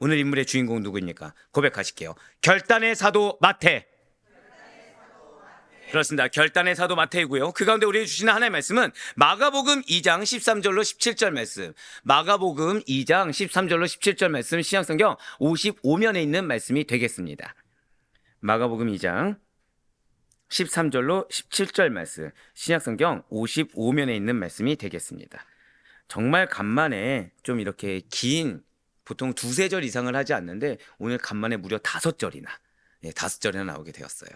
오늘 인물의 주인공 누구입니까? 고백하실게요. 결단의 사도 마태. 그렇습니다. 결단의 사도 마태이고요. 그 가운데 우리에게 주시는 하나님의 말씀은 마가복음 2장 13절로 17절 말씀. 마가복음 2장 13절로 17절 말씀, 신약성경 55면에 있는 말씀이 되겠습니다. 마가복음 2장 13절로 17절 말씀, 신약성경 55면에 있는 말씀이 되겠습니다. 정말 간만에 좀 이렇게 긴, 보통 두세 절 이상을 하지 않는데 오늘 간만에 무려 5절이나, 5절이나 나오게 되었어요.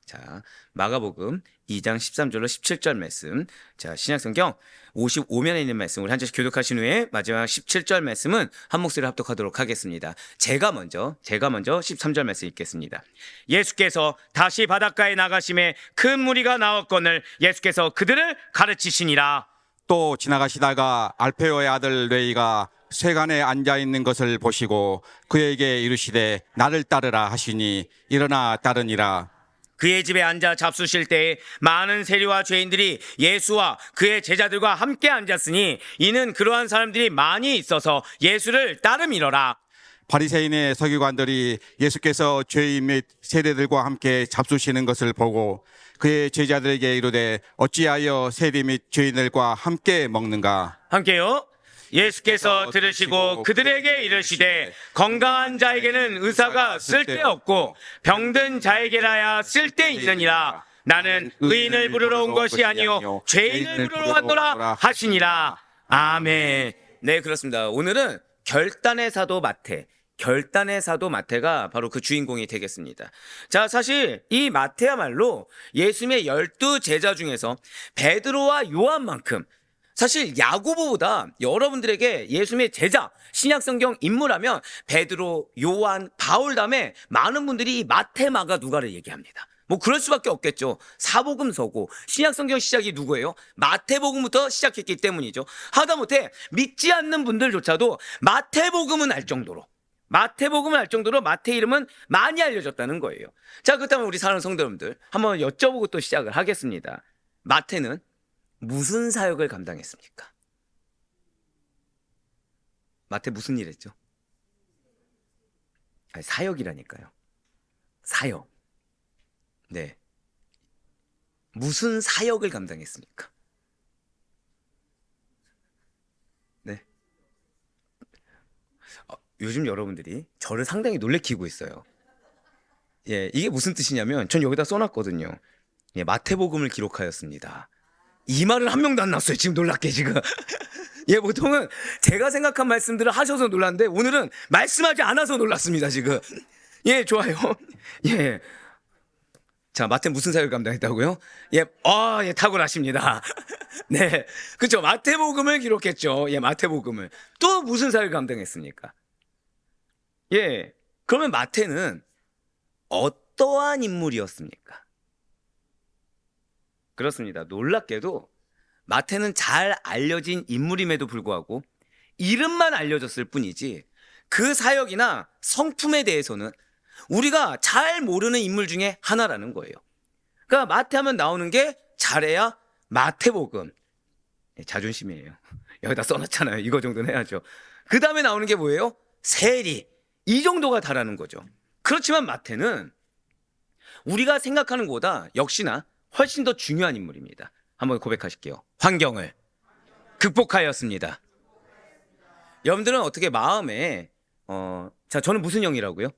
자, 마가복음 2장 13절로 17절 말씀. 자, 신약성경 55면에 있는 말씀 우리 한 절씩 교독하신 후에 마지막 17절 말씀은 한 목소리로 합독하도록 하겠습니다. 제가 먼저 13절 말씀 읽겠습니다. 예수께서 다시 바닷가에 나가심에 큰 무리가 나왔거늘 예수께서 그들을 가르치시니라. 또 지나가시다가 알페오의 아들 레이가 쇠간에 앉아 있는 것을 보시고 그에게 이르시되 나를 따르라 하시니 일어나 따르니라. 그의 집에 앉아 잡수실 때에 많은 세리와 죄인들이 예수와 그의 제자들과 함께 앉았으니 이는 그러한 사람들이 많이 있어서 예수를 따름이러라. 바리새인의 서기관들이 예수께서 죄인 및 세리들과 함께 잡수시는 것을 보고 그의 제자들에게 이르되 어찌하여 세리 및 죄인들과 함께 먹는가. 함께요. 예수께서 들으시고 그들에게 이르시되 건강한 자에게는 의사가 쓸데없고 병든 자에게라야 쓸데있느니라. 나는 의인을 부르러 온 것이 아니요 죄인을 부르러 왔노라 하시니라. 아멘. 네, 그렇습니다. 오늘은 결단의 사도 마태가 바로 그 주인공이 되겠습니다. 자, 사실 이 마태야말로 예수님의 12제자 중에서 베드로와 요한만큼, 사실 야고보보다 여러분들에게 예수님의 제자, 신약성경 인물하면 베드로, 요한, 바울 다음에 많은 분들이 이 마태, 마가, 누가를 얘기합니다. 뭐 그럴 수밖에 없겠죠. 사복음서고 신약성경 시작이 누구예요? 마태복음부터 시작했기 때문이죠. 하다못해 믿지 않는 분들조차도 마태복음은 알 정도로 마태 이름은 많이 알려졌다는 거예요. 자, 그렇다면 우리 사랑하는 성도 여러분들 한번 여쭤보고 또 시작을 하겠습니다. 마태는 무슨 사역을 감당했습니까? 마태 무슨 일 했죠? 아니, 사역이라니까요. 사역. 네. 무슨 사역을 감당했습니까? 네. 요즘 여러분들이 저를 상당히 놀래키고 있어요. 예, 이게 무슨 뜻이냐면 전 여기다 써놨거든요. 예, 마태복음을 기록하였습니다. 이 말은 한 명도 안 났어요. 지금 놀랍게 지금. 예, 보통은 제가 생각한 말씀들을 하셔서 놀랐는데 오늘은 말씀하지 않아서 놀랐습니다. 지금. 예, 좋아요. 예. 자, 마태 무슨 사역을 감당했다고요? 예, 예, 탁월하십니다. 네, 그렇죠. 마태복음을 기록했죠. 예, 마태복음을. 또 무슨 사역을 감당했습니까? 예, 그러면 마태는 어떠한 인물이었습니까? 그렇습니다. 놀랍게도 마태는 잘 알려진 인물임에도 불구하고 이름만 알려졌을 뿐이지 그 사역이나 성품에 대해서는 우리가 잘 모르는 인물 중에 하나라는 거예요. 그러니까 마태 하면 나오는 게 잘해야 마태복음. 자존심이에요. 여기다 써놨잖아요. 이거 정도는 해야죠. 그 다음에 나오는 게 뭐예요? 세리. 이 정도가 다라는 거죠. 그렇지만 마태는 우리가 생각하는 것보다 역시나 훨씬 더 중요한 인물입니다. 한번 고백하실게요. 환경을 극복하였습니다. 여러분들은 어떻게 마음에 자, 저는 무슨 영이라고요?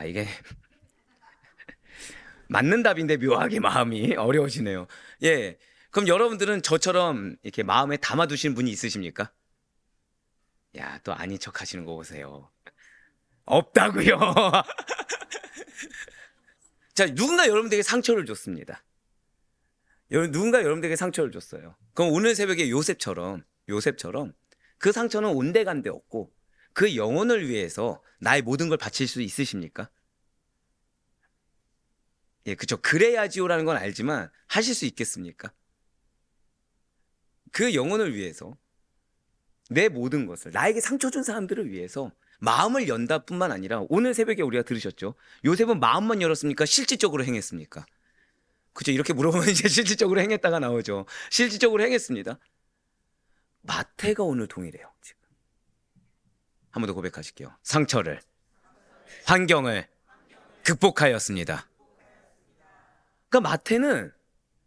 이게 맞는 답인데 묘하게 마음이 어려워지네요. 예, 그럼 여러분들은 저처럼 이렇게 마음에 담아두시는 분이 있으십니까? 야, 또 아닌 척 하시는 거 보세요. 없다고요. 자, 누군가 여러분들에게 상처를 줬습니다. 누군가 여러분들에게 상처를 줬어요. 그럼 오늘 새벽에 요셉처럼 그 상처는 온데간데 없고 그 영혼을 위해서 나의 모든 걸 바칠 수 있으십니까? 예, 그쵸. 그래야지요라는 건 알지만 하실 수 있겠습니까? 그 영혼을 위해서 내 모든 것을, 나에게 상처 준 사람들을 위해서 마음을 연다 뿐만 아니라 오늘 새벽에 우리가 들으셨죠? 요셉은 마음만 열었습니까? 실질적으로 행했습니까? 그죠? 이렇게 물어보면 이제 실질적으로 행했다가 나오죠. 실질적으로 행했습니다. 마태가 오늘 동일해요, 지금. 한 번 더 고백하실게요. 상처를, 환경을 극복하였습니다. 그러니까 마태는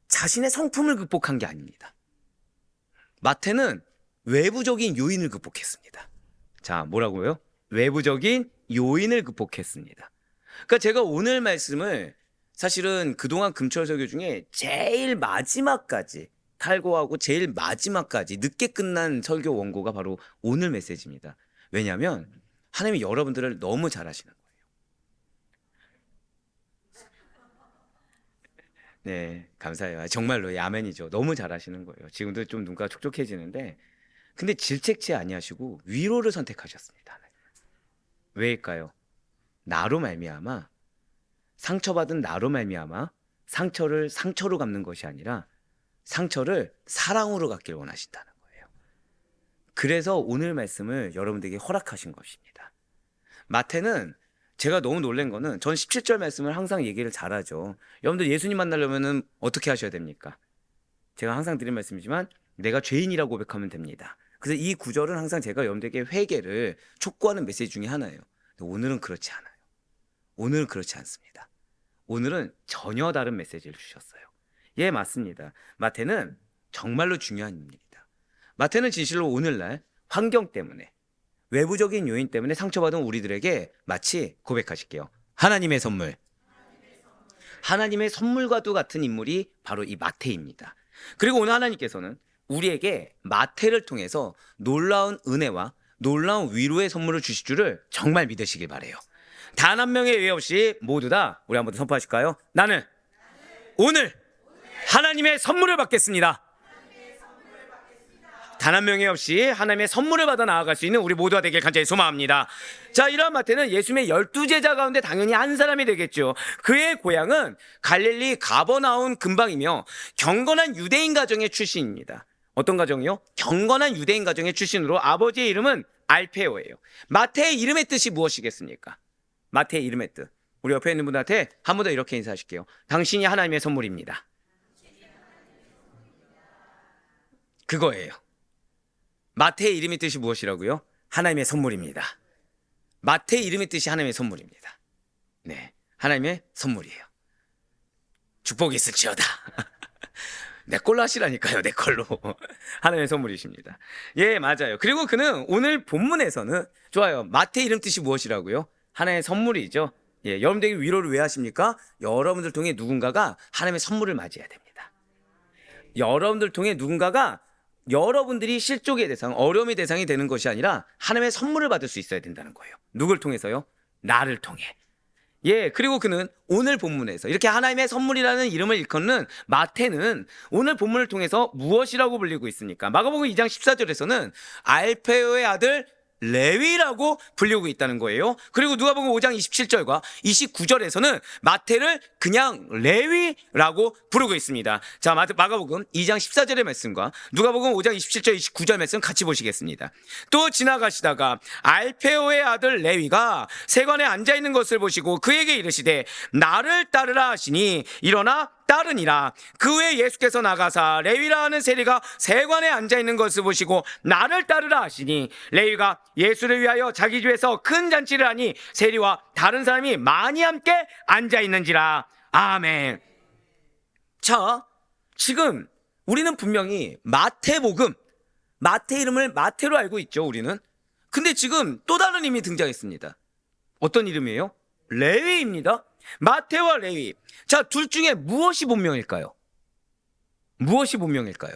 자신의 성품을 극복한 게 아닙니다. 마태는 외부적인 요인을 극복했습니다. 자, 뭐라고요? 외부적인 요인을 극복했습니다. 그러니까 제가 오늘 말씀을 사실은 그동안 금철 설교 중에 제일 마지막까지 탈고하고 제일 마지막까지 늦게 끝난 설교 원고가 바로 오늘 메시지입니다. 왜냐하면 하나님이 여러분들을 너무 잘 아시는 거예요. 네, 감사해요. 정말로 아멘이죠. 너무 잘 아시는 거예요. 지금도 좀 눈가가 촉촉해지는데, 근데 질책치 아니하시고 위로를 선택하셨습니다. 왜일까요? 나로 말미암아, 상처받은 나로 말미암아 상처를 상처로 갚는 것이 아니라 상처를 사랑으로 갚길 원하신다는 거예요. 그래서 오늘 말씀을 여러분들에게 허락하신 것입니다. 마태는 제가 너무 놀란 거는 전 17절 말씀을 항상 얘기를 잘하죠. 여러분들 예수님 만나려면 어떻게 하셔야 됩니까? 제가 항상 드린 말씀이지만 내가 죄인이라고 고백하면 됩니다. 그래서 이 구절은 항상 제가 여러분들에게 회개를 촉구하는 메시지 중에 하나예요. 근데 오늘은 그렇지 않아요. 오늘은 그렇지 않습니다. 오늘은 전혀 다른 메시지를 주셨어요. 예, 맞습니다. 마태는 정말로 중요한 일입니다. 마태는 진실로 오늘날 환경 때문에, 외부적인 요인 때문에 상처받은 우리들에게 마치 고백하실게요. 하나님의 선물. 하나님의 선물과도 같은 인물이 바로 이 마태입니다. 그리고 오늘 하나님께서는 우리에게 마태를 통해서 놀라운 은혜와 놀라운 위로의 선물을 주실 줄을 정말 믿으시길 바라요. 단 한 명의 예외 없이 모두 다 우리 한번 선포하실까요? 나는 오늘 하나님의 선물을 받겠습니다. 단 한 명이 없이 하나님의 선물을 받아 나아갈 수 있는 우리 모두가 되길 간절히 소망합니다. 자, 이러한 마태는 예수님의 12제자 가운데 당연히 한 사람이 되겠죠. 그의 고향은 갈릴리 가버나움 근방이며 경건한 유대인 가정의 출신입니다. 어떤 가정이요? 경건한 유대인 가정의 출신으로 아버지의 이름은 알페오예요. 마태의 이름의 뜻이 무엇이겠습니까? 마태의 이름의 뜻. 우리 옆에 있는 분한테 한 번 더 이렇게 인사하실게요. 당신이 하나님의 선물입니다. 그거예요. 마태의 이름의 뜻이 무엇이라고요? 하나님의 선물입니다. 마태의 이름의 뜻이 하나님의 선물입니다. 네, 하나님의 선물이에요. 축복이 있을지어다. 내 걸로 하시라니까요. 내 걸로. 하나님의 선물이십니다. 예, 맞아요. 그리고 그는 오늘 본문에서는 좋아요. 마태의 이름 뜻이 무엇이라고요? 하나님의 선물이죠. 예, 여러분들에게 위로를 왜 하십니까? 여러분들 통해 누군가가 하나님의 선물을 맞이해야 됩니다. 여러분들 통해 누군가가 여러분들이 실족의 대상, 어려움의 대상이 되는 것이 아니라 하나님의 선물을 받을 수 있어야 된다는 거예요. 누굴 통해서요? 나를 통해. 예, 그리고 그는 오늘 본문에서 이렇게 하나님의 선물이라는 이름을 일컫는 마태는 오늘 본문을 통해서 무엇이라고 불리고 있습니까? 마가복음 2장 14절에서는 알페오의 아들 레위라고 불리고 있다는 거예요. 그리고 누가복음 5장 27절과 29절에서는 마태를 그냥 레위라고 부르고 있습니다. 자, 마가복음 2장 14절의 말씀과 누가복음 5장 27절 29절 말씀 같이 보시겠습니다. 또 지나가시다가 알페오의 아들 레위가 세관에 앉아있는 것을 보시고 그에게 이르시되 나를 따르라 하시니 일어나 따르니라. 그 후에 예수께서 나가사 레위라 하는 세리가 세관에 앉아있는 것을 보시고 나를 따르라 하시니 레위가 예수를 위하여 자기 집에서 큰 잔치를 하니 세리와 다른 사람이 많이 함께 앉아있는지라. 아멘. 자, 지금 우리는 분명히 마태복음, 마태 이름을 마태로 알고 있죠, 우리는. 근데 지금 또 다른 이름이 등장했습니다. 어떤 이름이에요? 레위입니다. 마태와 레위. 자, 둘 중에 무엇이 본명일까요? 무엇이 본명일까요?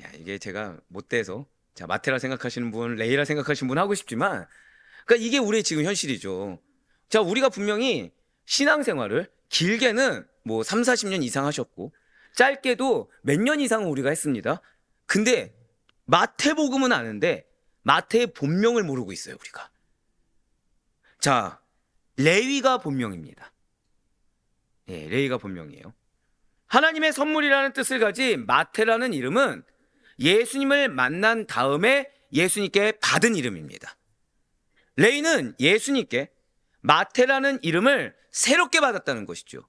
야, 이게 제가 못돼서 자, 마태라 생각하시는 분, 레위라 생각하시는 분 하고 싶지만, 그러니까 이게 우리의 지금 현실이죠. 자, 우리가 분명히 신앙생활을 길게는 뭐 3, 40년 이상 하셨고 짧게도 몇 년 이상은 우리가 했습니다. 근데 마태복음은 아는데 마태의 본명을 모르고 있어요, 우리가. 자, 레위가 본명입니다. 예, 레위가 본명이에요. 하나님의 선물이라는 뜻을 가진 마태라는 이름은 예수님을 만난 다음에 예수님께 받은 이름입니다. 레위는 예수님께 마태라는 이름을 새롭게 받았다는 것이죠.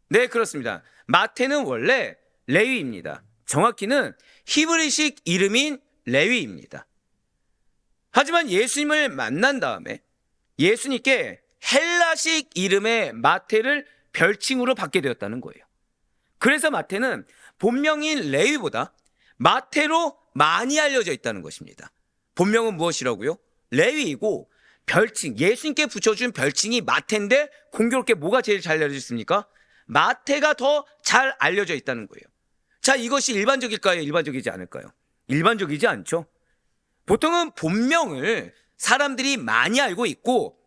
네, 그렇습니다. 마태는 원래 레위입니다. 정확히는 히브리식 이름인 레위입니다. 하지만 예수님을 만난 다음에 예수님께 헬라식 이름의 마태를 별칭으로 받게 되었다는 거예요. 그래서 마태는 본명인 레위보다 마태로 많이 알려져 있다는 것입니다. 본명은 무엇이라고요? 레위이고 별칭, 예수님께 붙여준 별칭이 마태인데 공교롭게 뭐가 제일 잘 알려져 있습니까? 마태가 더 잘 알려져 있다는 거예요. 자, 이것이 일반적일까요? 일반적이지 않을까요? 일반적이지 않죠. 보통은 본명을 사람들이 많이 알고 있고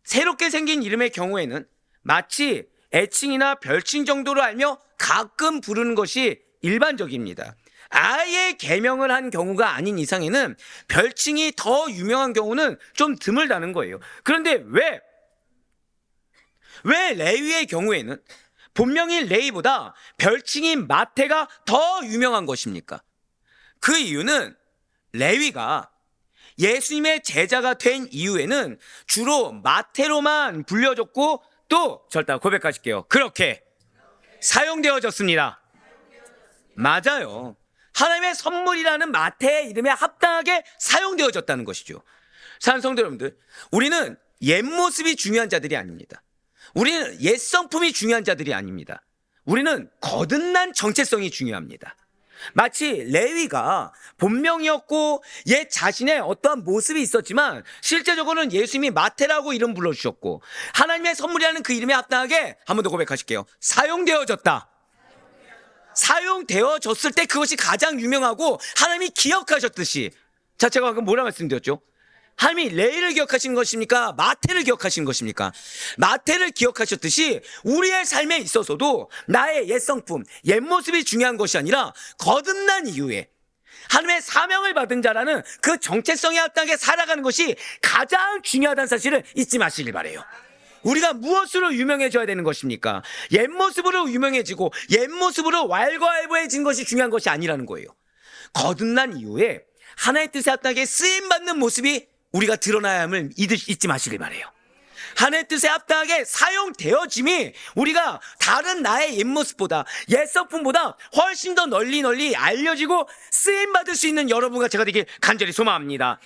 새롭게 생긴 이름의 경우에는 마치 애칭이나 별칭 정도로 알며 가끔 부르는 것이 일반적입니다. 아예 개명을 한 경우가 아닌 이상에는 별칭이 더 유명한 경우는 좀 드물다는 거예요. 그런데 왜 레위의 경우에는 본명인 레위보다 별칭인 마태가 더 유명한 것입니까? 그 이유는 레위가 예수님의 제자가 된 이후에는 주로 마태로만 불려졌고 또 절대 고백하실게요. 그렇게 사용되어졌습니다. 맞아요. 하나님의 선물이라는 마태의 이름에 합당하게 사용되어졌다는 것이죠. 사랑하는 성도 여러분들, 우리는 옛 모습이 중요한 자들이 아닙니다. 우리는 옛 성품이 중요한 자들이 아닙니다. 우리는 거듭난 정체성이 중요합니다. 마치 레위가 본명이었고 옛 자신의 어떠한 모습이 있었지만 실제적으로는 예수님이 마태라고 이름 불러주셨고 하나님의 선물이라는 그 이름에 합당하게 한 번 더 고백하실게요. 사용되어졌다. 사용되어졌을 때 그것이 가장 유명하고 하나님이 기억하셨듯이, 자, 제가 방금 뭐라 말씀드렸죠? 하나님이 레위를 기억하신 것입니까? 마태를 기억하신 것입니까? 마태를 기억하셨듯이 우리의 삶에 있어서도 나의 옛 성품, 옛 모습이 중요한 것이 아니라 거듭난 이후에 하나님의 사명을 받은 자라는 그 정체성에 합당하게 살아가는 것이 가장 중요하다는 사실을 잊지 마시길 바라요. 우리가 무엇으로 유명해져야 되는 것입니까? 옛 모습으로 유명해지고 옛 모습으로 왈가왈부해진 것이 중요한 것이 아니라는 거예요. 거듭난 이후에 하나의 뜻에 합당하게 쓰임받는 모습이 우리가 드러나야 함을 잊지 마시길 바라요. 하나의 뜻에 합당하게 사용되어짐이 우리가 다른 나의 옛 모습보다 옛 성품보다 훨씬 더 널리 알려지고 쓰임받을 수 있는 여러분과 제가 되길 간절히 소망합니다.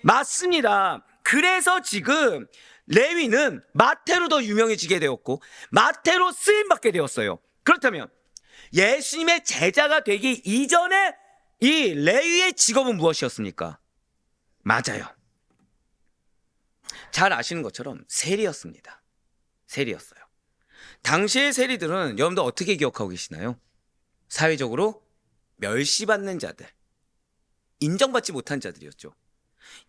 맞습니다. 그래서 지금 레위는 마태로 더 유명해지게 되었고 마태로 쓰임받게 되었어요. 그렇다면 예수님의 제자가 되기 이전에 이 레위의 직업은 무엇이었습니까? 맞아요. 잘 아시는 것처럼 세리였습니다. 세리였어요. 당시의 세리들은 여러분들 어떻게 기억하고 계시나요? 사회적으로 멸시받는 자들, 인정받지 못한 자들이었죠.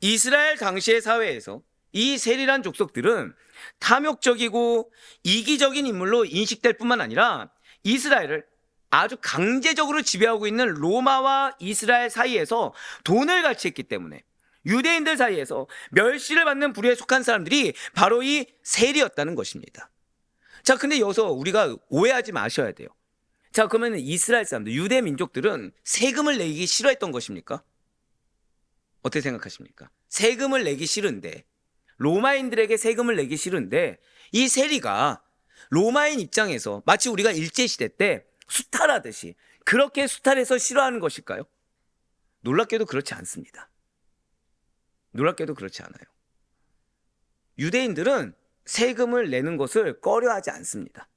이스라엘 당시의 사회에서 이 세리란 족속들은 탐욕적이고 이기적인 인물로 인식될 뿐만 아니라 이스라엘을 아주 강제적으로 지배하고 있는 로마와 이스라엘 사이에서 돈을 같이 했기 때문에 유대인들 사이에서 멸시를 받는 부류에 속한 사람들이 바로 이 세리였다는 것입니다. 자, 근데 여기서 우리가 오해하지 마셔야 돼요. 자, 그러면 이스라엘 사람들, 유대 민족들은 세금을 내기 싫어했던 것입니까? 어떻게 생각하십니까? 세금을 내기 싫은데, 로마인들에게 세금을 내기 싫은데 이 세리가 로마인 입장에서 마치 우리가 일제시대 때 수탈하듯이 그렇게 수탈해서 싫어하는 것일까요? 놀랍게도 그렇지 않습니다. 놀랍게도 그렇지 않아요. 유대인들은 세금을 내는 것을 꺼려하지 않습니다.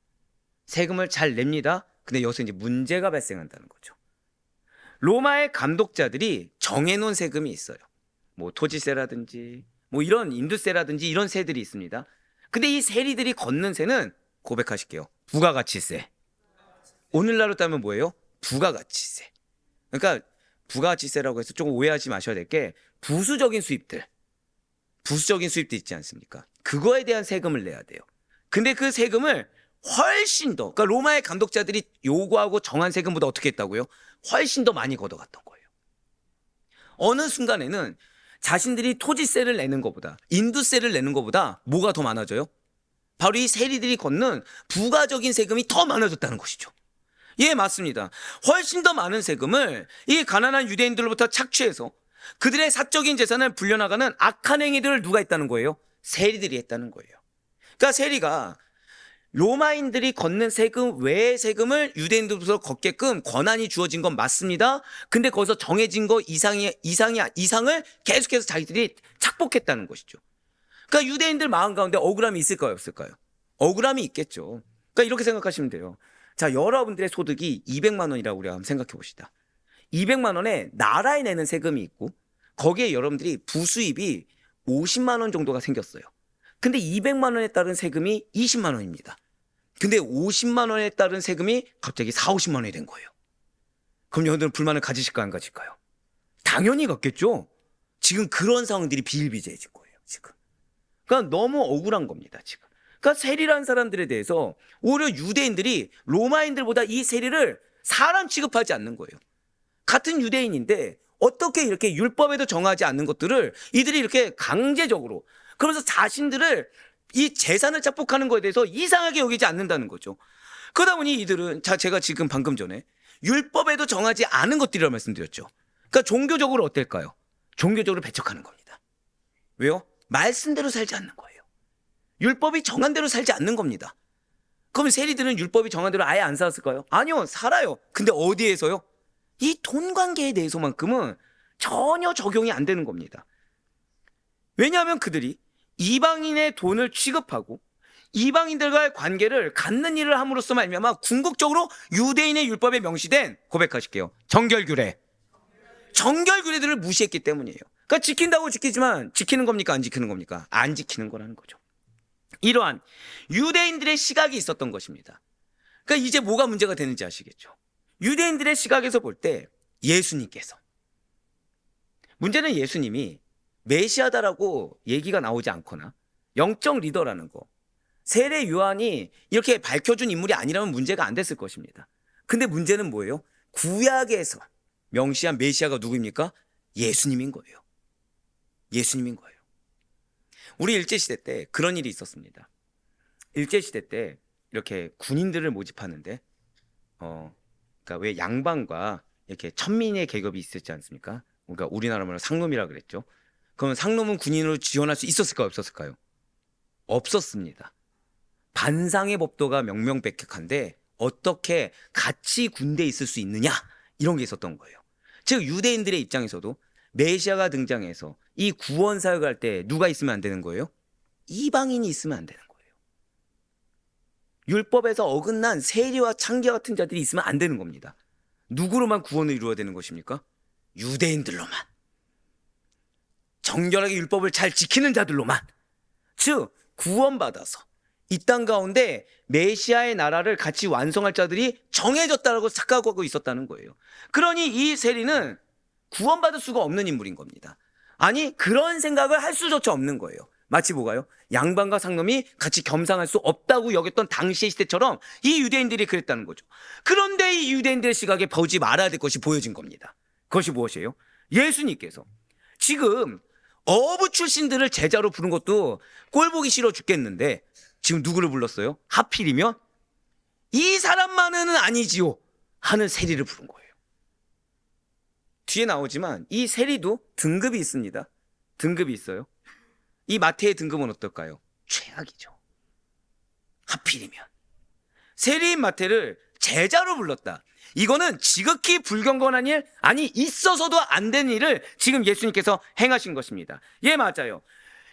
세금을 잘 냅니다. 근데 여기서 이제 문제가 발생한다는 거죠. 로마의 감독자들이 정해놓은 세금이 있어요. 뭐 토지세라든지 뭐 이런 인두세라든지 이런 세들이 있습니다. 근데 이 세리들이 걷는 세는 고백하실게요. 부가가치세. 오늘날로 따면 뭐예요? 부가가치세. 그러니까 부가가치세라고 해서 조금 오해하지 마셔야 될 게 부수적인 수입들 있지 않습니까? 그거에 대한 세금을 내야 돼요. 근데 그 세금을 훨씬 더, 그러니까 로마의 감독자들이 요구하고 정한 세금보다 어떻게 했다고요? 훨씬 더 많이 걷어갔던 거예요. 어느 순간에는 자신들이 토지세를 내는 것보다, 인두세를 내는 것보다 뭐가 더 많아져요? 바로 이 세리들이 걷는 부가적인 세금이 더 많아졌다는 것이죠. 예, 맞습니다. 훨씬 더 많은 세금을 이 가난한 유대인들로부터 착취해서 그들의 사적인 재산을 불려나가는 악한 행위들을 누가 했다는 거예요? 세리들이 했다는 거예요. 그러니까 세리가 로마인들이 걷는 세금 외의 세금을 유대인들부터 걷게끔 권한이 주어진 건 맞습니다. 근데 거기서 정해진 거 이상을 계속해서 자기들이 착복했다는 것이죠. 그러니까 유대인들 마음 가운데 억울함이 있을까요, 없을까요? 억울함이 있겠죠. 그러니까 이렇게 생각하시면 돼요. 자, 여러분들의 소득이 200만 원이라고 우리가 한번 생각해 봅시다. 200만 원에 나라에 내는 세금이 있고 거기에 여러분들이 부수입이 50만 원 정도가 생겼어요. 근데 200만 원에 따른 세금이 20만 원입니다. 근데 50만 원에 따른 세금이 갑자기 40, 50만 원이 된 거예요. 그럼 여러분들은 불만을 가지실까요, 안 가질까요? 당연히 갖겠죠. 지금 그런 상황들이 비일비재해진 거예요, 지금. 그러니까 너무 억울한 겁니다, 지금. 그러니까 세리라는 사람들에 대해서 오히려 유대인들이 로마인들보다 이 세리를 사람 취급하지 않는 거예요. 같은 유대인인데 어떻게 이렇게 율법에도 정하지 않는 것들을 이들이 이렇게 강제적으로 그러면서 자신들을 이 재산을 착복하는 것에 대해서 이상하게 여기지 않는다는 거죠. 그러다 보니 이들은 제가 지금 방금 전에 율법에도 정하지 않은 것들이라고 말씀드렸죠. 그러니까 종교적으로 어떨까요? 종교적으로 배척하는 겁니다. 왜요? 말씀대로 살지 않는 거예요. 율법이 정한 대로 살지 않는 겁니다. 그럼 세리들은 율법이 정한 대로 아예 안 살았을까요? 아니요, 살아요. 근데 어디에서요? 이 돈 관계에 대해서만큼은 전혀 적용이 안 되는 겁니다. 왜냐하면 그들이 이방인의 돈을 취급하고 이방인들과의 관계를 갖는 일을 함으로써 말미암아 궁극적으로 유대인의 율법에 명시된, 고백하실게요, 정결규례들을 무시했기 때문이에요. 그러니까 지킨다고 지키지만 지키는 겁니까, 안 지키는 겁니까? 안 지키는 거라는 거죠. 이러한 유대인들의 시각이 있었던 것입니다. 그러니까 이제 뭐가 문제가 되는지 아시겠죠? 유대인들의 시각에서 볼 때 예수님께서, 문제는 예수님이 메시아다라고 얘기가 나오지 않거나 영적 리더라는 거, 세례 요한이 이렇게 밝혀준 인물이 아니라면 문제가 안 됐을 것입니다. 근데 문제는 뭐예요? 구약에서 명시한 메시아가 누구입니까? 예수님인 거예요. 예수님인 거예요. 우리 일제시대 때 그런 일이 있었습니다. 일제시대 때 이렇게 군인들을 모집하는데 그러니까 왜 양반과 이렇게 천민의 계급이 있었지 않습니까? 그러니까 우리나라 말로 상놈이라 그랬죠. 그러면 상놈은 군인으로 지원할 수 있었을까요, 없었을까요? 없었습니다. 반상의 법도가 명명백백한데 어떻게 같이 군대에 있을 수 있느냐, 이런 게 있었던 거예요. 즉 유대인들의 입장에서도 메시아가 등장해서 이 구원 사역을 할 때 누가 있으면 안 되는 거예요? 이방인이 있으면 안 되는 거예요. 율법에서 어긋난 세리와 창기와 같은 자들이 있으면 안 되는 겁니다. 누구로만 구원을 이루어야 되는 것입니까? 유대인들로만. 정결하게 율법을 잘 지키는 자들로만. 즉 구원받아서 이 땅 가운데 메시아의 나라를 같이 완성할 자들이 정해졌다고 착각하고 있었다는 거예요. 그러니 이 세리는 구원받을 수가 없는 인물인 겁니다. 아니 그런 생각을 할 수조차 없는 거예요. 마치 뭐가요? 양반과 상놈이 같이 겸상할 수 없다고 여겼던 당시의 시대처럼 이 유대인들이 그랬다는 거죠. 그런데 이 유대인들의 시각에 보지 말아야 될 것이 보여진 겁니다. 그것이 무엇이에요? 예수님께서 지금 어부 출신들을 제자로 부른 것도 꼴보기 싫어 죽겠는데 지금 누구를 불렀어요? 하필이면 이 사람만은 아니지요 하는 세리를 부른 거예요. 뒤에 나오지만 이 세리도 등급이 있습니다. 등급이 있어요. 이 마태의 등급은 어떨까요? 최악이죠. 하필이면 세리인 마태를 제자로 불렀다. 이거는 지극히 불경건한 일, 아니 있어서도 안 되는 일을 지금 예수님께서 행하신 것입니다. 예, 맞아요.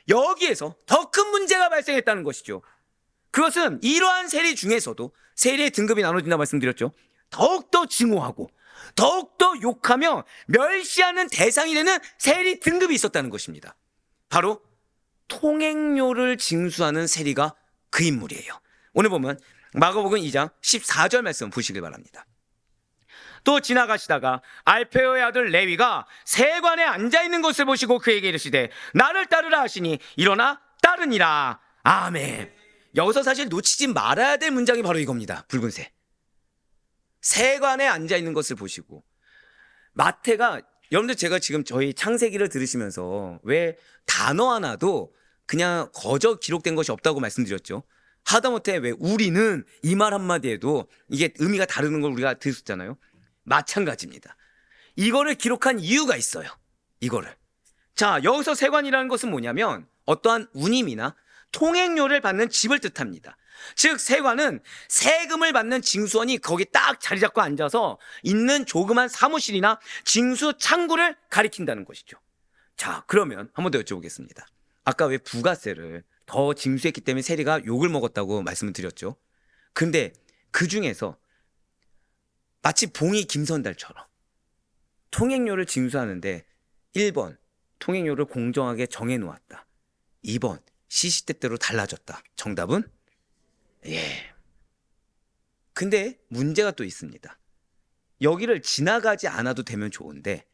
여기에서 더 큰 문제가 발생했다는 것이죠. 그것은 이러한 세리 중에서도 세리의 등급이 나눠진다고 말씀드렸죠. 더욱더 증오하고 더욱더 욕하며 멸시하는 대상이 되는 세리 등급이 있었다는 것입니다. 바로 통행료를 징수하는 세리가 그 인물이에요. 오늘 보면 마가복음 2장 14절 말씀 보시길 바랍니다. 또 지나가시다가 알페오의 아들 레위가 세관에 앉아있는 것을 보시고 그에게 이르시되 나를 따르라 하시니 일어나 따르니라. 아멘. 여기서 사실 놓치지 말아야 될 문장이 바로 이겁니다. 붉은색. 세관에 앉아있는 것을 보시고, 마태가, 여러분들 제가 지금 저희 창세기를 들으시면서 왜 단어 하나도 그냥 거저 기록된 것이 없다고 말씀드렸죠. 하다못해 왜 우리는 이 말 한마디에도 이게 의미가 다르는 걸 우리가 들었잖아요. 마찬가지입니다. 이거를 기록한 이유가 있어요. 이거를. 자, 여기서 세관이라는 것은 뭐냐면 어떠한 운임이나 통행료를 받는 집을 뜻합니다. 즉 세관은 세금을 받는 징수원이 거기 딱 자리 잡고 앉아서 있는 조그만 사무실이나 징수 창구를 가리킨다는 것이죠. 자, 그러면 한 번 더 여쭤보겠습니다. 아까 왜 부가세를 더 징수했기 때문에 세리가 욕을 먹었다고 말씀을 드렸죠. 근데 그 중에서 마치 봉이 김선달처럼 통행료를 징수하는데 1번 통행료를 공정하게 정해놓았다. 2번 시시때때로 달라졌다. 정답은? 예. 근데 문제가 또 있습니다. 여기를 지나가지 않아도 되면 좋은데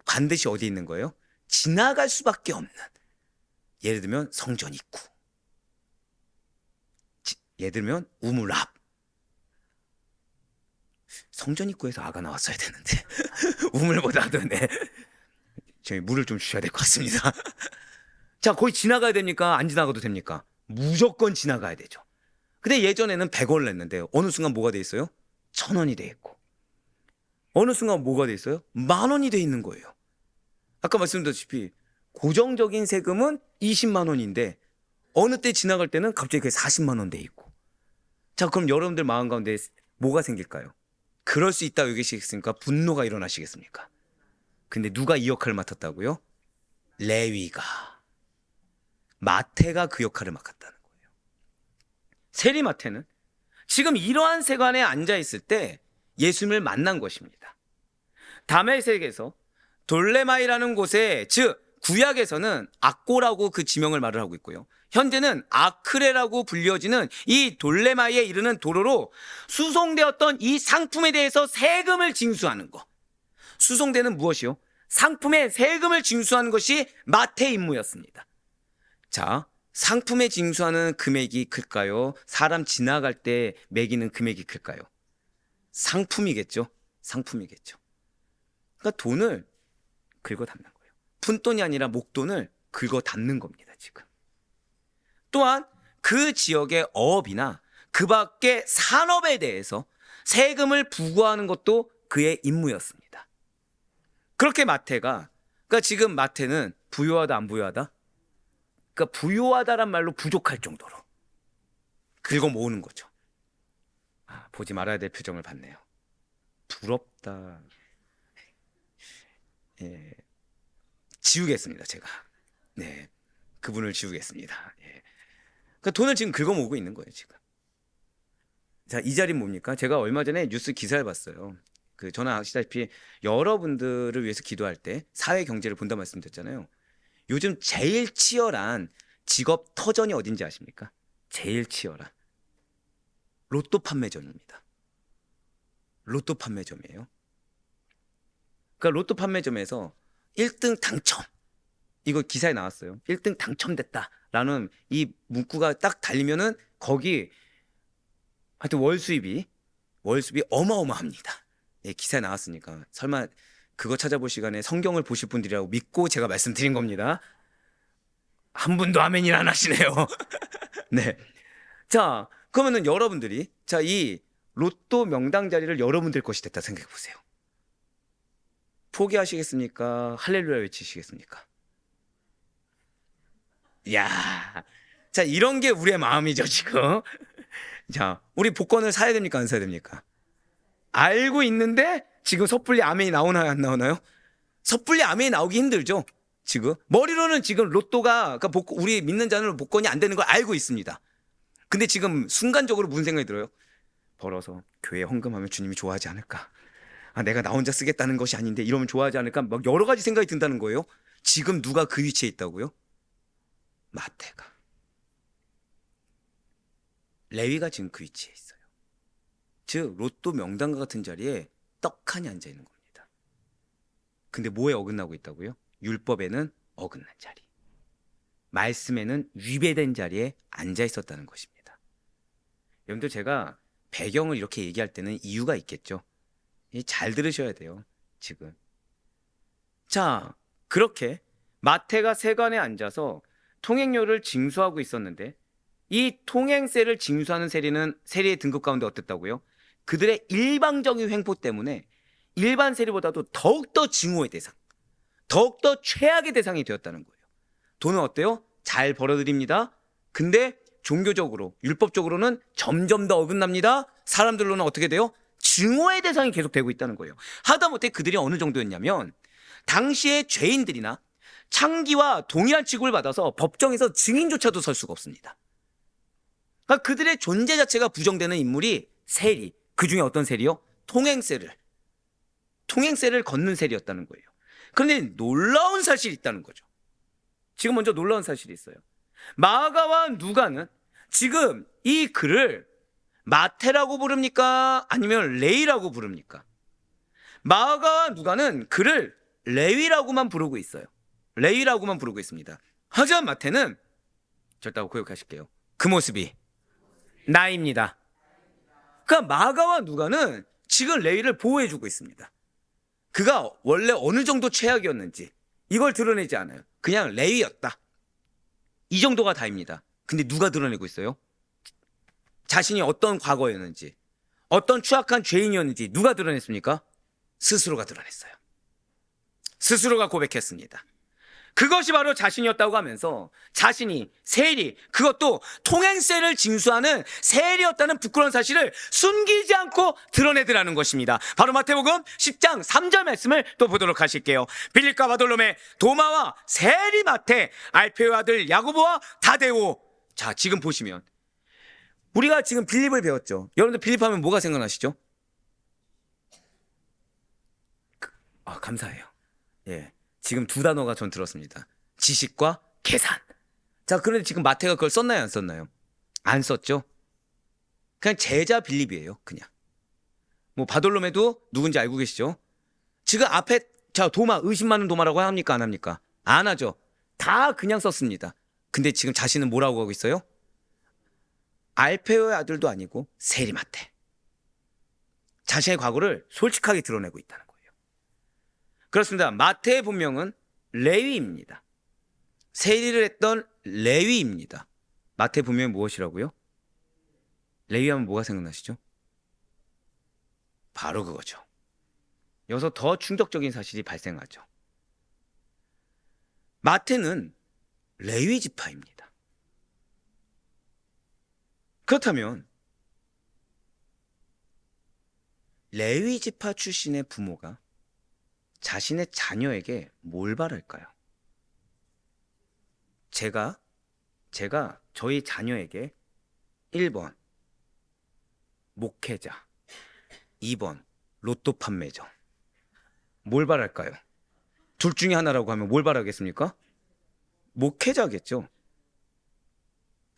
반드시 어디 있는 거예요? 지나갈 수밖에 없는. 예를 들면 성전 입구. 예를 들면 우물 앞. 성전 입구에서 아가 나왔어야 되는데 우물보다도 네. 저희 물을 좀 주셔야 될 것 같습니다. 자, 거기 지나가야 됩니까? 안 지나가도 됩니까? 무조건 지나가야 되죠. 근데 예전에는 100원을 냈는데 어느 순간 뭐가 돼 있어요? 1000원이 돼 있고 어느 순간 뭐가 돼 있어요? 10,000원이 돼 있는 거예요. 아까 말씀드렸다시피 고정적인 세금은 20만 원인데 어느 때 지나갈 때는 갑자기 그게 40만 원 돼 있고. 자, 그럼 여러분들 마음 가운데 뭐가 생길까요? 그럴 수 있다고 얘기하시겠습니까? 분노가 일어나시겠습니까? 근데 누가 이 역할을 맡았다고요? 레위가, 마태가 그 역할을 맡았다는 거예요. 세리마태는 지금 이러한 세관에 앉아 있을 때 예수님을 만난 것입니다. 다메섹에서 돌레마이라는 곳에, 즉 구약에서는 악고라고 그 지명을 말을 하고 있고요. 현재는 아크레라고 불려지는 이 돌레마이에 이르는 도로로 수송되었던 이 상품에 대해서 세금을 징수하는 것. 수송대는 무엇이요? 상품에 세금을 징수하는 것이 마태의 임무였습니다. 자, 상품에 징수하는 금액이 클까요? 사람 지나갈 때 매기는 금액이 클까요? 상품이겠죠. 상품이겠죠. 그러니까 돈을 긁어 담는 거예요. 푼돈이 아니라 목돈을 긁어 담는 겁니다, 지금. 또한 그 지역의 어업이나 그 밖의 산업에 대해서 세금을 부과하는 것도 그의 임무였습니다. 그렇게 마태가, 그러니까 지금 마태는 부유하다 안 부유하다? 그러니까 부유하다란 말로 부족할 정도로 긁어 모으는 거죠. 보지 말아야 될 표정을 봤네요. 부럽다. 예. 지우겠습니다, 제가. 네. 그분을 지우겠습니다. 예. 그러니까 돈을 지금 긁어 모으고 있는 거예요, 지금. 자, 이 자리는 뭡니까? 제가 얼마 전에 뉴스 기사를 봤어요. 저는 아시다시피 여러분들을 위해서 기도할 때 사회 경제를 본다 말씀드렸잖아요. 요즘 제일 치열한 직업 터전이 어딘지 아십니까? 제일 치열한 로또 판매점입니다. 로또 판매점이에요. 그러니까 로또 판매점에서 1등 당첨, 이거 기사에 나왔어요. 1등 당첨됐다라는 이 문구가 딱 달리면은 거기 하여튼 월 수입이 어마어마합니다. 예, 기사에 나왔으니까 설마 그거 찾아볼 시간에 성경을 보실 분들이라고 믿고 제가 말씀드린 겁니다. 한 분도 아멘이 안 하시네요. 네. 자, 그러면은 여러분들이 이 로또 명당 자리를 여러분들 것이 됐다 생각해 보세요. 포기하시겠습니까? 할렐루야 외치시겠습니까? 야, 자, 이런 게 우리의 마음이죠, 지금. 자, 우리 복권을 사야 됩니까? 안 사야 됩니까? 알고 있는데 지금 섣불리 아멘이 나오나요? 안 나오나요? 섣불리 아멘이 나오기 힘들죠, 지금. 머리로는 지금 로또가, 그러니까 우리 믿는 자는 복권이 안 되는 걸 알고 있습니다. 근데 지금 순간적으로 무슨 생각이 들어요? 벌어서 교회에 헌금하면 주님이 좋아하지 않을까? 내가 나 혼자 쓰겠다는 것이 아닌데 이러면 좋아하지 않을까? 막 여러 가지 생각이 든다는 거예요. 지금 누가 그 위치에 있다고요? 마태가. 레위가 지금 그 위치에 있어요. 즉 로또 명단과 같은 자리에 떡하니 앉아 있는 겁니다. 근데 뭐에 어긋나고 있다고요? 율법에는 어긋난 자리, 말씀에는 위배된 자리에 앉아 있었다는 것입니다. 여러분들, 제가 배경을 이렇게 얘기할 때는 이유가 있겠죠. 잘 들으셔야 돼요, 지금. 자, 그렇게 마태가 세관에 앉아서 통행료를 징수하고 있었는데 이 통행세를 징수하는 세리의 등급 가운데 어땠다고요? 그들의 일방적인 횡포 때문에 일반 세리보다도 더욱더 증오의 대상, 더욱더 최악의 대상이 되었다는 거예요. 돈은 어때요? 잘 벌어들입니다. 근데 종교적으로, 율법적으로는 점점 더 어긋납니다. 사람들로는 어떻게 돼요? 증오의 대상이 계속 되고 있다는 거예요. 하다못해 그들이 어느 정도였냐면 당시의 죄인들이나 창기와 동일한 취급을 받아서 법정에서 증인조차도 설 수가 없습니다. 그러니까 그들의 존재 자체가 부정되는 인물이 세리, 그 중에 어떤 세리요? 통행세를 걷는 세리였다는 거예요. 그런데 놀라운 사실이 있다는 거죠. 지금 먼저 놀라운 사실이 있어요. 마가와 누가는 지금 이 글을 마태라고 부릅니까? 아니면 레위라고 부릅니까? 마가와 누가는 글을 레위라고만 부르고 있어요. 레위라고만 부르고 있습니다. 하지만 마태는 절다고 고백하실게요. 그 모습이 나입니다. 그러니까 마가와 누가는 지금 레위를 보호해주고 있습니다. 그가 원래 어느 정도 최악이었는지 이걸 드러내지 않아요. 그냥 레위였다. 이 정도가 다입니다. 근데 누가 드러내고 있어요? 자신이 어떤 과거였는지, 어떤 추악한 죄인이었는지 누가 드러냈습니까? 스스로가 드러냈어요. 스스로가 고백했습니다. 그것이 바로 자신이었다고 하면서 자신이 세리, 그것도 통행세를 징수하는 세리였다는 부끄러운 사실을 숨기지 않고 드러내더라는 것입니다. 바로 마태복음 10장 3절 말씀을 또 보도록 하실게요. 빌립과 바돌로메, 도마와 세리 마태, 알페오의 아들 야고보와 다데오. 자, 지금 보시면 우리가 지금 빌립을 배웠죠. 여러분들 빌립 하면 뭐가 생각나시죠? 감사해요. 예. 지금 두 단어가 전 들었습니다. 지식과 계산. 자, 그런데 지금 마태가 그걸 썼나요, 안 썼나요? 안 썼죠? 그냥 제자 빌립이에요, 그냥. 뭐 바돌로메도 누군지 알고 계시죠? 지금 앞에 도마, 의심 많은 도마라고 합니까, 안 합니까? 안 하죠. 다 그냥 썼습니다. 근데 지금 자신은 뭐라고 하고 있어요? 알페오의 아들도 아니고 세리 마태. 자신의 과거를 솔직하게 드러내고 있다는 거예요. 그렇습니다. 마태의 본명은 레위입니다. 세리를 했던 레위입니다. 마태 본명이 무엇이라고요? 레위하면 뭐가 생각나시죠? 바로 그거죠. 여기서 더 충격적인 사실이 발생하죠. 마태는 레위 지파입니다. 그렇다면 레위 지파 출신의 부모가 자신의 자녀에게 뭘 바랄까요? 제가 저희 자녀에게 1번 목회자, 2번 로또 판매자. 뭘 바랄까요? 둘 중에 하나라고 하면 뭘 바라겠습니까? 목회자겠죠.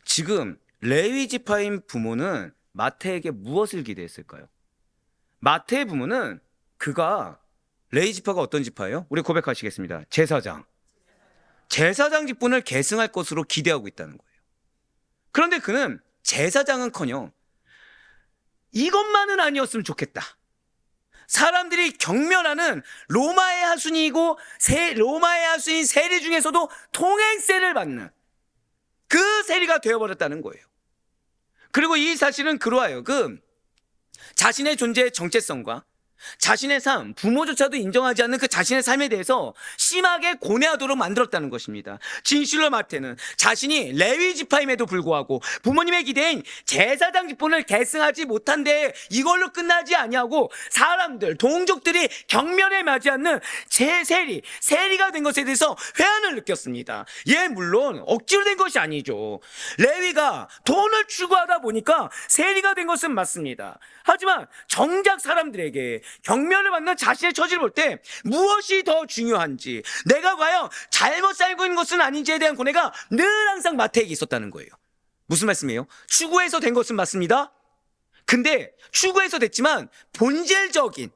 지금 레위 지파인 부모는 마태에게 무엇을 기대했을까요? 마태의 부모는 그가 레위 지파가 어떤 지파예요? 우리 고백하시겠습니다. 제사장 직분을 계승할 것으로 기대하고 있다는 거예요. 그런데 그는 제사장은커녕 이것만은 아니었으면 좋겠다. 사람들이 경멸하는 로마의 하순이고 로마의 하순인 세리 중에서도 통행세를 받는 그 세리가 되어버렸다는 거예요. 그리고 이 사실은 그로 하여금 자신의 존재의 정체성과 자신의 삶, 부모조차도 인정하지 않는 그 자신의 삶에 대해서 심하게 고뇌하도록 만들었다는 것입니다. 진실로 마태는 자신이 레위 지파임에도 불구하고 부모님의 기대인 제사장 직분을 계승하지 못한 데 이걸로 끝나지 아니하고 사람들, 동족들이 경멸에 맞지 않는 세리가 된 것에 대해서 회한을 느꼈습니다. 예, 물론 억지로 된 것이 아니죠. 레위가 돈을 추구하다 보니까 세리가 된 것은 맞습니다. 하지만 정작 사람들에게 경멸을 받는 자신의 처지를 볼 때 무엇이 더 중요한지, 내가 과연 잘못 살고 있는 것은 아닌지에 대한 고뇌가 늘 항상 마태에게 있었다는 거예요. 무슨 말씀이에요? 추구해서 된 것은 맞습니다. 근데 추구해서 됐지만 본질적인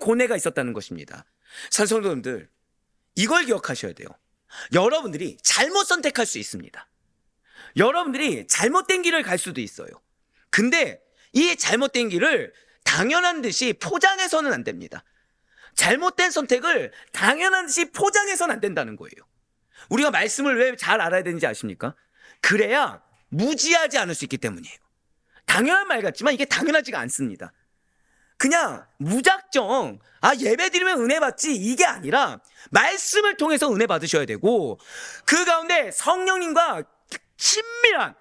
고뇌가 있었다는 것입니다. 산성도님들, 이걸 기억하셔야 돼요. 여러분들이 잘못 선택할 수 있습니다. 여러분들이 잘못된 길을 갈 수도 있어요. 근데 이 잘못된 길을 당연한 듯이 포장해서는 안 됩니다. 잘못된 선택을 당연한 듯이 포장해서는 안 된다는 거예요. 우리가 말씀을 왜 잘 알아야 되는지 아십니까? 그래야 무지하지 않을 수 있기 때문이에요. 당연한 말 같지만 이게 당연하지가 않습니다. 그냥 무작정 예배 드리면 은혜 받지, 이게 아니라 말씀을 통해서 은혜 받으셔야 되고, 그 가운데 성령님과 친밀한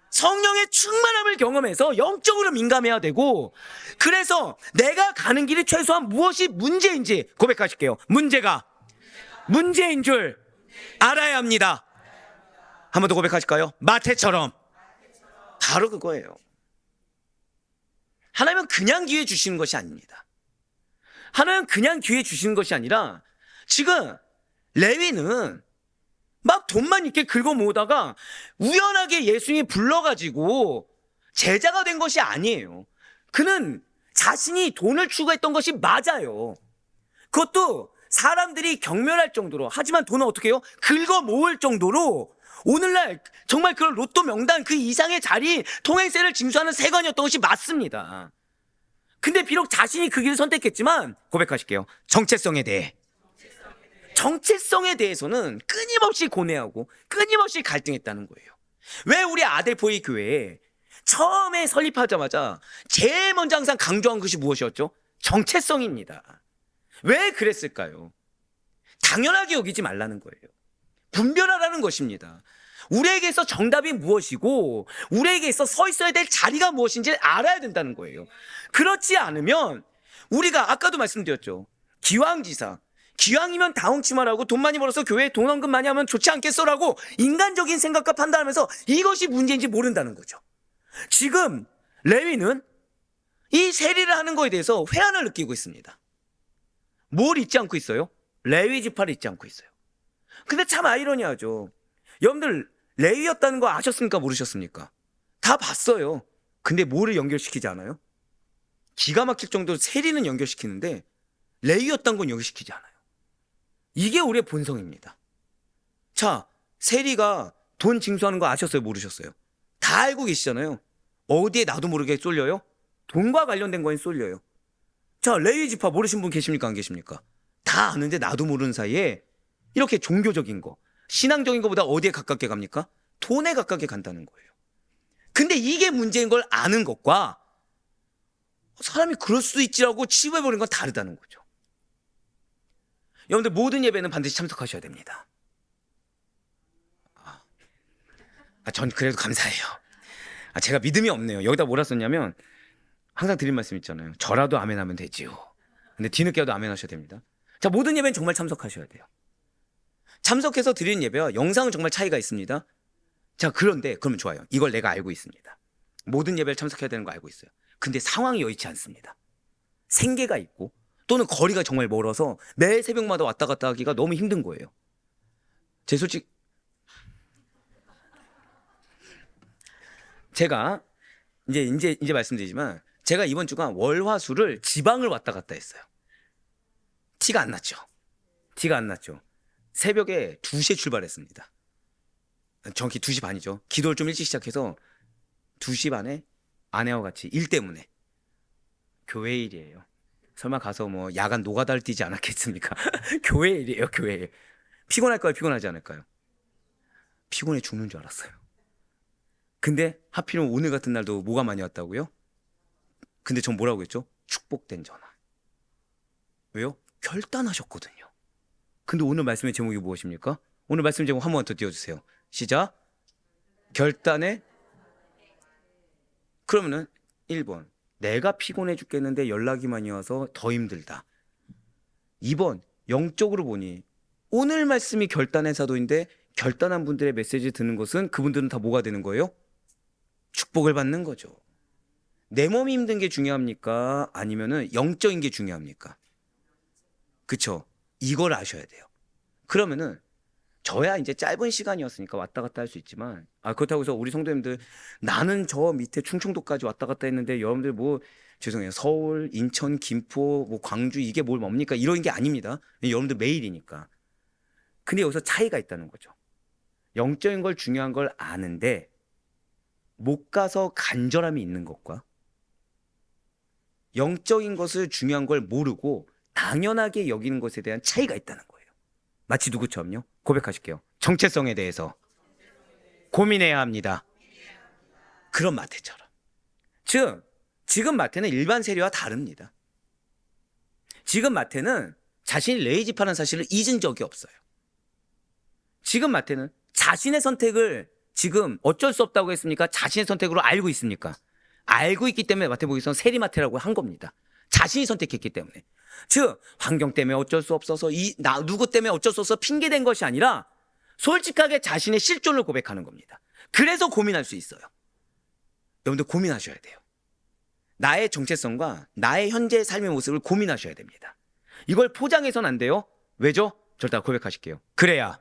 성령의 충만함을 경험해서 영적으로 민감해야 되고, 그래서 내가 가는 길이 최소한 무엇이 문제인지 고백하실게요. 문제인 줄 알아야 합니다. 한 번 더 고백하실까요? 마태처럼. 바로 그거예요. 하나님은 그냥 기회 주시는 것이 아닙니다. 하나님은 그냥 기회 주시는 것이 아니라, 지금 레위는 막 돈만 있게 긁어 모으다가 우연하게 예수님이 불러가지고 제자가 된 것이 아니에요. 그는 자신이 돈을 추구했던 것이 맞아요. 그것도 사람들이 경멸할 정도로. 하지만 돈은 어떻게 해요? 긁어 모을 정도로 오늘날 정말 그런 로또 명단 그 이상의 자리, 통행세를 징수하는 세관이었던 것이 맞습니다. 근데 비록 자신이 그 길을 선택했지만 고백하실게요. 정체성에 대해서는 끊임없이 고뇌하고 끊임없이 갈등했다는 거예요. 왜 우리 아델포이 교회에 처음에 설립하자마자 제일 먼저 항상 강조한 것이 무엇이었죠? 정체성입니다. 왜 그랬을까요? 당연하게 여기지 말라는 거예요. 분별하라는 것입니다. 우리에게서 정답이 무엇이고 우리에게서 서 있어야 될 자리가 무엇인지 알아야 된다는 거예요. 그렇지 않으면 우리가 아까도 말씀드렸죠. 기왕이면 다홍치마라고 돈 많이 벌어서 교회에 돈 헌금 많이 하면 좋지 않겠어라고 인간적인 생각과 판단하면서 이것이 문제인지 모른다는 거죠. 지금 레위는 이 세리를 하는 거에 대해서 회한을 느끼고 있습니다. 뭘 잊지 않고 있어요? 레위 지파를 잊지 않고 있어요. 근데 참 아이러니하죠. 여러분들 레위였다는 거 아셨습니까? 모르셨습니까? 다 봤어요. 근데 뭐를 연결시키지 않아요? 기가 막힐 정도로 세리는 연결시키는데 레위였다는 건 연결시키지 않아요. 이게 우리의 본성입니다. 자, 세리가 돈 징수하는 거 아셨어요? 모르셨어요? 다 알고 계시잖아요. 어디에 나도 모르게 쏠려요? 돈과 관련된 거에 쏠려요. 자, 레위 지파 모르신 분 계십니까? 안 계십니까? 다 아는데 나도 모르는 사이에 이렇게 종교적인 거, 신앙적인 거보다 어디에 가깝게 갑니까? 돈에 가깝게 간다는 거예요. 근데 이게 문제인 걸 아는 것과 사람이 그럴 수도 있지라고 치부해버리는 건 다르다는 거죠. 여러분들 모든 예배는 반드시 참석하셔야 됩니다. 전 그래도 감사해요. 제가 믿음이 없네요. 여기다 뭐라 썼냐면 항상 드린 말씀 있잖아요. 저라도 아멘 하면 되지요. 근데 뒤늦게 와도 아멘 하셔야 됩니다. 자, 모든 예배는 정말 참석하셔야 돼요. 참석해서 드리는 예배와 영상은 정말 차이가 있습니다. 자, 그런데 그러면 좋아요. 이걸 내가 알고 있습니다. 모든 예배를 참석해야 되는 거 알고 있어요. 근데 상황이 여의치 않습니다. 생계가 있고 또는 거리가 정말 멀어서 매 새벽마다 왔다 갔다 하기가 너무 힘든 거예요. 제가 이제 말씀드리지만 제가 이번 주간 월화수를 지방을 왔다 갔다 했어요. 티가 안 났죠. 새벽에 2시에 출발했습니다. 정확히 2시 반이죠. 기도를 좀 일찍 시작해서 2시 반에 아내와 같이 일 때문에, 교회 일이에요. 설마 가서 뭐 야간 노가다를 뛰지 않았겠습니까? 교회 일이에요, 교회 일. 피곤할까요, 피곤하지 않을까요? 피곤해 죽는 줄 알았어요. 근데 하필이면 오늘 같은 날도 뭐가 많이 왔다고요? 근데 전 뭐라고 했죠? 축복된 전화. 왜요? 결단하셨거든요. 근데 오늘 말씀의 제목이 무엇입니까? 오늘 말씀 제목 한 번 더 띄워주세요. 시작. 결단에. 그러면은 1번 내가 피곤해 죽겠는데 연락이 많이 와서 더 힘들다. 2번 영적으로 보니 오늘 말씀이 결단의 사도인데 결단한 분들의 메시지 듣는 것은 그분들은 다 뭐가 되는 거예요? 축복을 받는 거죠. 내 몸이 힘든 게 중요합니까? 아니면은 영적인 게 중요합니까? 그쵸? 이걸 아셔야 돼요. 그러면은 저야 이제 짧은 시간이었으니까 왔다 갔다 할 수 있지만, 그렇다고 해서 우리 성도님들 나는 저 밑에 충청도까지 왔다 갔다 했는데 여러분들 뭐 죄송해요, 서울, 인천, 김포, 뭐 광주 이게 뭡니까? 이런 게 아닙니다. 여러분들 매일이니까. 근데 여기서 차이가 있다는 거죠. 영적인 걸 중요한 걸 아는데 못 가서 간절함이 있는 것과 영적인 것을 중요한 걸 모르고 당연하게 여기는 것에 대한 차이가 있다는 거예요. 마치 누구처럼요? 고백하실게요. 정체성에 대해서 고민해야 합니다. 그런 마태처럼. 즉, 지금 마태는 일반 세리와 다릅니다. 지금 마태는 자신이 레위 지파라는 사실을 잊은 적이 없어요. 지금 마태는 자신의 선택을 지금 어쩔 수 없다고 했습니까? 자신의 선택으로 알고 있습니까? 알고 있기 때문에 마태복음에서 세리마태라고 한 겁니다. 자신이 선택했기 때문에. 즉 환경 때문에 어쩔 수 없어서 누구 때문에 어쩔 수 없어서 핑계댄 것이 아니라 솔직하게 자신의 실존을 고백하는 겁니다. 그래서 고민할 수 있어요. 여러분들 고민하셔야 돼요. 나의 정체성과 나의 현재 삶의 모습을 고민하셔야 됩니다. 이걸 포장해서는 안 돼요. 왜죠? 절대 고백하실게요. 그래야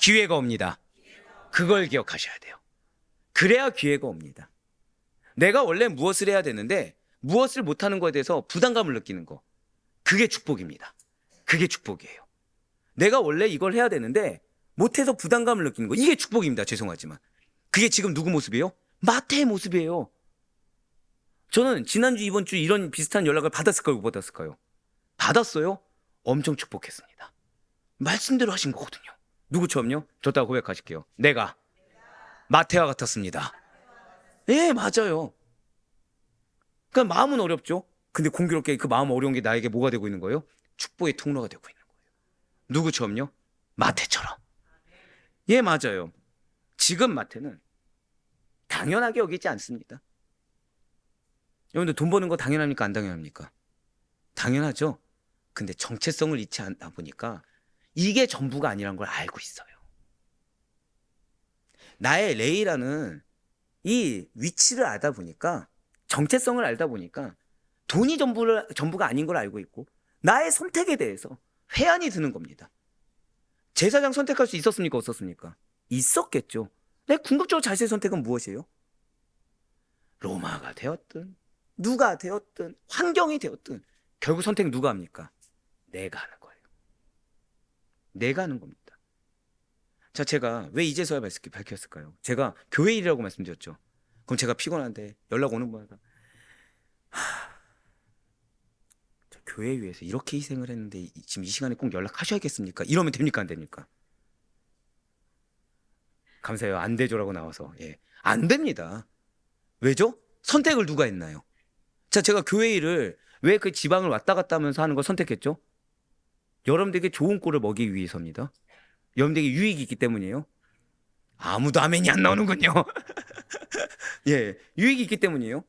기회가 옵니다. 그걸 기억하셔야 돼요. 그래야 기회가 옵니다. 내가 원래 무엇을 해야 되는데 무엇을 못하는 것에 대해서 부담감을 느끼는 거, 그게 축복입니다. 그게 축복이에요. 내가 원래 이걸 해야 되는데 못해서 부담감을 느끼는 거, 이게 축복입니다. 죄송하지만 그게 지금 누구 모습이에요? 마태의 모습이에요. 저는 지난주 이번주 이런 비슷한 연락을 받았을까요? 못 받았을까요? 받았어요. 엄청 축복했습니다. 말씀대로 하신 거거든요. 누구처럼요? 저따가 고백하실게요. 내가 마태와 같았습니다. 예, 맞아요. 그러니까 마음은 어렵죠. 근데 공교롭게 그 마음 어려운 게 나에게 뭐가 되고 있는 거예요? 축복의 통로가 되고 있는 거예요. 누구처럼요? 마태처럼. 예, 맞아요. 지금 마태는 당연하게 여기지 않습니다. 여러분들 돈 버는 거 당연합니까? 안 당연합니까? 당연하죠. 근데 정체성을 잃지 않다 보니까 이게 전부가 아니란 걸 알고 있어요. 나의 레이라는 이 위치를 알다 보니까, 정체성을 알다 보니까 돈이 전부가 아닌 걸 알고 있고 나의 선택에 대해서 회한이 드는 겁니다. 제사장 선택할 수 있었습니까? 없었습니까? 있었겠죠. 내 궁극적으로 자신의 선택은 무엇이에요? 로마가 되었든 누가 되었든 환경이 되었든 결국 선택 누가 합니까? 내가 하는 거예요. 내가 하는 겁니다. 자, 제가 왜 이제서야 밝혔을까요? 제가 교회 일이라고 말씀드렸죠. 그럼 제가 피곤한데 연락 오는 분마다 저 교회 위해서 이렇게 희생을 했는데 지금 이 시간에 꼭 연락하셔야겠습니까? 이러면 됩니까? 안 됩니까? 감사해요. 안 되죠라고 나와서. 예, 안 됩니다. 왜죠? 선택을 누가 했나요? 자, 제가 교회 일을 왜 그 지방을 왔다 갔다 하면서 하는 걸 선택했죠? 여러분들에게 좋은 꼴을 먹이기 위해서입니다. 여러분들에게 유익이 있기 때문이에요. 아무도 아멘이 안 나오는군요. 예, 유익이 있기 때문이에요.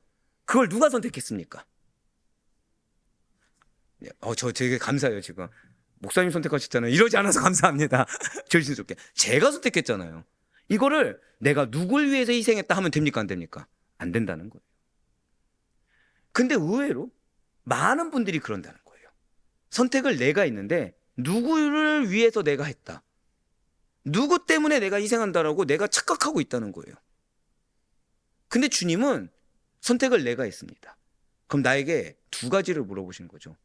그걸 누가 선택했습니까? 저 되게 감사해요. 지금 목사님 선택하셨잖아요. 이러지 않아서 감사합니다. 조심스럽게 제가 선택했잖아요. 이거를 내가 누굴 위해서 희생했다 하면 됩니까? 안 됩니까? 안 된다는 거예요. 근데 의외로 많은 분들이 그런다는 거예요. 선택을 내가 했는데 누구를 위해서 내가 했다, 누구 때문에 내가 희생한다라고 내가 착각하고 있다는 거예요. 근데 주님은 선택을 내가 했습니다. 그럼 나에게 두 가지를 물어보신 거죠.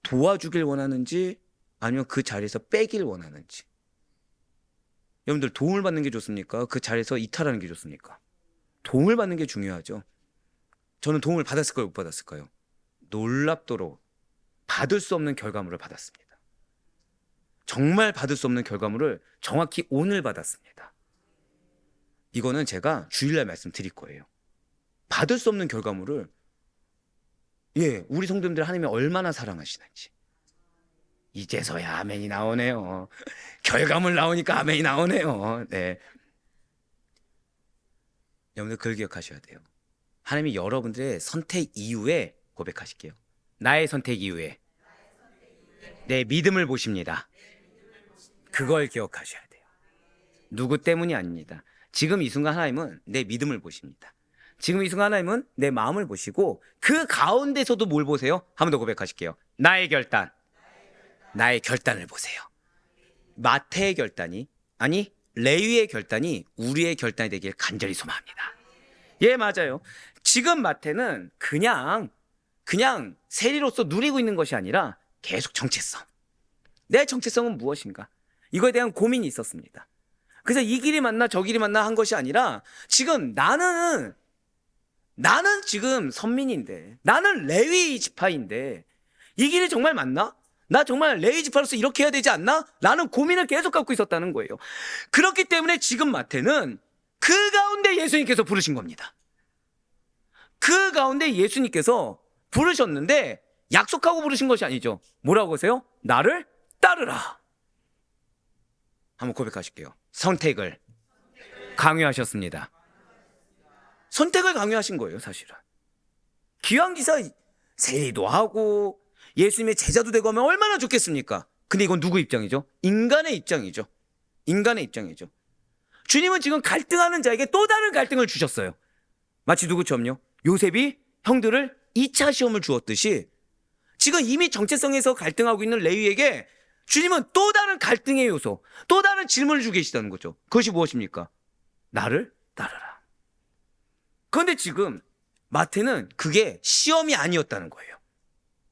도와주길 원하는지 아니면 그 자리에서 빼길 원하는지. 여러분들 도움을 받는 게 좋습니까? 그 자리에서 이탈하는 게 좋습니까? 도움을 받는 게 중요하죠. 저는 도움을 받았을까요? 못 받았을까요? 놀랍도록 받을 수 없는 결과물을 받았습니다. 정말 받을 수 없는 결과물을 정확히 오늘 받았습니다. 이거는 제가 주일날 말씀드릴 거예요. 받을 수 없는 결과물을, 우리 성도님들 하나님이 얼마나 사랑하시는지. 이제서야 아멘이 나오네요. 결과물 나오니까 아멘이 나오네요. 네. 여러분들 그걸 기억하셔야 돼요. 하나님이 여러분들의 선택 이후에 고백하실게요. 나의 선택 이후에 내 믿음을 보십니다. 그걸 기억하셔야 돼요. 누구 때문이 아닙니다. 지금 이 순간 하나님은 내 믿음을 보십니다. 지금 이 순간 하나님은 내 마음을 보시고 그 가운데서도 뭘 보세요? 한 번 더 고백하실게요. 나의 결단, 나의 결단을 보세요. 마태의 결단이, 아니 레위의 결단이 우리의 결단이 되길 간절히 소망합니다. 예, 맞아요. 지금 마태는 그냥 세리로서 누리고 있는 것이 아니라 계속 정체성, 내 정체성은 무엇인가, 이거에 대한 고민이 있었습니다. 그래서 이 길이 맞나 저 길이 맞나 한 것이 아니라 지금 나는 지금 선민인데, 나는 레위 지파인데 이 길이 정말 맞나? 나 정말 레위 지파로서 이렇게 해야 되지 않나? 라는 고민을 계속 갖고 있었다는 거예요. 그렇기 때문에 지금 마태는 그 가운데 예수님께서 부르신 겁니다. 그 가운데 예수님께서 부르셨는데 약속하고 부르신 것이 아니죠. 뭐라고 하세요? 나를 따르라. 한번 고백하실게요. 선택을 강요하셨습니다. 선택을 강요하신 거예요, 사실은. 기왕기사 세리도 하고 예수님의 제자도 되고 하면 얼마나 좋겠습니까? 근데 이건 누구 입장이죠? 인간의 입장이죠. 인간의 입장이죠. 주님은 지금 갈등하는 자에게 또 다른 갈등을 주셨어요. 마치 누구처럼요? 요셉이 형들을 2차 시험을 주었듯이 지금 이미 정체성에서 갈등하고 있는 레위에게 주님은 또 다른 갈등의 요소, 또 다른 질문을 주고 계시다는 거죠. 그것이 무엇입니까? 나를 따르라. 그런데 지금 마태는 그게 시험이 아니었다는 거예요.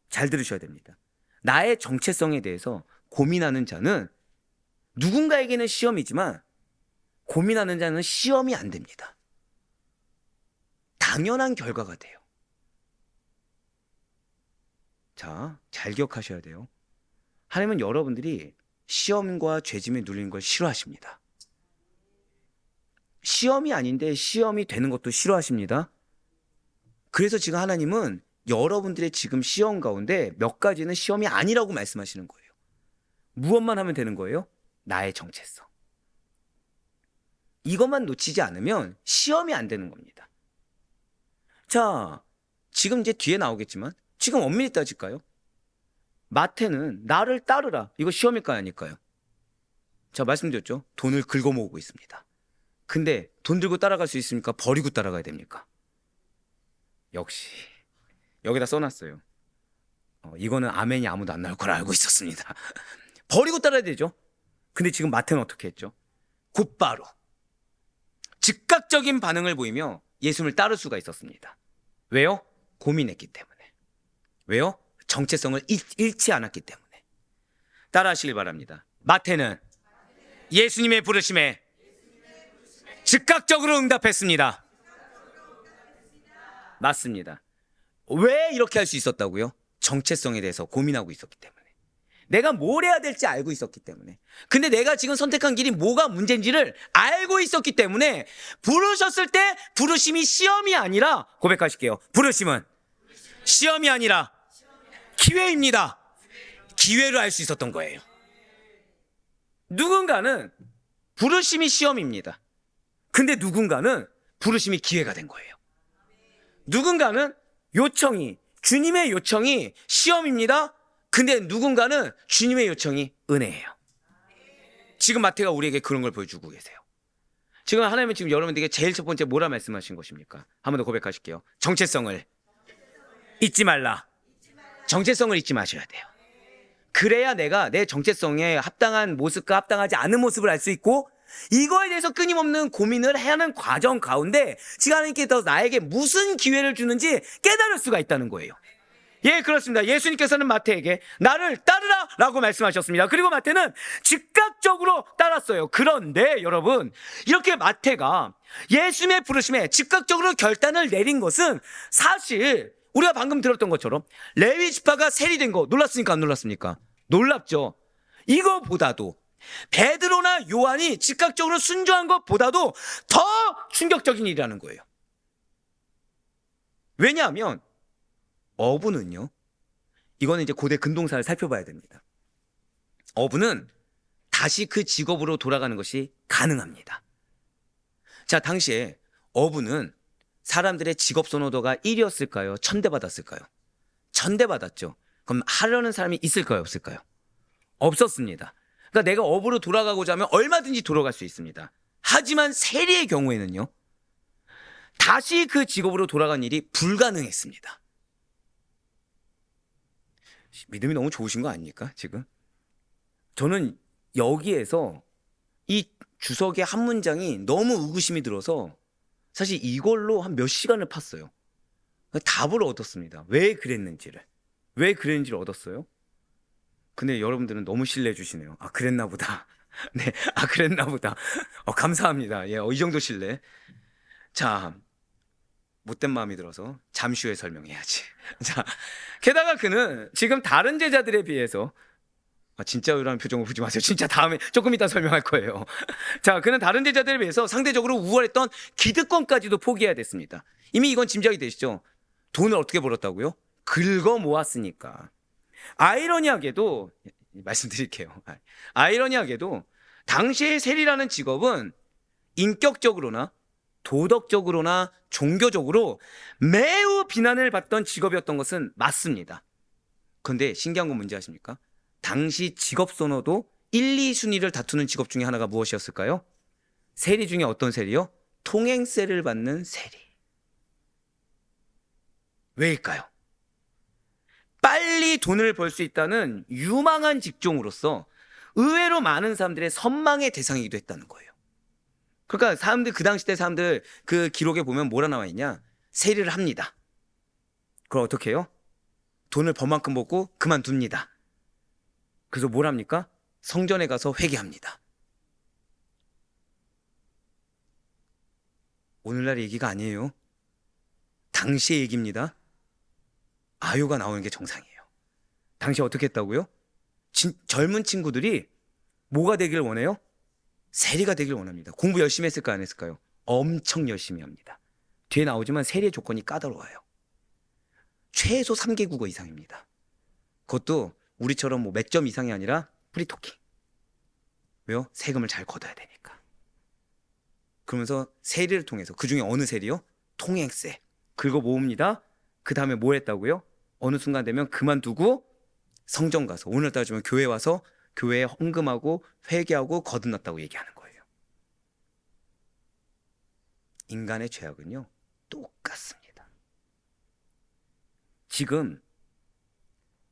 잘 들으셔야 됩니다. 나의 정체성에 대해서 고민하는 자는 누군가에게는 시험이지만 고민하는 자는 시험이 안 됩니다. 당연한 결과가 돼요. 자, 잘 기억하셔야 돼요. 하나님은 여러분들이 시험과 죄짐에 눌리는 걸 싫어하십니다. 시험이 아닌데 시험이 되는 것도 싫어하십니다. 그래서 지금 하나님은 여러분들의 지금 시험 가운데 몇 가지는 시험이 아니라고 말씀하시는 거예요. 무엇만 하면 되는 거예요? 나의 정체성. 이것만 놓치지 않으면 시험이 안 되는 겁니다. 자, 지금 이제 뒤에 나오겠지만 지금 엄밀히 따질까요? 마태는 나를 따르라. 이거 시험일까요, 아닐까요? 자, 말씀드렸죠. 돈을 긁어모으고 있습니다. 근데 돈 들고 따라갈 수 있습니까? 버리고 따라가야 됩니까? 역시 여기다 써놨어요. 이거는 아멘이 아무도 안 나올 걸 알고 있었습니다. 버리고 따라야 되죠. 근데 지금 마태는 어떻게 했죠? 곧바로 즉각적인 반응을 보이며 예수님을 따를 수가 있었습니다. 왜요? 고민했기 때문에. 왜요? 정체성을 잃지 않았기 때문에. 따라하시길 바랍니다. 마태는 예수님의 부르심에 즉각적으로 응답했습니다. 맞습니다. 왜 이렇게 할 수 있었다고요? 정체성에 대해서 고민하고 있었기 때문에. 내가 뭘 해야 될지 알고 있었기 때문에. 근데 내가 지금 선택한 길이 뭐가 문제인지를 알고 있었기 때문에 부르셨을 때 부르심이 시험이 아니라, 고백하실게요. 부르심은 시험이 아니라 기회입니다. 기회로 알 수 있었던 거예요. 누군가는 부르심이 시험입니다. 근데 누군가는 부르심이 기회가 된 거예요. 누군가는 주님의 요청이 시험입니다. 근데 누군가는 주님의 요청이 은혜예요. 지금 마태가 우리에게 그런 걸 보여주고 계세요. 지금 하나님은 지금 여러분들에게 제일 첫 번째 뭐라 말씀하신 것입니까? 한 번 더 고백하실게요. 정체성을 잊지 말라. 정체성을 잊지 마셔야 돼요. 그래야 내가 내 정체성에 합당한 모습과 합당하지 않은 모습을 알 수 있고, 이거에 대해서 끊임없는 고민을 해야 하는 과정 가운데 지금 하나님께서 나에게 무슨 기회를 주는지 깨달을 수가 있다는 거예요. 예, 그렇습니다. 예수님께서는 마태에게 나를 따르라 라고 말씀하셨습니다. 그리고 마태는 즉각적으로 따랐어요. 그런데 여러분, 이렇게 마태가 예수님의 부르심에 즉각적으로 결단을 내린 것은 사실 우리가 방금 들었던 것처럼 레위 지파가 세리된 거 놀랐습니까? 안 놀랐습니까? 놀랍죠. 이거보다도 베드로나 요한이 즉각적으로 순종한 것보다도 더 충격적인 일이라는 거예요. 왜냐하면 어부는요, 이거는 이제 고대 근동사를 살펴봐야 됩니다. 어부는 다시 그 직업으로 돌아가는 것이 가능합니다. 자, 당시에 어부는 사람들의 직업 선호도가 1위였을까요? 천대받았을까요? 천대받았죠. 그럼 하려는 사람이 있을까요? 없을까요? 없었습니다. 그러니까 내가 어부로 돌아가고자 하면 얼마든지 돌아갈 수 있습니다. 하지만 세리의 경우에는요, 다시 그 직업으로 돌아간 일이 불가능했습니다. 믿음이 너무 좋으신 거 아닙니까, 지금? 저는 여기에서 이 주석의 한 문장이 너무 의구심이 들어서 사실 이걸로 한 몇 시간을 팠어요. 답을 얻었습니다. 왜 그랬는지를 얻었어요. 근데 여러분들은 너무 신뢰해 주시네요. 아, 그랬나 보다. 네, 아, 그랬나 보다. 감사합니다. 예, 이 정도 신뢰. 자, 못된 마음이 들어서 잠시 후에 설명해야지. 자, 게다가 그는 지금 다른 제자들에 비해서, 진짜요라는 표정을 보지 마세요. 진짜 다음에 조금 이따 설명할 거예요. 자, 그는 다른 제자들에 비해서 상대적으로 우월했던 기득권까지도 포기해야 됐습니다. 이미 이건 짐작이 되시죠? 돈을 어떻게 벌었다고요? 긁어 모았으니까. 아이러니하게도 말씀드릴게요. 아이러니하게도 당시의 세리라는 직업은 인격적으로나 도덕적으로나 종교적으로 매우 비난을 받던 직업이었던 것은 맞습니다. 그런데 신기한 건 뭔지 아십니까? 당시 직업 선호도 1, 2순위를 다투는 직업 중에 하나가 무엇이었을까요? 세리 중에 어떤 세리요? 통행세를 받는 세리. 왜일까요? 빨리 돈을 벌 수 있다는 유망한 직종으로서 의외로 많은 사람들의 선망의 대상이기도 했다는 거예요. 그러니까 사람들, 그 당시 때 사람들 그 기록에 보면 뭐라 나와 있냐? 세리를 합니다. 그걸 어떻게 해요? 돈을 벌만큼 벌고 그만둡니다. 그래서 뭘 합니까? 성전에 가서 회개합니다. 오늘날 얘기가 아니에요. 당시의 얘기입니다. 아유가 나오는 게 정상이에요. 당시 어떻게 했다고요? 젊은 친구들이 뭐가 되길 원해요? 세리가 되길 원합니다. 공부 열심히 했을까 안 했을까요? 엄청 열심히 합니다. 뒤에 나오지만 세리의 조건이 까다로워요. 최소 3개 국어 이상입니다. 그것도 우리처럼 뭐 몇 점 이상이 아니라 프리토킹. 왜요? 세금을 잘 걷어야 되니까. 그러면서 세리를 통해서, 그 중에 어느 세리요? 통행세. 긁어 모읍니다. 그 다음에 뭐 했다고요? 어느 순간 되면 그만두고 성전 가서, 오늘 따지면 교회 와서 교회에 헌금하고 회개하고 거듭났다고 얘기하는 거예요. 인간의 죄악은요, 똑같습니다. 지금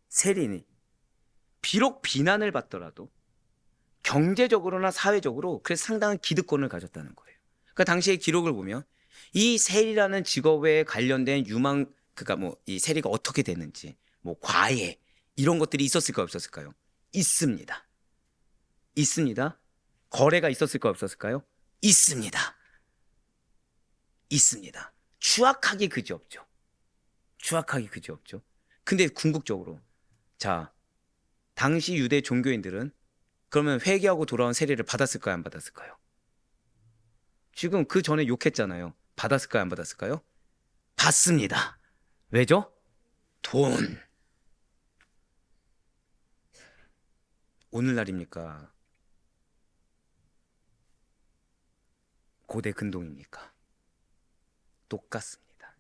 세리니 비록 비난을 받더라도 경제적으로나 사회적으로 그래서 상당한 기득권을 가졌다는 거예요. 그러니까 당시의 기록을 보면 이 세리라는 직업에 관련된 유망, 그러니까 뭐 이 세리가 어떻게 됐는지, 뭐 과외 이런 것들이 있었을까요, 없었을까요? 있습니다. 있습니다. 거래가 있었을까요, 없었을까요? 있습니다. 있습니다. 추악하기 그지없죠. 추악하기 그지없죠. 근데 궁극적으로, 자, 당시 유대 종교인들은 그러면 회개하고 돌아온 세리를 받았을까요, 안 받았을까요? 지금 그 전에 욕했잖아요. 받았을까요, 안 받았을까요? 받습니다. 왜죠? 돈. 오늘날입니까? 고대 근동입니까? 똑같습니다.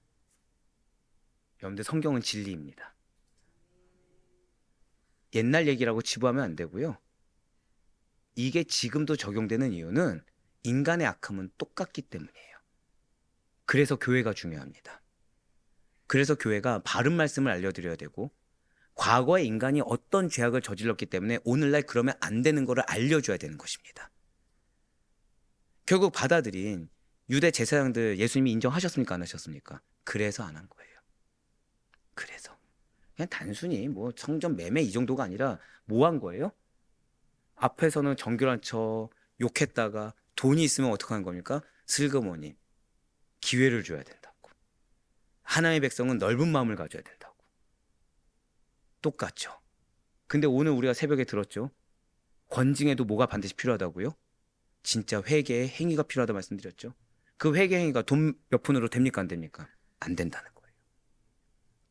여러분들, 성경은 진리입니다. 옛날 얘기라고 치부하면 안 되고요. 이게 지금도 적용되는 이유는 인간의 악함은 똑같기 때문이에요. 그래서 교회가 중요합니다. 그래서 교회가 바른 말씀을 알려드려야 되고, 과거에 인간이 어떤 죄악을 저질렀기 때문에 오늘날 그러면 안 되는 거를 알려줘야 되는 것입니다. 결국 받아들인 유대 제사장들 예수님이 인정하셨습니까, 안 하셨습니까? 그래서 안 한 거예요. 그래서 그냥 단순히 뭐 성전 매매 이 정도가 아니라 뭐 한 거예요? 앞에서는 정결한 척 욕했다가 돈이 있으면 어떻게 하는 겁니까? 슬그머니 기회를 줘야 된다고. 하나님의 백성은 넓은 마음을 가져야 된다고. 똑같죠. 근데 오늘 우리가 새벽에 들었죠. 권징에도 뭐가 반드시 필요하다고요? 진짜 회개의 행위가 필요하다 말씀드렸죠. 그 회개 행위가 돈 몇 푼으로 됩니까, 안 됩니까? 안 된다는 거예요.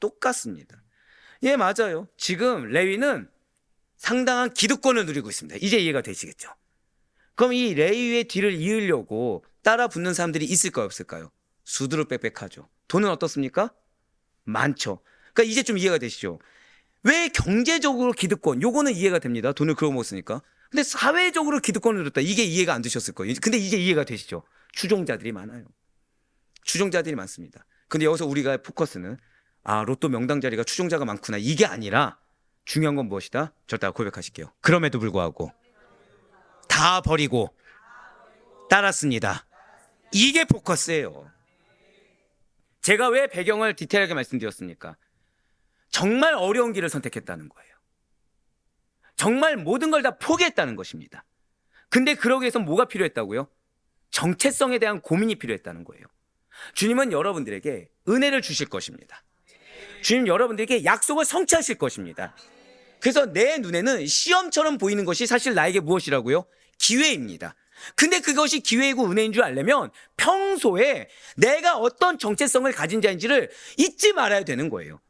똑같습니다. 예, 맞아요. 지금 레위는 상당한 기득권을 누리고 있습니다. 이제 이해가 되시겠죠? 그럼 이 레위의 뒤를 이으려고 따라 붙는 사람들이 있을까요, 없을까요? 수두룩 빽빽하죠. 돈은 어떻습니까? 많죠. 그러니까 이제 좀 이해가 되시죠? 왜 경제적으로 기득권, 요거는 이해가 됩니다. 돈을 그러고 못 쓰니까. 근데 사회적으로 기득권을 누렸다, 이게 이해가 안 되셨을 거예요. 근데 이제 이해가 되시죠? 추종자들이 많아요. 추종자들이 많습니다. 근데 여기서 우리가 포커스는 로또 명당 자리가 추종자가 많구나, 이게 아니라 중요한 건 무엇이다? 절대 고백하실게요. 그럼에도 불구하고 다 버리고 따랐습니다. 이게 포커스예요. 제가 왜 배경을 디테일하게 말씀드렸습니까? 정말 어려운 길을 선택했다는 거예요. 정말 모든 걸 다 포기했다는 것입니다. 근데 그러기 위해서 뭐가 필요했다고요? 정체성에 대한 고민이 필요했다는 거예요. 주님은 여러분들에게 은혜를 주실 것입니다. 주님 여러분들에게 약속을 성취하실 것입니다. 그래서 내 눈에는 시험처럼 보이는 것이 사실 나에게 무엇이라고요? 기회입니다. 근데 그것이 기회이고 은혜인 줄 알려면 평소에 내가 어떤 정체성을 가진 자인지를 잊지 말아야 되는 거예요.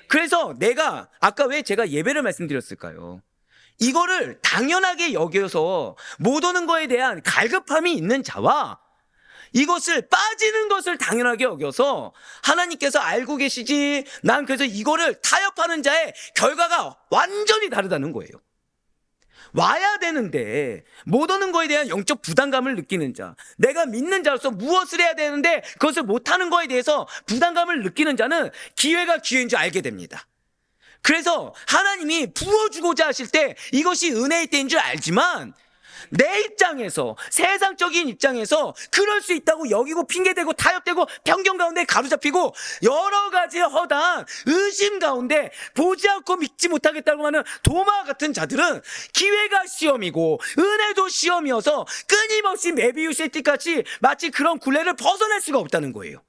그래서 내가 아까 왜 제가 예배를 말씀드렸을까요? 이거를 당연하게 여겨서 못 오는 거에 대한 갈급함이 있는 자와 이것을 빠지는 것을 당연하게 여겨서 하나님께서 알고 계시지, 난 그래서 이거를 타협하는 자의 결과가 완전히 다르다는 거예요. 와야 되는데 못 오는 거에 대한 영적 부담감을 느끼는 자, 내가 믿는 자로서 무엇을 해야 되는데 그것을 못하는 거에 대해서 부담감을 느끼는 자는 기회가 기회인 줄 알게 됩니다. 그래서 하나님이 부어주고자 하실 때 이것이 은혜의 때인 줄 알지만 내 입장에서, 세상적인 입장에서 그럴 수 있다고 여기고 핑계대고 타협되고 편견 가운데 가로잡히고 여러 가지 허다한 의심 가운데 보지 않고 믿지 못하겠다고 하는 도마 같은 자들은 기회가 시험이고 은혜도 시험이어서 끊임없이 메비우스의 띠같이 마치 그런 굴레를 벗어날 수가 없다는 거예요.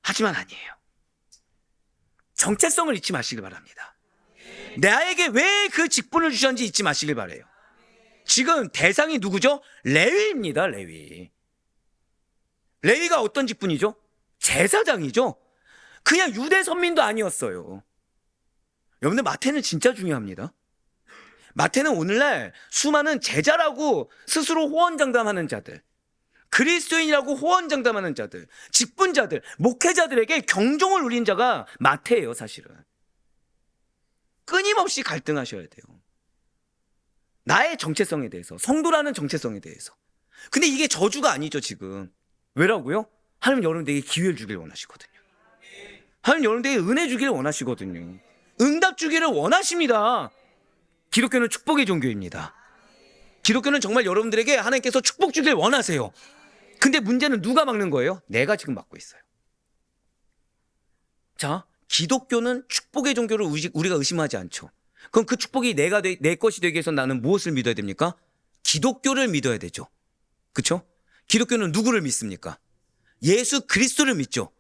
하지만 아니에요. 정체성을 잊지 마시길 바랍니다. 나에게 왜 그 직분을 주셨는지 잊지 마시길 바라요. 지금 대상이 누구죠? 레위입니다. 레위. 레위가 어떤 직분이죠? 제사장이죠. 그냥 유대 선민도 아니었어요. 여러분들, 마태는 진짜 중요합니다. 마태는 오늘날 수많은 제자라고 스스로 호언장담하는 자들, 그리스도인이라고 호언장담하는 자들, 직분자들, 목회자들에게 경종을 울린 자가 마태예요. 사실은 끊임없이 갈등하셔야 돼요. 나의 정체성에 대해서, 성도라는 정체성에 대해서. 근데 이게 저주가 아니죠. 지금 왜라고요? 하나님 여러분들에게 기회를 주길 원하시거든요. 하나님 여러분들에게 은혜 주기를 원하시거든요. 응답 주기를 원하십니다. 기독교는 축복의 종교입니다. 기독교는 정말 여러분들에게 하나님께서 축복 주길 원하세요. 근데 문제는 누가 막는 거예요? 내가 지금 막고 있어요. 자, 기독교는 축복의 종교를 우리가 의심하지 않죠. 그럼 그 축복이 내 것이 되기 위해서 나는 무엇을 믿어야 됩니까? 기독교를 믿어야 되죠. 그렇죠? 기독교는 누구를 믿습니까? 예수 그리스도를 믿죠.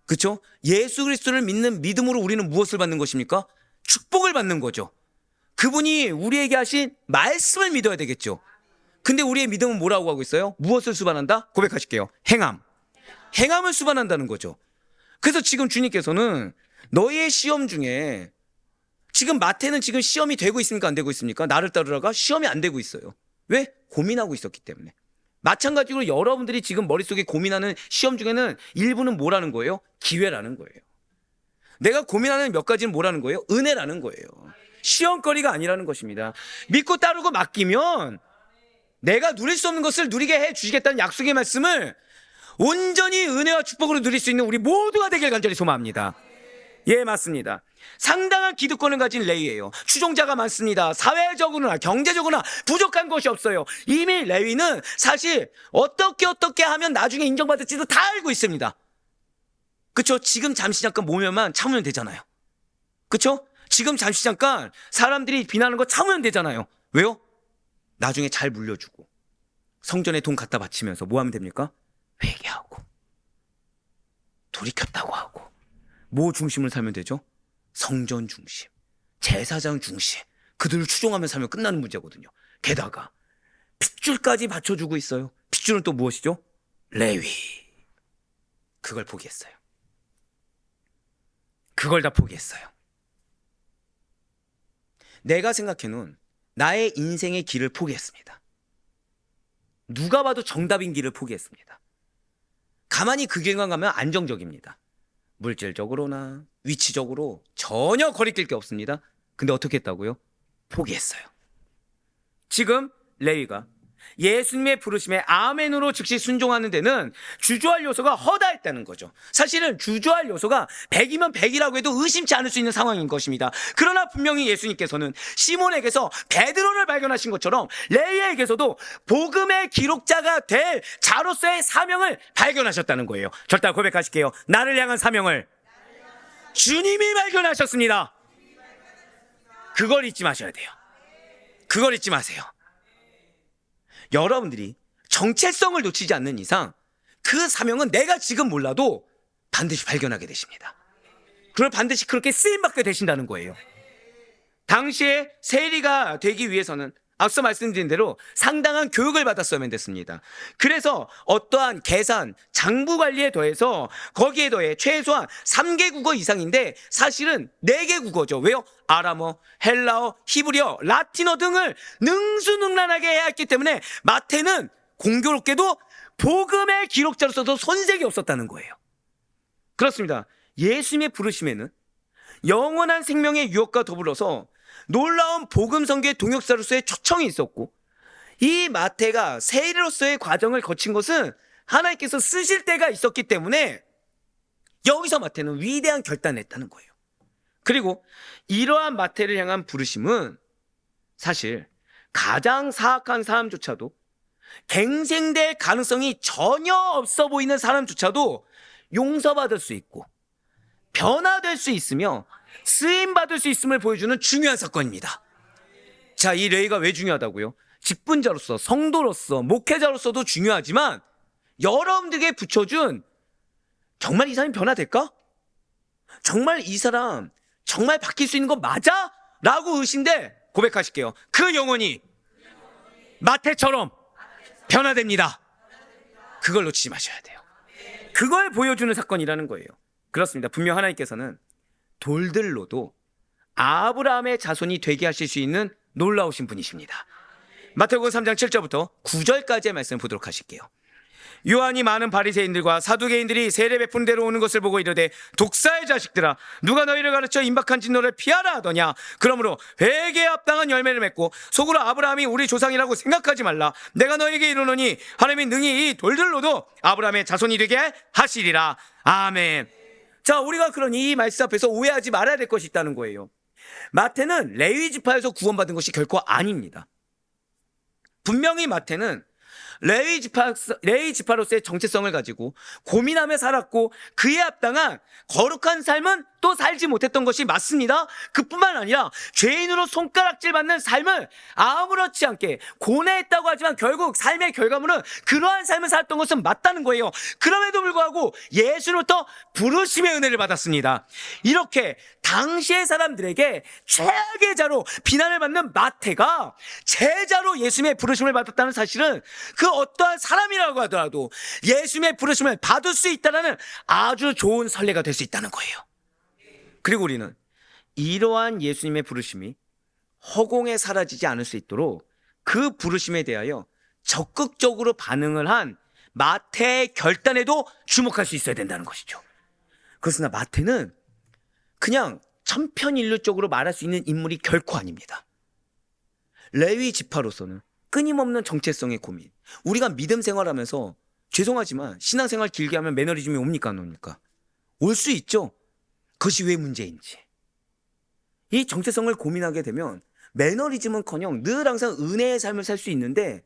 그렇죠? 예수 그리스도를 믿는 믿음으로 우리는 무엇을 받는 것입니까? 축복을 받는 거죠. 그분이 우리에게 하신 말씀을 믿어야 되겠죠. 근데 우리의 믿음은 뭐라고 하고 있어요? 무엇을 수반한다? 고백하실게요. 행함. 행함을 수반한다는 거죠. 그래서 지금 주님께서는 너희의 시험 중에, 지금 마태는 지금 시험이 되고 있습니까? 안 되고 있습니까? 나를 따르라가 시험이 안 되고 있어요. 왜? 고민하고 있었기 때문에. 마찬가지로 여러분들이 지금 머릿속에 고민하는 시험 중에는 일부는 뭐라는 거예요? 기회라는 거예요. 내가 고민하는 몇 가지는 뭐라는 거예요? 은혜라는 거예요. 시험거리가 아니라는 것입니다. 믿고 따르고 맡기면 내가 누릴 수 없는 것을 누리게 해 주시겠다는 약속의 말씀을 온전히 은혜와 축복으로 누릴 수 있는 우리 모두가 되길 간절히 소망합니다. 예, 맞습니다. 상당한 기득권을 가진 레위예요. 추종자가 많습니다. 사회적으로나 경제적으로나 부족한 것이 없어요. 이미 레위는 사실 어떻게 하면 나중에 인정받을지도 다 알고 있습니다. 그렇죠? 지금 잠시 잠깐 모면만 참으면 되잖아요. 그렇죠? 지금 잠시 잠깐 사람들이 비난하는 거 참으면 되잖아요. 왜요? 나중에 잘 물려주고 성전에 돈 갖다 바치면서 뭐 하면 됩니까? 회개하고 돌이켰다고 하고 뭐 중심을 살면 되죠? 성전 중심, 제사장 중심, 그들을 추종하며 살면 끝나는 문제거든요. 게다가 핏줄까지 받쳐주고 있어요. 핏줄은 또 무엇이죠? 레위. 그걸 포기했어요. 그걸 다 포기했어요. 내가 생각해놓은 나의 인생의 길을 포기했습니다. 누가 봐도 정답인 길을 포기했습니다. 가만히 그 길만 가면 안정적입니다. 물질적으로나 위치적으로 전혀 거리낄 게 없습니다. 근데 어떻게 했다고요? 포기했어요. 지금 레위가 예수님의 부르심에 아멘으로 즉시 순종하는 데는 주저할 요소가 허다했다는 거죠. 사실은 주저할 요소가 100이면 100이라고 해도 의심치 않을 수 있는 상황인 것입니다. 그러나 분명히 예수님께서는 시몬에게서 베드로를 발견하신 것처럼 레위에게서도 복음의 기록자가 될 자로서의 사명을 발견하셨다는 거예요. 절대 고백하실게요. 나를 향한 사명을 주님이 발견하셨습니다. 그걸 잊지 마셔야 돼요. 그걸 잊지 마세요. 여러분들이 정체성을 놓치지 않는 이상 그 사명은 내가 지금 몰라도 반드시 발견하게 되십니다. 그걸 반드시 그렇게 쓰임받게 되신다는 거예요. 당시에 세리가 되기 위해서는 앞서 말씀드린 대로 상당한 교육을 받았어야만 됐습니다. 그래서 어떠한 계산, 장부 관리에 더해서 거기에 더해 최소한 3개 국어 이상인데 사실은 4개 국어죠. 왜요? 아람어, 헬라어, 히브리어, 라틴어 등을 능수능란하게 해야 했기 때문에 마태는 공교롭게도 복음의 기록자로서도 손색이 없었다는 거예요. 그렇습니다. 예수님의 부르심에는 영원한 생명의 유업과 더불어서 놀라운 복음 선교의 동역자로서의 초청이 있었고, 이 마태가 세리로서의 과정을 거친 것은 하나님께서 쓰실 때가 있었기 때문에 여기서 마태는 위대한 결단을 했다는 거예요. 그리고 이러한 마태를 향한 부르심은 사실 가장 사악한 사람조차도, 갱생될 가능성이 전혀 없어 보이는 사람조차도 용서받을 수 있고 변화될 수 있으며 쓰임받을 수 있음을 보여주는 중요한 사건입니다. 자, 이 레위가 왜 중요하다고요? 직분자로서, 성도로서, 목회자로서도 중요하지만 여러분들에게 붙여준, 정말 이 사람이 변화될까? 정말 이 사람 정말 바뀔 수 있는 거 맞아? 라고 의심돼 고백하실게요. 그 영혼이 마태처럼 변화됩니다. 그걸 놓치지 마셔야 돼요. 그걸 보여주는 사건이라는 거예요. 그렇습니다. 분명 하나님께서는 돌들로도 아브라함의 자손이 되게 하실 수 있는 놀라우신 분이십니다. 마태복음 3장 7절부터 9절까지의 말씀을 보도록 하실게요. 요한이 많은 바리새인들과 사두개인들이 세례 베푸는 데로 오는 것을 보고 이르되, 독사의 자식들아, 누가 너희를 가르쳐 임박한 진노를 피하라 하더냐? 그러므로 회개에 합당한 열매를 맺고 속으로 아브라함이 우리 조상이라고 생각하지 말라. 내가 너희에게 이르노니 하나님이 능히 이 돌들로도 아브라함의 자손이 되게 하시리라. 아멘. 자, 우리가 그러니 이 말씀 앞에서 오해하지 말아야 될 것이 있다는 거예요. 마태는 레위 지파에서 구원받은 것이 결코 아닙니다. 분명히 마태는 레위 지파로서의 정체성을 가지고 고민하며 살았고, 그에 합당한 거룩한 삶은 또 살지 못했던 것이 맞습니다. 그뿐만 아니라 죄인으로 손가락질 받는 삶을 아무렇지 않게 고뇌했다고 하지만 결국 삶의 결과물은 그러한 삶을 살았던 것은 맞다는 거예요. 그럼에도 불구하고 예수로부터 부르심의 은혜를 받았습니다. 이렇게 당시의 사람들에게 최악의 자로 비난을 받는 마태가 제자로 예수님의 부르심을 받았다는 사실은 그 어떠한 사람이라고 하더라도 예수님의 부르심을 받을 수 있다는 아주 좋은 선례가 될 수 있다는 거예요. 그리고 우리는 이러한 예수님의 부르심이 허공에 사라지지 않을 수 있도록 그 부르심에 대하여 적극적으로 반응을 한 마태의 결단에도 주목할 수 있어야 된다는 것이죠. 그렇으나 마태는 그냥 천편일률적으로 말할 수 있는 인물이 결코 아닙니다. 레위 지파로서는 끊임없는 정체성의 고민. 우리가 믿음 생활하면서 죄송하지만 신앙생활 길게 하면 매너리즘이 옵니까 안 옵니까? 올 수 있죠. 그것이 왜 문제인지. 이 정체성을 고민하게 되면 매너리즘은커녕 늘 항상 은혜의 삶을 살 수 있는데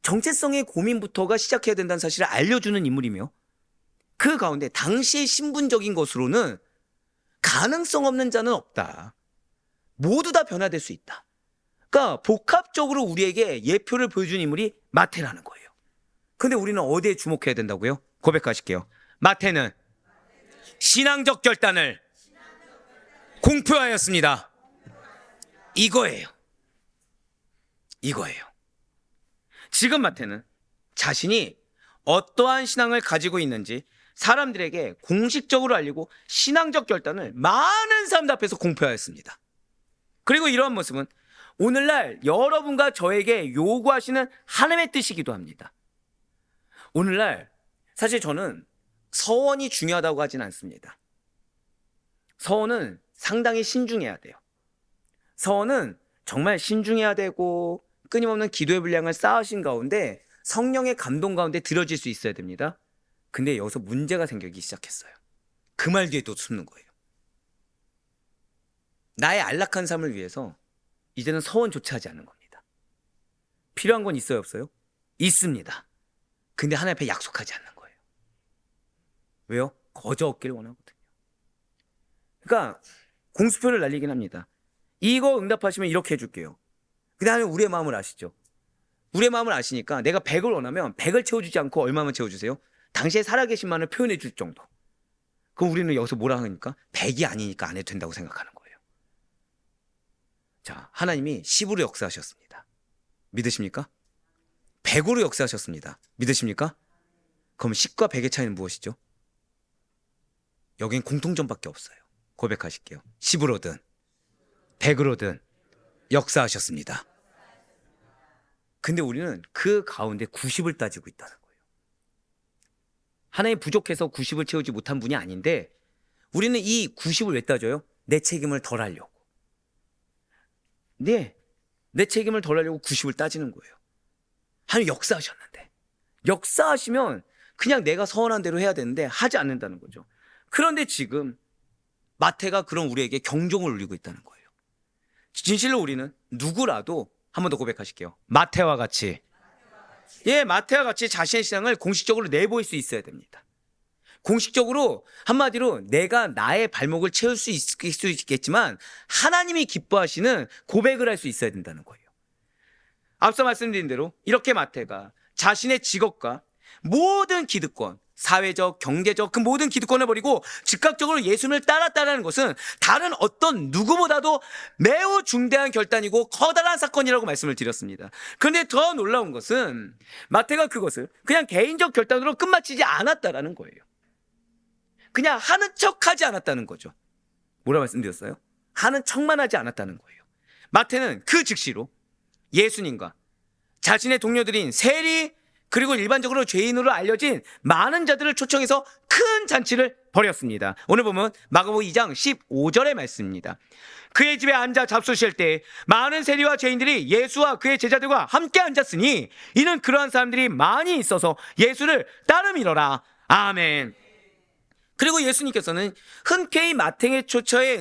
정체성의 고민부터가 시작해야 된다는 사실을 알려주는 인물이며, 그 가운데 당시의 신분적인 것으로는 가능성 없는 자는 없다. 모두 다 변화될 수 있다. 그러니까 복합적으로 우리에게 예표를 보여준 인물이 마태라는 거예요. 근데 우리는 어디에 주목해야 된다고요? 고백하실게요. 마태는 신앙적 결단을 공표하였습니다. 이거예요. 지금 마태는 자신이 어떠한 신앙을 가지고 있는지 사람들에게 공식적으로 알리고 신앙적 결단을 많은 사람들 앞에서 공표하였습니다. 그리고 이러한 모습은 오늘날 여러분과 저에게 요구하시는 하나님의 뜻이기도 합니다. 오늘날 사실 저는 서원이 중요하다고 하진 않습니다. 서원은 상당히 신중해야 돼요. 서원은 정말 신중해야 되고 끊임없는 기도의 분량을 쌓으신 가운데 성령의 감동 가운데 들어질 수 있어야 됩니다. 근데 여기서 문제가 생기기 시작했어요. 그 말 뒤에 또 숨는 거예요. 나의 안락한 삶을 위해서 이제는 서원조차 하지 않는 겁니다. 필요한 건 있어요, 없어요? 있습니다. 근데 하나님 앞에 약속하지 않는 거예요. 왜요? 거저 얻기를 원하거든요. 그러니까 공수표를 날리긴 합니다. 이거 응답하시면 이렇게 해줄게요. 그 다음에 우리의 마음을 아시죠? 우리의 마음을 아시니까 내가 100을 원하면 100을 채워주지 않고 얼마만 채워주세요? 당시에 살아계신 만을 표현해 줄 정도. 그럼 우리는 여기서 뭐라 하니까? 100이 아니니까 안 해도 된다고 생각하는 거예요. 자, 하나님이 10으로 역사하셨습니다. 믿으십니까? 100으로 역사하셨습니다. 믿으십니까? 그럼 10과 100의 차이는 무엇이죠? 여긴 공통점밖에 없어요. 고백하실게요. 10으로든 100으로든 역사하셨습니다. 근데 우리는 그 가운데 90을 따지고 있다는 거예요. 하나님 부족해서 90을 채우지 못한 분이 아닌데 우리는 이 90을 왜 따져요? 내 책임을 덜 하려고. 네, 내 책임을 덜 하려고 90을 따지는 거예요. 하나님 역사하셨는데 역사하시면 그냥 내가 서운한 대로 해야 되는데 하지 않는다는 거죠. 그런데 지금 마태가 그런 우리에게 경종을 울리고 있다는 거예요. 진실로 우리는 누구라도 한 번 더 고백하실게요. 마태와 같이 마태와 같이 자신의 신앙을 공식적으로 내보일 수 있어야 됩니다. 공식적으로 한마디로 내가 나의 발목을 채울 수 있겠지만 하나님이 기뻐하시는 고백을 할 수 있어야 된다는 거예요. 앞서 말씀드린 대로 이렇게 마태가 자신의 직업과 모든 기득권, 사회적, 경제적 그 모든 기득권을 버리고 즉각적으로 예수님을 따랐다는 것은 다른 어떤 누구보다도 매우 중대한 결단이고 커다란 사건이라고 말씀을 드렸습니다. 그런데 더 놀라운 것은 마태가 그것을 그냥 개인적 결단으로 끝마치지 않았다라는 거예요. 그냥 하는 척하지 않았다는 거죠. 뭐라 말씀드렸어요? 하는 척만 하지 않았다는 거예요. 마태는 그 즉시로 예수님과 자신의 동료들인 세리 그리고 일반적으로 죄인으로 알려진 많은 자들을 초청해서 큰 잔치를 벌였습니다. 오늘 보면 마가복음 2장 15절의 말씀입니다. 그의 집에 앉아 잡수실 때 많은 세리와 죄인들이 예수와 그의 제자들과 함께 앉았으니 이는 그러한 사람들이 많이 있어서 예수를 따르미러라. 아멘. 그리고 예수님께서는 흔쾌히 마탱의 초처에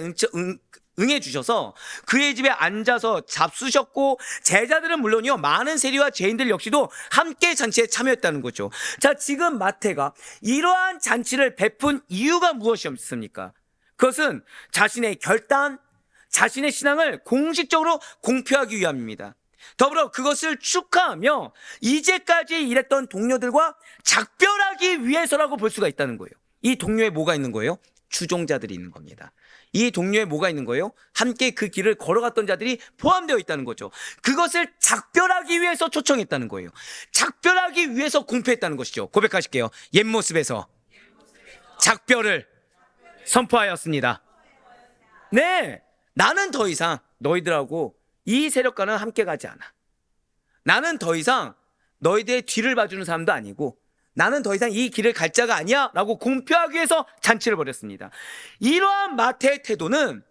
응해 주셔서 그의 집에 앉아서 잡수셨고 제자들은 물론이요 많은 세리와 죄인들 역시도 함께 잔치에 참여했다는 거죠. 자, 지금 마태가 이러한 잔치를 베푼 이유가 무엇이었습니까? 그것은 자신의 결단, 자신의 신앙을 공식적으로 공표하기 위함입니다. 더불어 그것을 축하하며 이제까지 일했던 동료들과 작별하기 위해서라고 볼 수가 있다는 거예요. 이 동료에 뭐가 있는 거예요? 추종자들이 있는 겁니다. 이 동료에 뭐가 있는 거예요? 함께 그 길을 걸어갔던 자들이 포함되어 있다는 거죠. 그것을 작별하기 위해서 초청했다는 거예요. 작별하기 위해서 공표했다는 것이죠. 고백하실게요. 옛 모습에서 작별을 선포하였습니다. 네, 나는 더 이상 너희들하고 이 세력과는 함께 가지 않아. 나는 더 이상 너희들의 뒤를 봐주는 사람도 아니고 나는 더 이상 이 길을 갈 자가 아니야 라고 공표하기 위해서 잔치를 벌였습니다. 이러한 마태의 태도는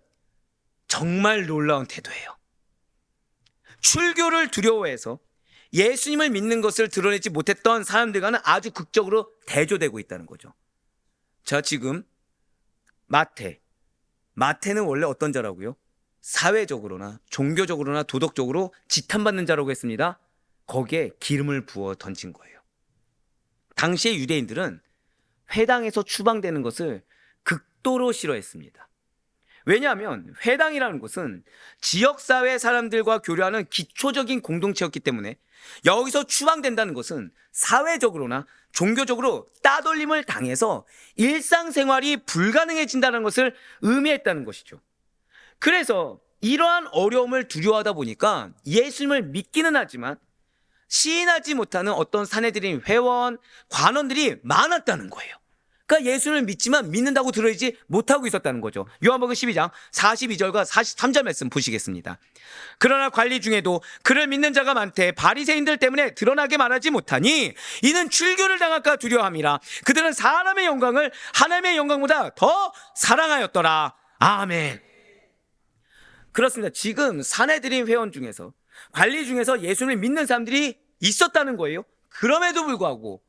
정말 놀라운 태도예요. 출교를 두려워해서 예수님을 믿는 것을 드러내지 못했던 사람들과는 아주 극적으로 대조되고 있다는 거죠. 자, 지금 마태는 원래 어떤 자라고요? 사회적으로나 종교적으로나 도덕적으로 지탄받는 자라고 했습니다. 거기에 기름을 부어 던진 거예요. 당시의 유대인들은 회당에서 추방되는 것을 극도로 싫어했습니다. 왜냐하면 회당이라는 곳은 지역사회 사람들과 교류하는 기초적인 공동체였기 때문에 여기서 추방된다는 것은 사회적으로나 종교적으로 따돌림을 당해서 일상생활이 불가능해진다는 것을 의미했다는 것이죠. 그래서 이러한 어려움을 두려워하다 보니까 예수님을 믿기는 하지만 시인하지 못하는 어떤 사내들인 회원, 관원들이 많았다는 거예요. 그러니까 예수를 믿지만 믿는다고 들어야지 못하고 있었다는 거죠. 요한복음 12장 42절과 43절 말씀 보시겠습니다. 그러나 관리 중에도 그를 믿는 자가 많되 바리새인들 때문에 드러나게 말하지 못하니 이는 출교를 당할까 두려워함이라. 그들은 사람의 영광을 하나님의 영광보다 더 사랑하였더라. 아멘. 그렇습니다. 지금 사내들인 회원 중에서 관리 중에서 예수를 믿는 사람들이 있었다는 거예요. 그럼에도 불구하고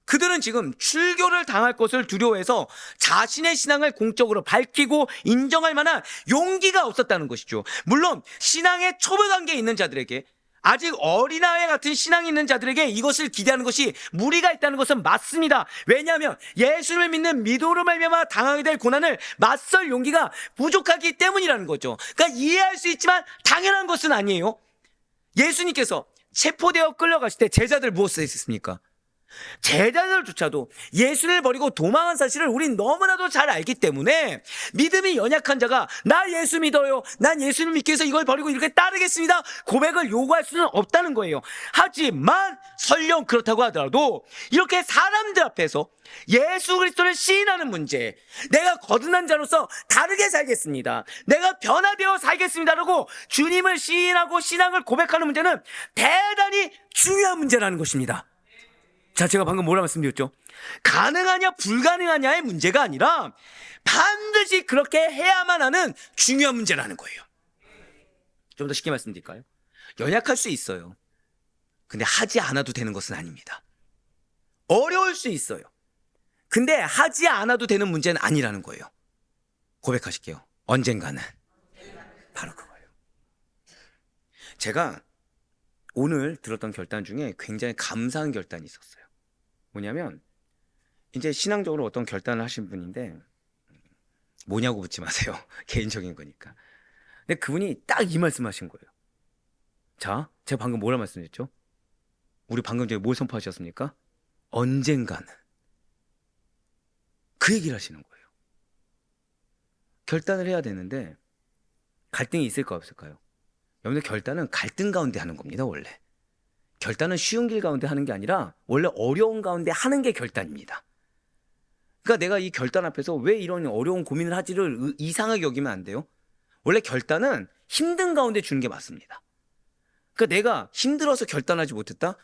그들은 지금 출교를 당할 것을 두려워해서 자신의 신앙을 공적으로 밝히고 인정할 만한 용기가 없었다는 것이죠. 물론 신앙의 초보 단계에 있는 자들에게, 아직 어린아이 같은 신앙이 있는 자들에게 이것을 기대하는 것이 무리가 있다는 것은 맞습니다. 왜냐하면 예수를 믿는 믿음으로 말미암아 당하게 될 고난을 맞설 용기가 부족하기 때문이라는 거죠. 그러니까 이해할 수 있지만 당연한 것은 아니에요. 예수님께서 체포되어 끌려가실 때 제자들 무엇을 했습니까? 제자들조차도 예수를 버리고 도망한 사실을 우린 너무나도 잘 알기 때문에 믿음이 연약한 자가 나 예수 믿어요, 난 예수를 믿기 위해서 이걸 버리고 이렇게 따르겠습니다 고백을 요구할 수는 없다는 거예요. 하지만 설령 그렇다고 하더라도 이렇게 사람들 앞에서 예수 그리스도를 시인하는 문제, 내가 거듭난 자로서 다르게 살겠습니다, 내가 변화되어 살겠습니다라고 주님을 시인하고 신앙을 고백하는 문제는 대단히 중요한 문제라는 것입니다. 자, 제가 방금 뭐라 말씀드렸죠? 가능하냐 불가능하냐의 문제가 아니라 반드시 그렇게 해야만 하는 중요한 문제라는 거예요. 좀 더 쉽게 말씀드릴까요? 연약할 수 있어요. 근데 하지 않아도 되는 것은 아닙니다. 어려울 수 있어요. 근데 하지 않아도 되는 문제는 아니라는 거예요. 고백하실게요. 언젠가는. 바로 그거예요. 제가 오늘 들었던 결단 중에 굉장히 감사한 결단이 있었어요. 뭐냐면 이제 신앙적으로 어떤 결단을 하신 분인데, 뭐냐고 묻지 마세요. 개인적인 거니까. 근데 그분이 딱 이 말씀하신 거예요. 자, 제가 방금 뭐라 말씀드렸죠? 우리 방금 전에 뭘 선포하셨습니까? 언젠가는. 그 얘기를 하시는 거예요. 결단을 해야 되는데 갈등이 있을까 없을까요? 여러분들, 결단은 갈등 가운데 하는 겁니다. 원래 결단은 쉬운 길 가운데 하는 게 아니라 원래 어려운 가운데 하는 게 결단입니다. 그러니까 내가 이 결단 앞에서 왜 이런 어려운 고민을 하지를 이상하게 여기면 안 돼요. 원래 결단은 힘든 가운데 주는 게 맞습니다. 그러니까 내가 힘들어서 결단하지 못했다?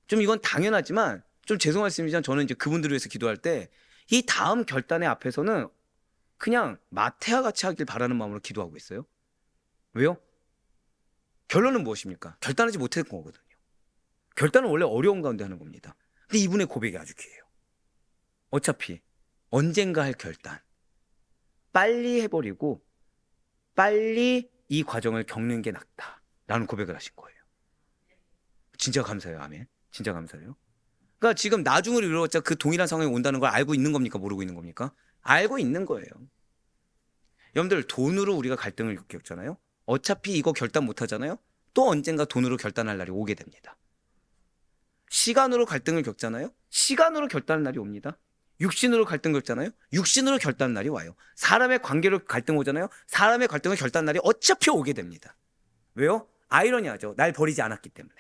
좀 이건 당연하지만 좀 죄송한 말씀이지만 저는 이제 그분들을 위해서 기도할 때 이 다음 결단의 앞에서는 그냥 마태와 같이 하길 바라는 마음으로 기도하고 있어요. 왜요? 결론은 무엇입니까? 결단하지 못했던 거거든요. 결단은 원래 어려운 가운데 하는 겁니다. 근데 이분의 고백이 아주 귀해요. 어차피 언젠가 할 결단, 빨리 해버리고 빨리 이 과정을 겪는 게 낫다라는 고백을 하신 거예요. 진짜 감사해요. 아멘. 진짜 감사해요. 그러니까 지금 나중을 이루었자 그 동일한 상황이 온다는 걸 알고 있는 겁니까? 모르고 있는 겁니까? 알고 있는 거예요. 여러분들, 돈으로 우리가 갈등을 겪잖아요. 어차피 이거 결단 못 하잖아요. 또 언젠가 돈으로 결단할 날이 오게 됩니다. 시간으로 갈등을 겪잖아요. 시간으로 결단할 날이 옵니다. 육신으로 갈등 겪잖아요. 육신으로 결단할 날이 와요. 사람의 관계로 갈등 오잖아요. 사람의 갈등을 결단할 날이 어차피 오게 됩니다. 왜요? 아이러니하죠. 날 버리지 않았기 때문에.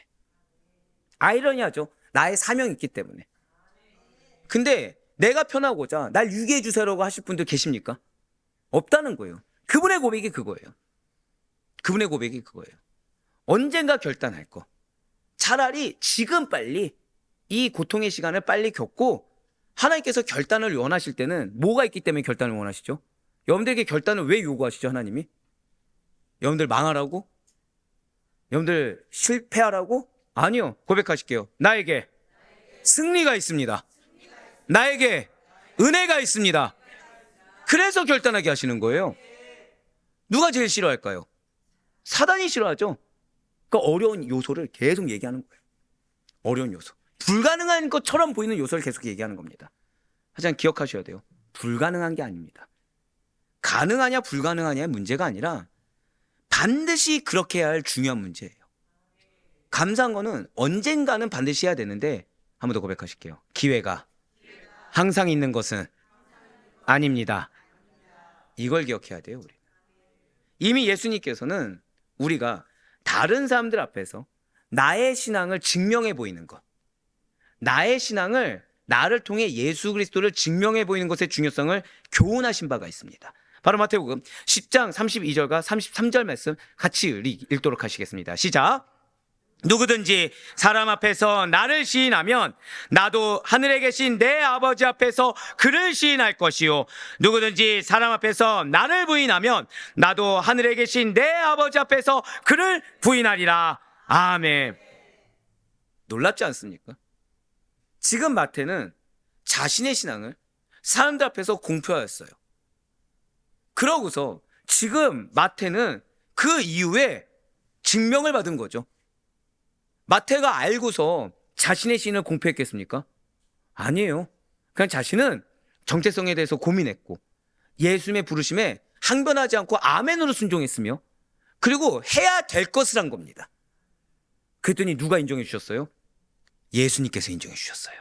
아이러니하죠. 나의 사명이 있기 때문에. 근데 내가 편하고자 날 유기해 주세요라고 하실 분들 계십니까? 없다는 거예요. 그분의 고백이 그거예요. 그분의 고백이 그거예요. 언젠가 결단할 거. 차라리 지금 빨리 이 고통의 시간을 빨리 겪고, 하나님께서 결단을 원하실 때는 뭐가 있기 때문에 결단을 원하시죠? 여러분들에게 결단을 왜 요구하시죠? 하나님이? 여러분들 망하라고? 여러분들 실패하라고? 아니요. 고백하실게요. 나에게 승리가 있습니다. 나에게 은혜가 있습니다. 그래서 결단하게 하시는 거예요. 누가 제일 싫어할까요? 사단이 싫어하죠. 그러니까 어려운 요소를 계속 얘기하는 거예요. 어려운 요소. 불가능한 것처럼 보이는 요소를 계속 얘기하는 겁니다. 하지만 기억하셔야 돼요. 불가능한 게 아닙니다. 가능하냐 불가능하냐의 문제가 아니라 반드시 그렇게 해야 할 중요한 문제예요. 감사한 거는 언젠가는 반드시 해야 되는데, 한 번 더 고백하실게요. 기회가 항상 있는 것은 아닙니다. 이걸 기억해야 돼요. 우리. 이미 예수님께서는 우리가 다른 사람들 앞에서 나의 신앙을 증명해 보이는 것, 나의 신앙을 나를 통해 예수 그리스도를 증명해 보이는 것의 중요성을 교훈하신 바가 있습니다. 바로 마태복음 10장 32절과 33절 말씀 같이 읽도록 하시겠습니다. 시작. 누구든지 사람 앞에서 나를 시인하면 나도 하늘에 계신 내 아버지 앞에서 그를 시인할 것이요, 누구든지 사람 앞에서 나를 부인하면 나도 하늘에 계신 내 아버지 앞에서 그를 부인하리라. 아멘. 놀랍지 않습니까? 지금 마태는 자신의 신앙을 사람들 앞에서 공표하였어요. 그러고서 지금 마태는 그 이후에 증명을 받은 거죠. 마태가 알고서 자신의 신을 공표했겠습니까? 아니에요. 그냥 자신은 정체성에 대해서 고민했고 예수님의 부르심에 항변하지 않고 아멘으로 순종했으며, 그리고 해야 될 것을 한 겁니다. 그랬더니 누가 인정해 주셨어요? 예수님께서 인정해 주셨어요.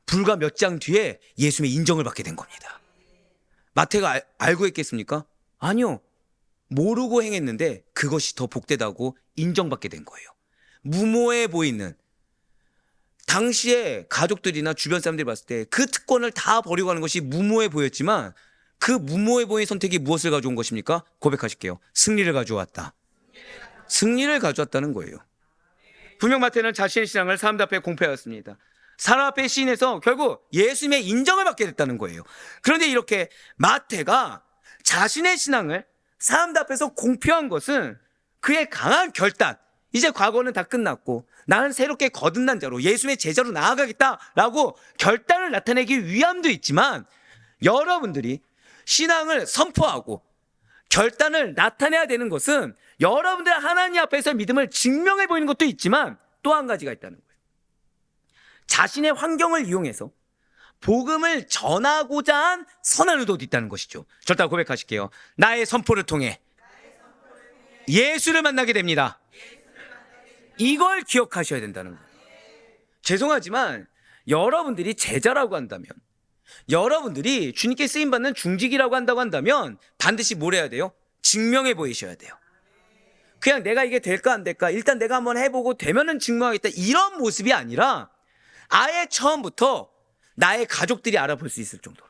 불과 몇 장 뒤에 예수님의 인정을 받게 된 겁니다. 마태가 알고 했겠습니까? 아니요. 모르고 행했는데 그것이 더 복되다고 인정받게 된 거예요. 무모해 보이는, 당시에 가족들이나 주변 사람들이 봤을 때 그 특권을 다 버리고 가는 것이 무모해 보였지만, 그 무모해 보인 선택이 무엇을 가져온 것입니까? 고백하실게요. 승리를 가져왔다. 승리를 가져왔다는 거예요. 분명 마태는 자신의 신앙을 사람들 앞에 공표하였습니다. 사람 앞에 시인해서 결국 예수님의 인정을 받게 됐다는 거예요. 그런데 이렇게 마태가 자신의 신앙을 사람들 앞에서 공표한 것은 그의 강한 결단, 이제 과거는 다 끝났고 나는 새롭게 거듭난 자로 예수님의 제자로 나아가겠다라고 결단을 나타내기 위함도 있지만, 여러분들이 신앙을 선포하고 결단을 나타내야 되는 것은 여러분들 하나님 앞에서 믿음을 증명해 보이는 것도 있지만, 또 한 가지가 있다는 거예요. 자신의 환경을 이용해서 복음을 전하고자 한 선한 의도도 있다는 것이죠. 절대 고백하실게요. 나의 선포를 통해 예수를 만나게 됩니다. 이걸 기억하셔야 된다는 거예요. 죄송하지만 여러분들이 제자라고 한다면, 여러분들이 주님께 쓰임받는 중직이라고 한다고 한다면 반드시 뭘 해야 돼요? 증명해 보이셔야 돼요. 그냥 내가 이게 될까 안 될까, 일단 내가 한번 해보고 되면은 증명하겠다, 이런 모습이 아니라 아예 처음부터 나의 가족들이 알아볼 수 있을 정도로,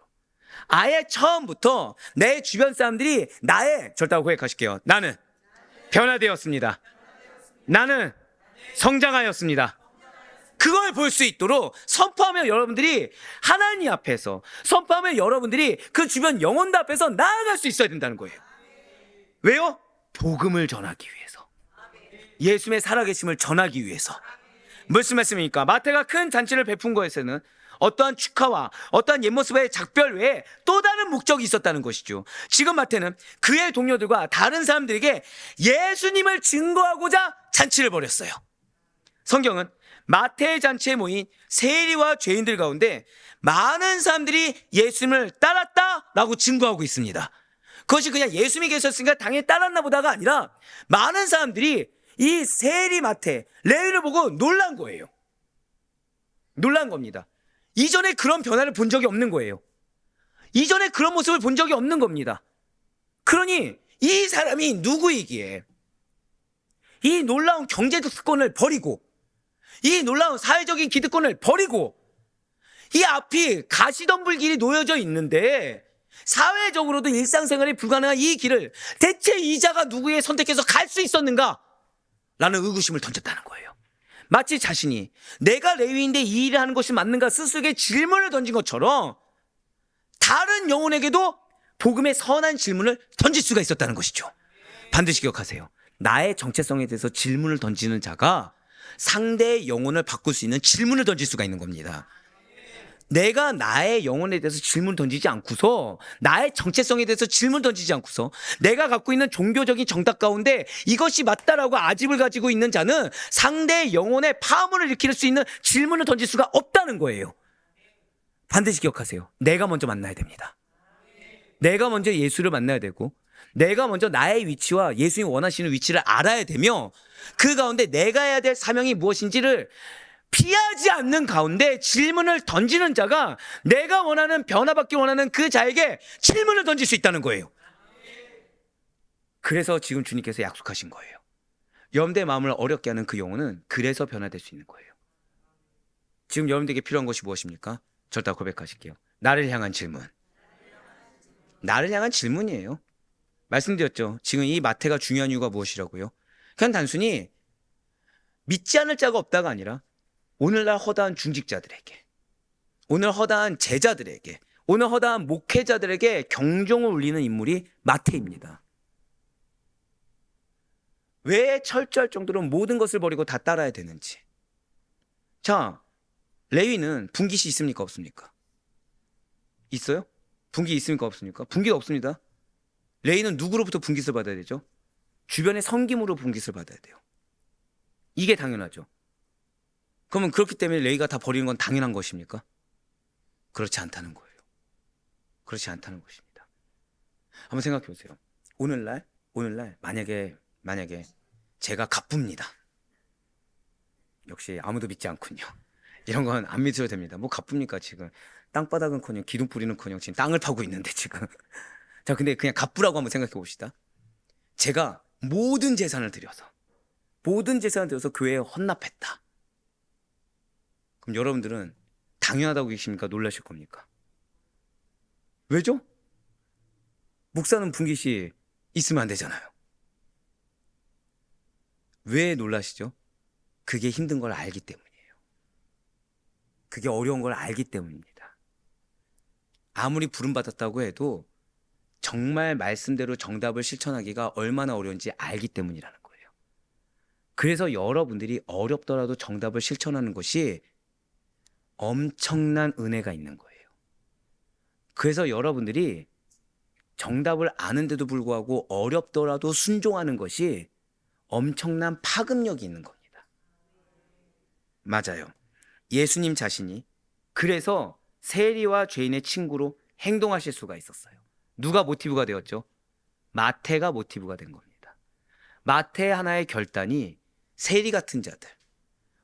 아예 처음부터 내 주변 사람들이 나의, 절대 고백하실게요. 나는 변화되었습니다. 나는 성장하였습니다. 그걸 볼 수 있도록 선포하며 여러분들이 하나님 앞에서, 선포하며 여러분들이 그 주변 영혼들 앞에서 나아갈 수 있어야 된다는 거예요. 왜요? 복음을 전하기 위해서, 예수님의 살아계심을 전하기 위해서. 무슨 말씀입니까? 마태가 큰 잔치를 베푼 것에는 어떠한 축하와 어떠한 옛모습의 작별 외에 또 다른 목적이 있었다는 것이죠. 지금 마태는 그의 동료들과 다른 사람들에게 예수님을 증거하고자 잔치를 벌였어요. 성경은 마태의 잔치에 모인 세리와 죄인들 가운데 많은 사람들이 예수님을 따랐다라고 증거하고 있습니다. 그것이 그냥 예수님이 계셨으니까 당연히 따랐나 보다가 아니라, 많은 사람들이 이 세리 마태, 레위를 보고 놀란 거예요. 놀란 겁니다. 이전에 그런 변화를 본 적이 없는 거예요. 이전에 그런 모습을 본 적이 없는 겁니다. 그러니 이 사람이 누구이기에 이 놀라운 경제적 특권을 버리고, 이 놀라운 사회적인 기득권을 버리고, 이 앞이 가시덤불길이 놓여져 있는데 사회적으로도 일상생활이 불가능한 이 길을 대체 이 자가 누구에 선택해서 갈 수 있었는가? 라는 의구심을 던졌다는 거예요. 마치 자신이 내가 레위인데 이 일을 하는 것이 맞는가 스스로에게 질문을 던진 것처럼 다른 영혼에게도 복음의 선한 질문을 던질 수가 있었다는 것이죠. 반드시 기억하세요. 나의 정체성에 대해서 질문을 던지는 자가 상대의 영혼을 바꿀 수 있는 질문을 던질 수가 있는 겁니다. 내가 나의 영혼에 대해서 질문 던지지 않고서, 나의 정체성에 대해서 질문 던지지 않고서, 내가 갖고 있는 종교적인 정답 가운데 이것이 맞다라고 아집을 가지고 있는 자는 상대의 영혼에 파문을 일으킬 수 있는 질문을 던질 수가 없다는 거예요. 반드시 기억하세요. 내가 먼저 만나야 됩니다. 내가 먼저 예수를 만나야 되고, 내가 먼저 나의 위치와 예수님이 원하시는 위치를 알아야 되며, 그 가운데 내가 해야 될 사명이 무엇인지를 피하지 않는 가운데 질문을 던지는 자가 내가 원하는, 변화받기 원하는 그 자에게 질문을 던질 수 있다는 거예요. 그래서 지금 주님께서 약속하신 거예요. 여러분들의 마음을 어렵게 하는 그 영혼은 그래서 변화될 수 있는 거예요. 지금 여러분들에게 필요한 것이 무엇입니까? 절대 고백하실게요. 나를 향한 질문. 나를 향한 질문이에요. 말씀드렸죠. 지금 이 마태가 중요한 이유가 무엇이라고요? 그냥 단순히 믿지 않을 자가 없다가 아니라 오늘날 허다한 중직자들에게, 오늘 허다한 제자들에게, 오늘 허다한 목회자들에게 경종을 울리는 인물이 마태입니다. 왜 철저할 정도로 모든 것을 버리고 다 따라야 되는지. 자, 레위는 분깃이 있습니까 없습니까? 있어요? 분깃 있습니까 없습니까? 분깃 없습니다. 레위는 누구로부터 분깃을 받아야 되죠? 주변의 섬김으로 분깃을 받아야 돼요. 이게 당연하죠. 그러면 그렇기 때문에 레위가 다 버리는 건 당연한 것입니까? 그렇지 않다는 거예요. 그렇지 않다는 것입니다. 한번 생각해 보세요. 오늘날 만약에 제가 갑부입니다. 역시 아무도 믿지 않군요. 이런 건 안 믿으셔도 됩니다. 뭐 갚습니까 지금? 땅바닥은커녕 기둥 뿌리는커녕 지금 땅을 파고 있는데 지금. 자, 근데 그냥 갚으라고 한번 생각해 봅시다. 제가 모든 재산을 들여서 교회에 헌납했다. 그럼 여러분들은 당연하다고 계십니까? 놀라실 겁니까? 왜죠? 목사는 분깃이 있으면 안 되잖아요. 왜 놀라시죠? 그게 힘든 걸 알기 때문이에요. 그게 어려운 걸 알기 때문입니다. 아무리 부름받았다고 해도 정말 말씀대로 정답을 실천하기가 얼마나 어려운지 알기 때문이라는 거예요. 그래서 여러분들이 어렵더라도 정답을 실천하는 것이 엄청난 은혜가 있는 거예요. 그래서 여러분들이 정답을 아는데도 불구하고 어렵더라도 순종하는 것이 엄청난 파급력이 있는 겁니다. 맞아요. 예수님 자신이 그래서 세리와 죄인의 친구로 행동하실 수가 있었어요. 누가 모티브가 되었죠? 마태가 모티브가 된 겁니다. 마태의 하나의 결단이 세리 같은 자들.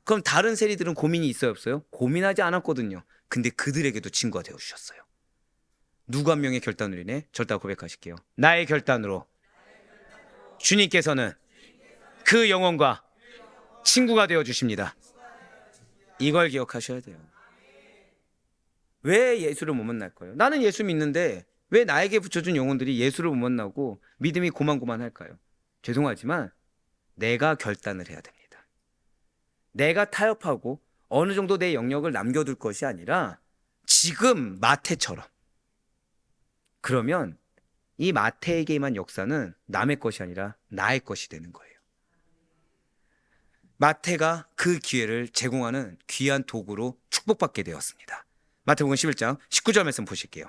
그럼 다른 세리들은 고민이 있어요, 없어요? 고민하지 않았거든요. 근데 그들에게도 친구가 되어주셨어요. 누구 한 명의 결단으로 인해 절대 고백하실게요. 나의 결단으로 주님께서는 그 영혼과 친구가 되어주십니다. 이걸 기억하셔야 돼요. 왜 예수를 못 만날 거예요? 나는 예수 믿는데 왜 나에게 붙여준 영혼들이 예수를 못 만나고 믿음이 고만고만할까요? 죄송하지만 내가 결단을 해야 됩니다. 내가 타협하고 어느 정도 내 영역을 남겨둘 것이 아니라 지금 마태처럼. 그러면 이 마태에게만 역사는 남의 것이 아니라 나의 것이 되는 거예요. 마태가 그 기회를 제공하는 귀한 도구로 축복받게 되었습니다. 마태복음 11장 19절 말씀 보실게요.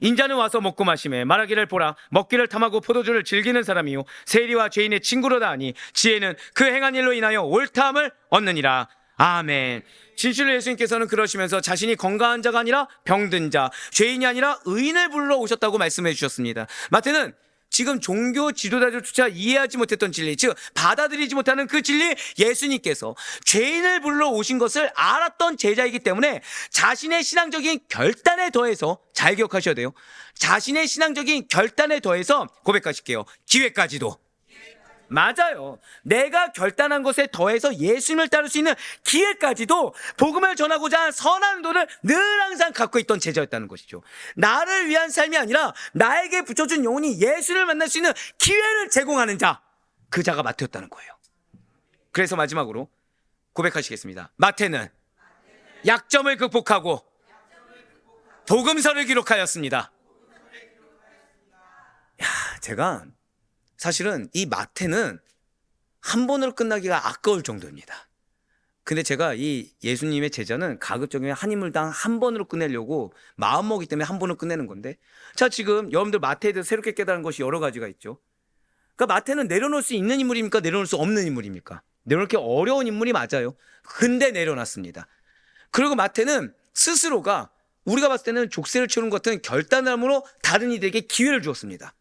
인자는 와서 먹고 마시매 말하기를 보라 먹기를 탐하고 포도주를 즐기는 사람이요 세리와 죄인의 친구로다 하니 지혜는 그 행한 일로 인하여 옳다함을 얻느니라. 아멘. 진실로 예수님께서는 그러시면서 자신이 건강한 자가 아니라 병든 자, 죄인이 아니라 의인을 불러 오셨다고 말씀해 주셨습니다. 마태는 지금 종교 지도자들조차 이해하지 못했던 진리, 즉 받아들이지 못하는 그 진리, 예수님께서 죄인을 불러 오신 것을 알았던 제자이기 때문에 자신의 신앙적인 결단에 더해서, 잘 기억하셔야 돼요, 자신의 신앙적인 결단에 더해서 고백하실게요. 기회까지도. 맞아요. 내가 결단한 것에 더해서 예수님을 따를 수 있는 기회까지도 복음을 전하고자 한 선한 의도를 늘 항상 갖고 있던 제자였다는 것이죠. 나를 위한 삶이 아니라 나에게 붙여준 영혼이 예수를 만날 수 있는 기회를 제공하는 자, 그 자가 마태였다는 거예요. 그래서 마지막으로 고백하시겠습니다. 마태는 약점을 극복하고 복음서를 기록하였습니다. 제가 사실은 이 마태는 한 번으로 끝나기가 아까울 정도입니다. 근데 제가 이 예수님의 제자는 가급적이면 한 인물당 한 번으로 끝내려고 마음먹기 때문에 한 번으로 끝내는 건데, 자, 지금 여러분들 마태에 대해서 새롭게 깨달은 것이 여러 가지가 있죠. 그러니까 마태는 내려놓을 수 있는 인물입니까? 내려놓을 수 없는 인물입니까? 내려놓기 어려운 인물이 맞아요. 근데 내려놨습니다. 그리고 마태는 스스로가 우리가 봤을 때는 족쇄를 채우는 것 같은 결단을 함으로 다른 이들에게 기회를 주었습니다.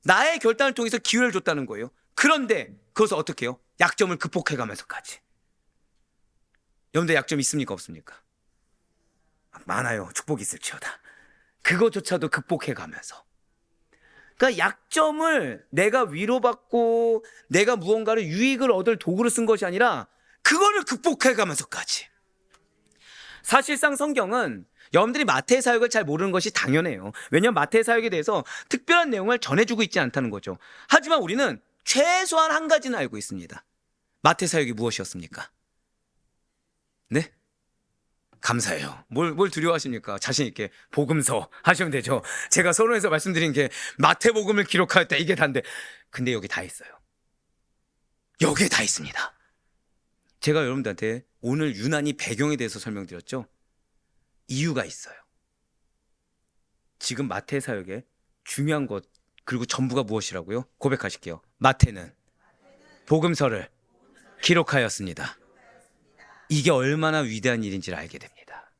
나의 결단을 통해서 기회를 줬다는 거예요. 그런데 그것을 어떻게 해요? 약점을 극복해가면서까지. 여러분들 약점 있습니까? 없습니까? 많아요. 축복이 있을지어다. 그것조차도 극복해가면서. 그러니까 약점을 내가 위로받고 내가 무언가를 유익을 얻을 도구로 쓴 것이 아니라 그거를 극복해가면서까지. 사실상 성경은 여러분들이 마태의 사역을 잘 모르는 것이 당연해요. 왜냐하면 마태의 사역에 대해서 특별한 내용을 전해주고 있지 않다는 거죠. 하지만 우리는 최소한 한 가지는 알고 있습니다. 마태 사역이 무엇이었습니까? 네? 감사해요. 뭘 두려워하십니까? 자신 있게 복음서 하시면 되죠. 제가 서론에서 말씀드린 게 마태복음을 기록하였다, 이게 다인데, 근데 여기 다 있어요. 여기에 다 있습니다. 제가 여러분들한테 오늘 유난히 배경에 대해서 설명드렸죠. 이유가 있어요. 지금 마태 사역의 중요한 것, 그리고 전부가 무엇이라고요? 고백하실게요. 마태는 복음서를 기록하였습니다. 이게 얼마나 위대한 일인지를 알게 됩니다.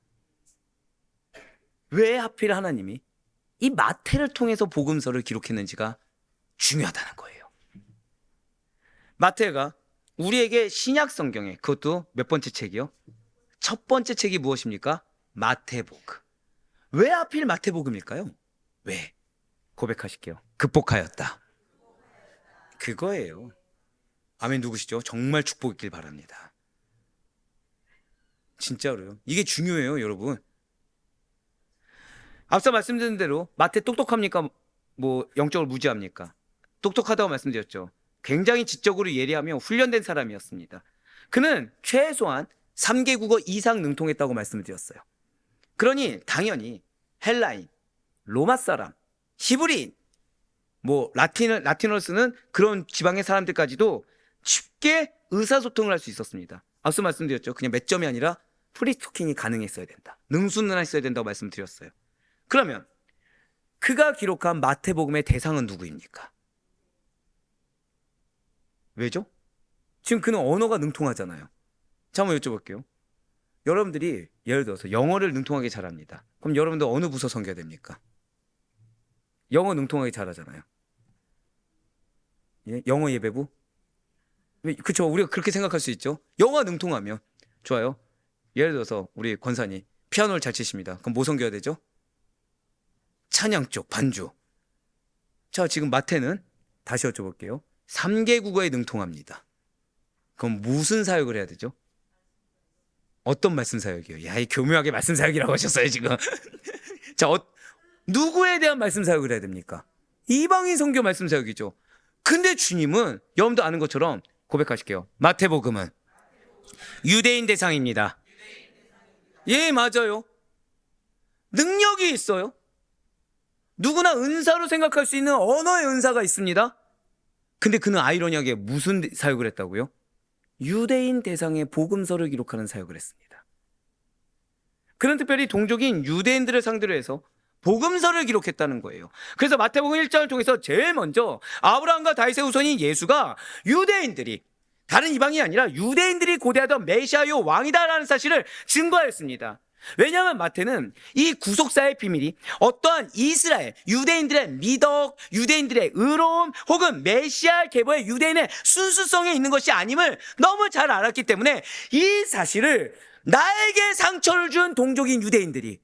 왜 하필 하나님이 이 마태를 통해서 복음서를 기록했는지가 중요하다는 거예요. 마태가 우리에게 신약 성경에, 그것도 몇 번째 책이요? 첫 번째 책이 무엇입니까? 마태복음. 왜 하필 마태복음일까요? 왜? 고백하실게요. 극복하였다. 그거예요. 아멘 누구시죠? 정말 축복 있길 바랍니다. 진짜로요. 이게 중요해요, 여러분. 앞서 말씀드린 대로 마태 똑똑합니까? 뭐 영적으로 무지합니까? 똑똑하다고 말씀드렸죠. 굉장히 지적으로 예리하며 훈련된 사람이었습니다. 그는 최소한 3개 국어 이상 능통했다고 말씀드렸어요. 그러니 당연히 헬라인, 로마 사람, 히브리인, 뭐 라틴어를 쓰는 그런 지방의 사람들까지도 쉽게 의사소통을 할 수 있었습니다. 앞서 말씀드렸죠. 그냥 몇 점이 아니라 프리토킹이 가능했어야 된다. 능수능란했어야 된다고 말씀드렸어요. 그러면 그가 기록한 마태복음의 대상은 누구입니까? 왜죠? 지금 그는 언어가 능통하잖아요. 자, 한번 여쭤볼게요. 여러분들이 예를 들어서 영어를 능통하게 잘합니다. 그럼 여러분들 어느 부서 섬겨야 됩니까? 영어 능통하게 잘하잖아요. 예? 영어 예배부? 그렇죠. 우리가 그렇게 생각할 수 있죠. 영어 능통하면 좋아요. 예를 들어서 우리 권사님 피아노를 잘 치십니다. 그럼 뭐 섬겨야 되죠? 찬양 쪽 반주. 자, 지금 마태는 다시 여쭤볼게요. 3개 국어에 능통합니다. 그럼 무슨 사역을 해야 되죠? 어떤 말씀 사역이요? 야, 이 교묘하게 말씀 사역이라고 하셨어요 지금. 자, 누구에 대한 말씀 사역을 해야 됩니까? 이방인 선교 말씀 사역이죠. 근데 주님은 여러분도 아는 것처럼 고백하실게요. 마태복음은 유대인 대상입니다. 예, 맞아요. 능력이 있어요. 누구나 은사로 생각할 수 있는 언어의 은사가 있습니다. 근데 그는 아이러니하게 무슨 사역을 했다고요? 유대인 대상의 복음서를 기록하는 사역을 했습니다. 그는 특별히 동족인 유대인들을 상대로 해서 복음서를 기록했다는 거예요. 그래서 마태복음 1장을 통해서 제일 먼저 아브라함과 다윗의 후손인 예수가 유대인들이, 다른 이방이 아니라 유대인들이 고대하던 메시아요 왕이다라는 사실을 증거하였습니다. 왜냐하면 마태는 이 구속사의 비밀이 어떠한 이스라엘, 유대인들의 미덕, 유대인들의 의로움 혹은 메시아 계보의 유대인의 순수성에 있는 것이 아님을 너무 잘 알았기 때문에 이 사실을 나에게 상처를 준 동족인 유대인들이,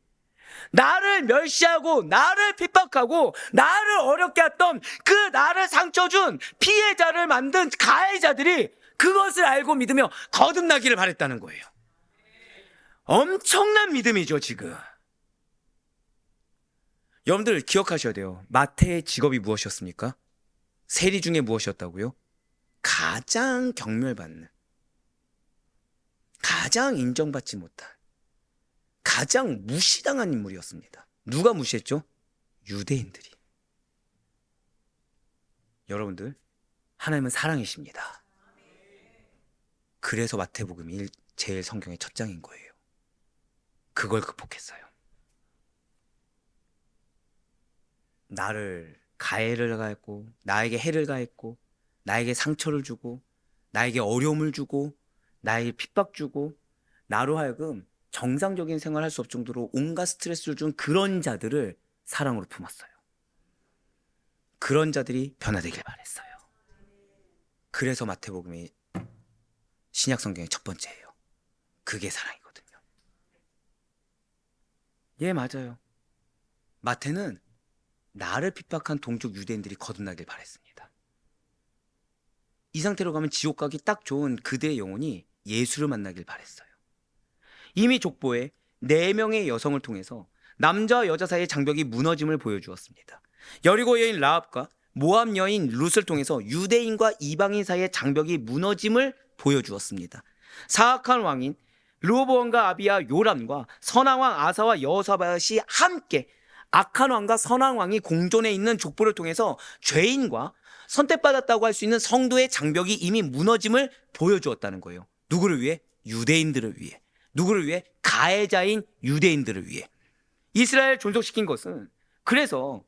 나를 멸시하고 나를 핍박하고 나를 어렵게 했던 그 나를 상처 준 피해자를 만든 가해자들이 그것을 알고 믿으며 거듭나기를 바랬다는 거예요. 엄청난 믿음이죠 지금. 여러분들 기억하셔야 돼요. 마태의 직업이 무엇이었습니까? 세리 중에 무엇이었다고요? 가장 경멸받는, 가장 인정받지 못한, 가장 무시당한 인물이었습니다. 누가 무시했죠? 유대인들이. 여러분들, 하나님은 사랑이십니다. 그래서 마태복음이 제일 성경의 첫 장인 거예요. 그걸 극복했어요. 나를 가해를 가했고, 나에게 해를 가했고, 나에게 상처를 주고, 나에게 어려움을 주고, 나에게 핍박 주고, 나로 하여금 정상적인 생활을 할 수 없을 정도로 온갖 스트레스를 준 그런 자들을 사랑으로 품었어요. 그런 자들이 변화되길 바랬어요. 그래서 마태복음이 신약 성경의 첫 번째예요. 그게 사랑이거든요. 예, 맞아요. 마태는 나를 핍박한 동족 유대인들이 거듭나길 바랬습니다. 이 상태로 가면 지옥 가기 딱 좋은 그대의 영혼이 예수를 만나길 바랬어요. 이미 족보에 4명의 여성을 통해서 남자와 여자 사이의 장벽이 무너짐을 보여주었습니다. 여리고 여인 라합과 모압 여인 룻을 통해서 유대인과 이방인 사이의 장벽이 무너짐을 보여주었습니다. 사악한 왕인 르호보암과 아비야 요람과 선한 왕 아사와 여호사밧이 함께 악한 왕과 선한 왕이 공존해 있는 족보를 통해서 죄인과 선택받았다고 할 수 있는 성도의 장벽이 이미 무너짐을 보여주었다는 거예요. 누구를 위해? 유대인들을 위해. 누구를 위해? 가해자인 유대인들을 위해. 이스라엘 존속시킨 것은 그래서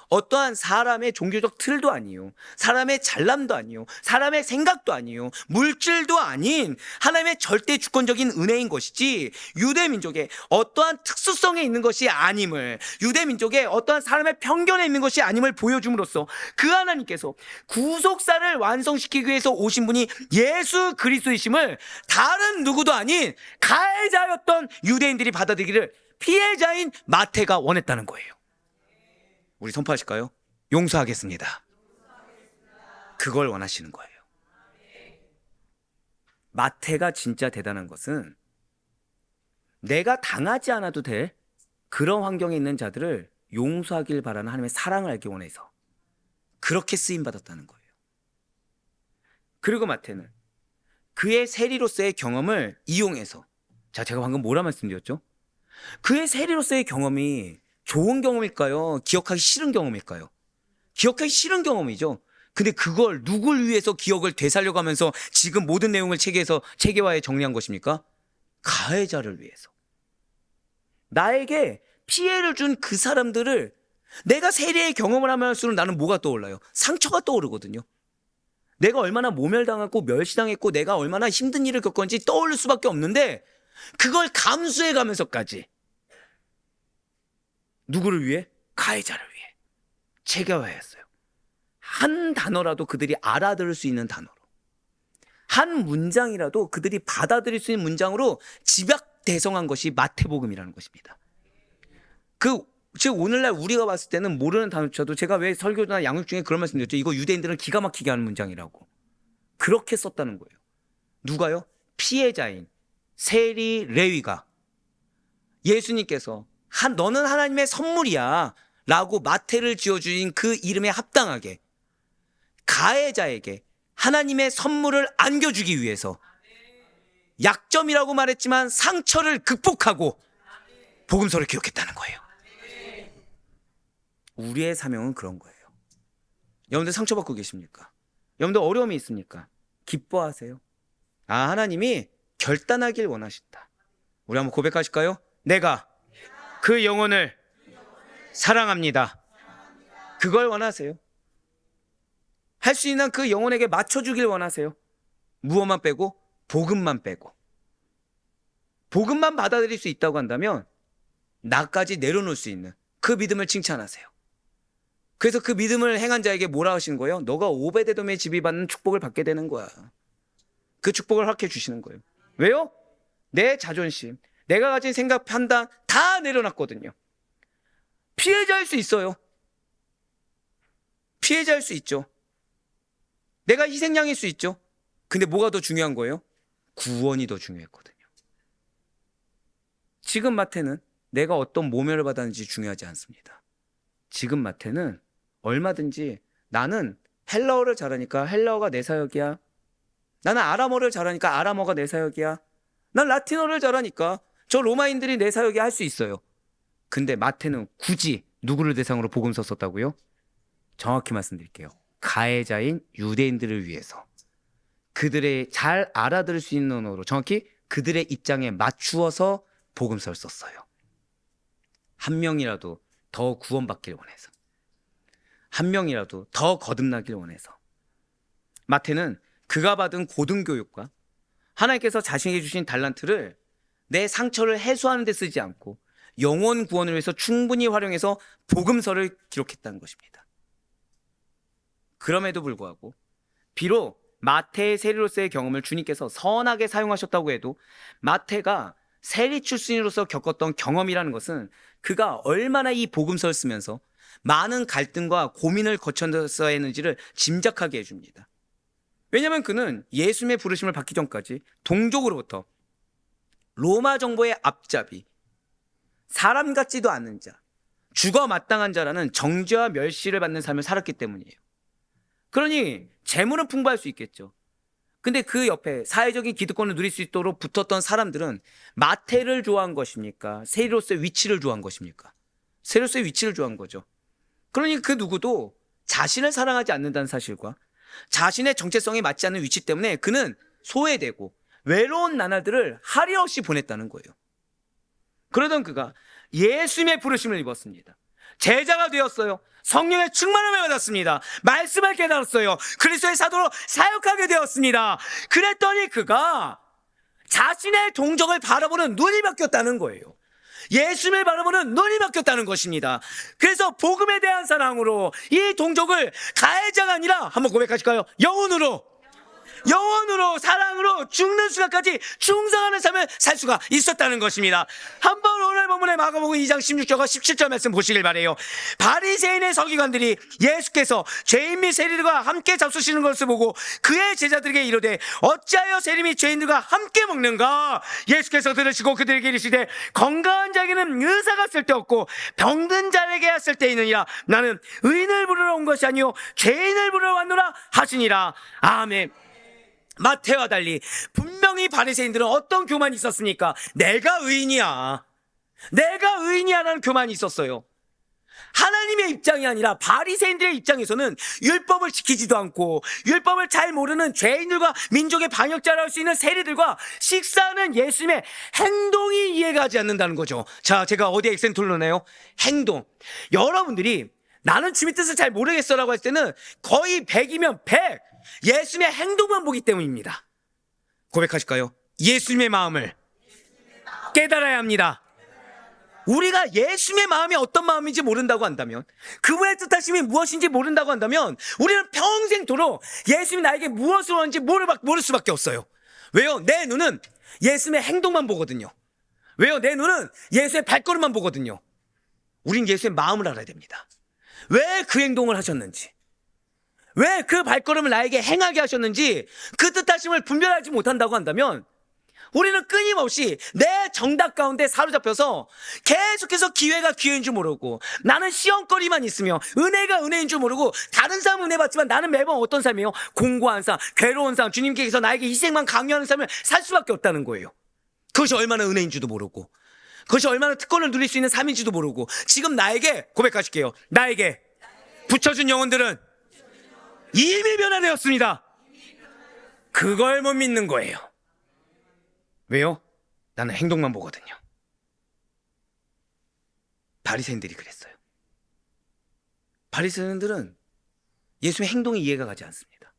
어떠한 사람의 종교적 틀도 아니요, 사람의 잘남도 아니요, 사람의 생각도 아니요, 물질도 아닌 하나님의 절대 주권적인 은혜인 것이지, 유대민족의 어떠한 특수성에 있는 것이 아님을, 유대민족의 어떠한 사람의 편견에 있는 것이 아님을 보여줌으로써 그 하나님께서 구속사를 완성시키기 위해서 오신 분이 예수 그리스도이심을 다른 누구도 아닌 가해자였던 유대인들이 받아들이기를 피해자인 마태가 원했다는 거예요. 우리 선포하실까요? 용서하겠습니다. 그걸 원하시는 거예요. 마태가 진짜 대단한 것은 내가 당하지 않아도 될 그런 환경에 있는 자들을 용서하길 바라는 하나님의 사랑을 알기 원해서 그렇게 쓰임받았다는 거예요. 그리고 마태는 그의 세리로서의 경험을 이용해서, 자, 제가 방금 뭐라 말씀드렸죠? 그의 세리로서의 경험이 좋은 경험일까요? 기억하기 싫은 경험일까요? 기억하기 싫은 경험이죠. 근데 그걸 누굴 위해서 기억을 되살려가면서 지금 모든 내용을 체계화해 정리한 것입니까? 가해자를 위해서. 나에게 피해를 준 그 사람들을 내가 세리의 경험을 하면 할수록 나는 뭐가 떠올라요? 상처가 떠오르거든요. 내가 얼마나 모멸당했고 멸시당했고 내가 얼마나 힘든 일을 겪었는지 떠올릴 수밖에 없는데, 그걸 감수해 가면서까지 누구를 위해? 가해자를 위해 체계화했어요. 한 단어라도 그들이 알아들을 수 있는 단어로, 한 문장이라도 그들이 받아들일 수 있는 문장으로 집약대성한 것이 마태복음이라는 것입니다. 즉 오늘날 우리가 봤을 때는 모르는 단어조차도, 제가 왜 설교나 양육 중에 그런 말씀 드렸죠? 이거 유대인들은 기가 막히게 하는 문장이라고. 그렇게 썼다는 거예요. 누가요? 피해자인 세리 레위가 예수님께서 너는 하나님의 선물이야 라고 마태를 지어주신 그 이름에 합당하게 가해자에게 하나님의 선물을 안겨주기 위해서 약점이라고 말했지만 상처를 극복하고 복음서를 기록했다는 거예요. 우리의 사명은 그런 거예요. 여러분들 상처받고 계십니까? 여러분들 어려움이 있습니까? 기뻐하세요. 하나님이 결단하길 원하신다. 우리 한번 고백하실까요? 내가 그 영혼을 사랑합니다. 그걸 원하세요. 할 수 있는 그 영혼에게 맞춰주길 원하세요. 무엇만 빼고? 복음만 빼고. 복음만 받아들일 수 있다고 한다면 나까지 내려놓을 수 있는 그 믿음을 칭찬하세요. 그래서 그 믿음을 행한 자에게 뭐라 하시는 거예요? 너가 오베데돔의 집이 받는 축복을 받게 되는 거야. 그 축복을 허락해 주시는 거예요. 왜요? 내 자존심, 내가 가진 생각, 판단 다 내려놨거든요. 피해자일 수 있어요. 피해자일 수 있죠. 내가 희생양일 수 있죠. 근데 뭐가 더 중요한 거예요? 구원이 더 중요했거든요. 지금 마태는 내가 어떤 모멸을 받았는지 중요하지 않습니다. 지금 마태는 얼마든지 나는 헬라어를 잘하니까 헬라어가 내 사역이야. 나는 아람어를 잘하니까 아람어가 내 사역이야. 난 라틴어를 잘하니까 저 로마인들이 내 사역이 할 수 있어요. 근데 마태는 굳이 누구를 대상으로 복음서 썼다고요? 정확히 말씀드릴게요. 가해자인 유대인들을 위해서 그들의 잘 알아들을 수 있는 언어로 정확히 그들의 입장에 맞추어서 복음서를 썼어요. 한 명이라도 더 구원받길 원해서, 한 명이라도 더 거듭나길 원해서. 마태는 그가 받은 고등교육과 하나님께서 자신에게 주신 달란트를 내 상처를 해소하는 데 쓰지 않고 영혼 구원을 위해서 충분히 활용해서 복음서를 기록했다는 것입니다. 그럼에도 불구하고 비록 마태의 세리로서의 경험을 주님께서 선하게 사용하셨다고 해도 마태가 세리 출신으로서 겪었던 경험이라는 것은 그가 얼마나 이 복음서를 쓰면서 많은 갈등과 고민을 거쳤어야 했는지를 짐작하게 해줍니다. 왜냐하면 그는 예수님의 부르심을 받기 전까지 동족으로부터 로마 정부의 앞잡이, 사람 같지도 않은 자, 죽어 마땅한 자라는 정죄와 멸시를 받는 삶을 살았기 때문이에요. 그러니 재물은 풍부할 수 있겠죠. 근데 그 옆에 사회적인 기득권을 누릴 수 있도록 붙었던 사람들은 마태를 좋아한 것입니까? 세리로서의 위치를 좋아한 것입니까? 세리로서의 위치를 좋아한 거죠. 그러니 그 누구도 자신을 사랑하지 않는다는 사실과 자신의 정체성에 맞지 않는 위치 때문에 그는 소외되고 외로운 나날들을 하리 없이 보냈다는 거예요. 그러던 그가 예수님의 부르심을 입었습니다. 제자가 되었어요. 성령의 충만함을 받았습니다. 말씀을 깨달았어요. 그리스도의 사도로 사역하게 되었습니다. 그랬더니 그가 자신의 동정을 바라보는 눈이 바뀌었다는 거예요. 예수님을 바라보는 눈이 바뀌었다는 것입니다. 그래서 복음에 대한 사랑으로 이 동족을 가해자가 아니라 한번 고백하실까요? 영혼으로 사랑으로 죽는 수가까지 충성하는 삶을 살 수가 있었다는 것입니다. 한번 오늘 본문의 마가복음 2장 16절과 17절 말씀 보시길 바래요. 바리새인의 서기관들이 예수께서 죄인 및 세리들과 함께 잡수시는 것을 보고 그의 제자들에게 이르되 어찌하여 세리 및 죄인들과 함께 먹는가? 예수께서 들으시고 그들에게 이르시되 건강한 자에게는 의사가 쓸데없고 병든 자에게야 쓸데있느니라. 나는 의인을 부르러 온 것이 아니요 죄인을 부르러 왔노라 하시니라. 아멘. 마태와 달리 분명히 바리새인들은 어떤 교만이 있었습니까? 내가 의인이야 라는 교만이 있었어요. 하나님의 입장이 아니라 바리새인들의 입장에서는 율법을 지키지도 않고 율법을 잘 모르는 죄인들과 민족의 반역자라 할 수 있는 세리들과 식사하는 예수님의 행동이 이해가지 않는다는 거죠. 자, 제가 어디에 액센트 올려내요? 행동. 여러분들이 나는 주님 뜻을 잘 모르겠어라고 할 때는 거의 100이면 100 예수님의 행동만 보기 때문입니다. 고백하실까요? 예수님의 마음을 깨달아야 합니다. 우리가 예수님의 마음이 어떤 마음인지 모른다고 한다면, 그분의 뜻하심이 무엇인지 모른다고 한다면 우리는 평생도록 예수님이 나에게 무엇을 원하는지 모를 수밖에 없어요. 왜요? 내 눈은 예수님의 행동만 보거든요. 왜요? 내 눈은 예수의 발걸음만 보거든요. 우린 예수의 마음을 알아야 됩니다. 왜 그 행동을 하셨는지, 왜 그 발걸음을 나에게 행하게 하셨는지 그 뜻하심을 분별하지 못한다고 한다면 우리는 끊임없이 내 정답 가운데 사로잡혀서 계속해서 기회가 기회인 줄 모르고, 나는 시험거리만 있으며 은혜가 은혜인 줄 모르고, 다른 사람은 은혜 받지만 나는 매번 어떤 삶이에요? 공고한 삶, 괴로운 삶, 주님께서 나에게 희생만 강요하는 삶을 살 수밖에 없다는 거예요. 그것이 얼마나 은혜인 줄도 모르고, 그것이 얼마나 특권을 누릴 수 있는 삶인지도 모르고, 지금 나에게 고백하실게요. 나에게 붙여준 영혼들은 이미 변화되었습니다. 그걸 못 믿는 거예요. 왜요? 나는 행동만 보거든요. 바리새인들이 그랬어요. 바리새인들은 예수의 행동이 이해가 가지 않습니다.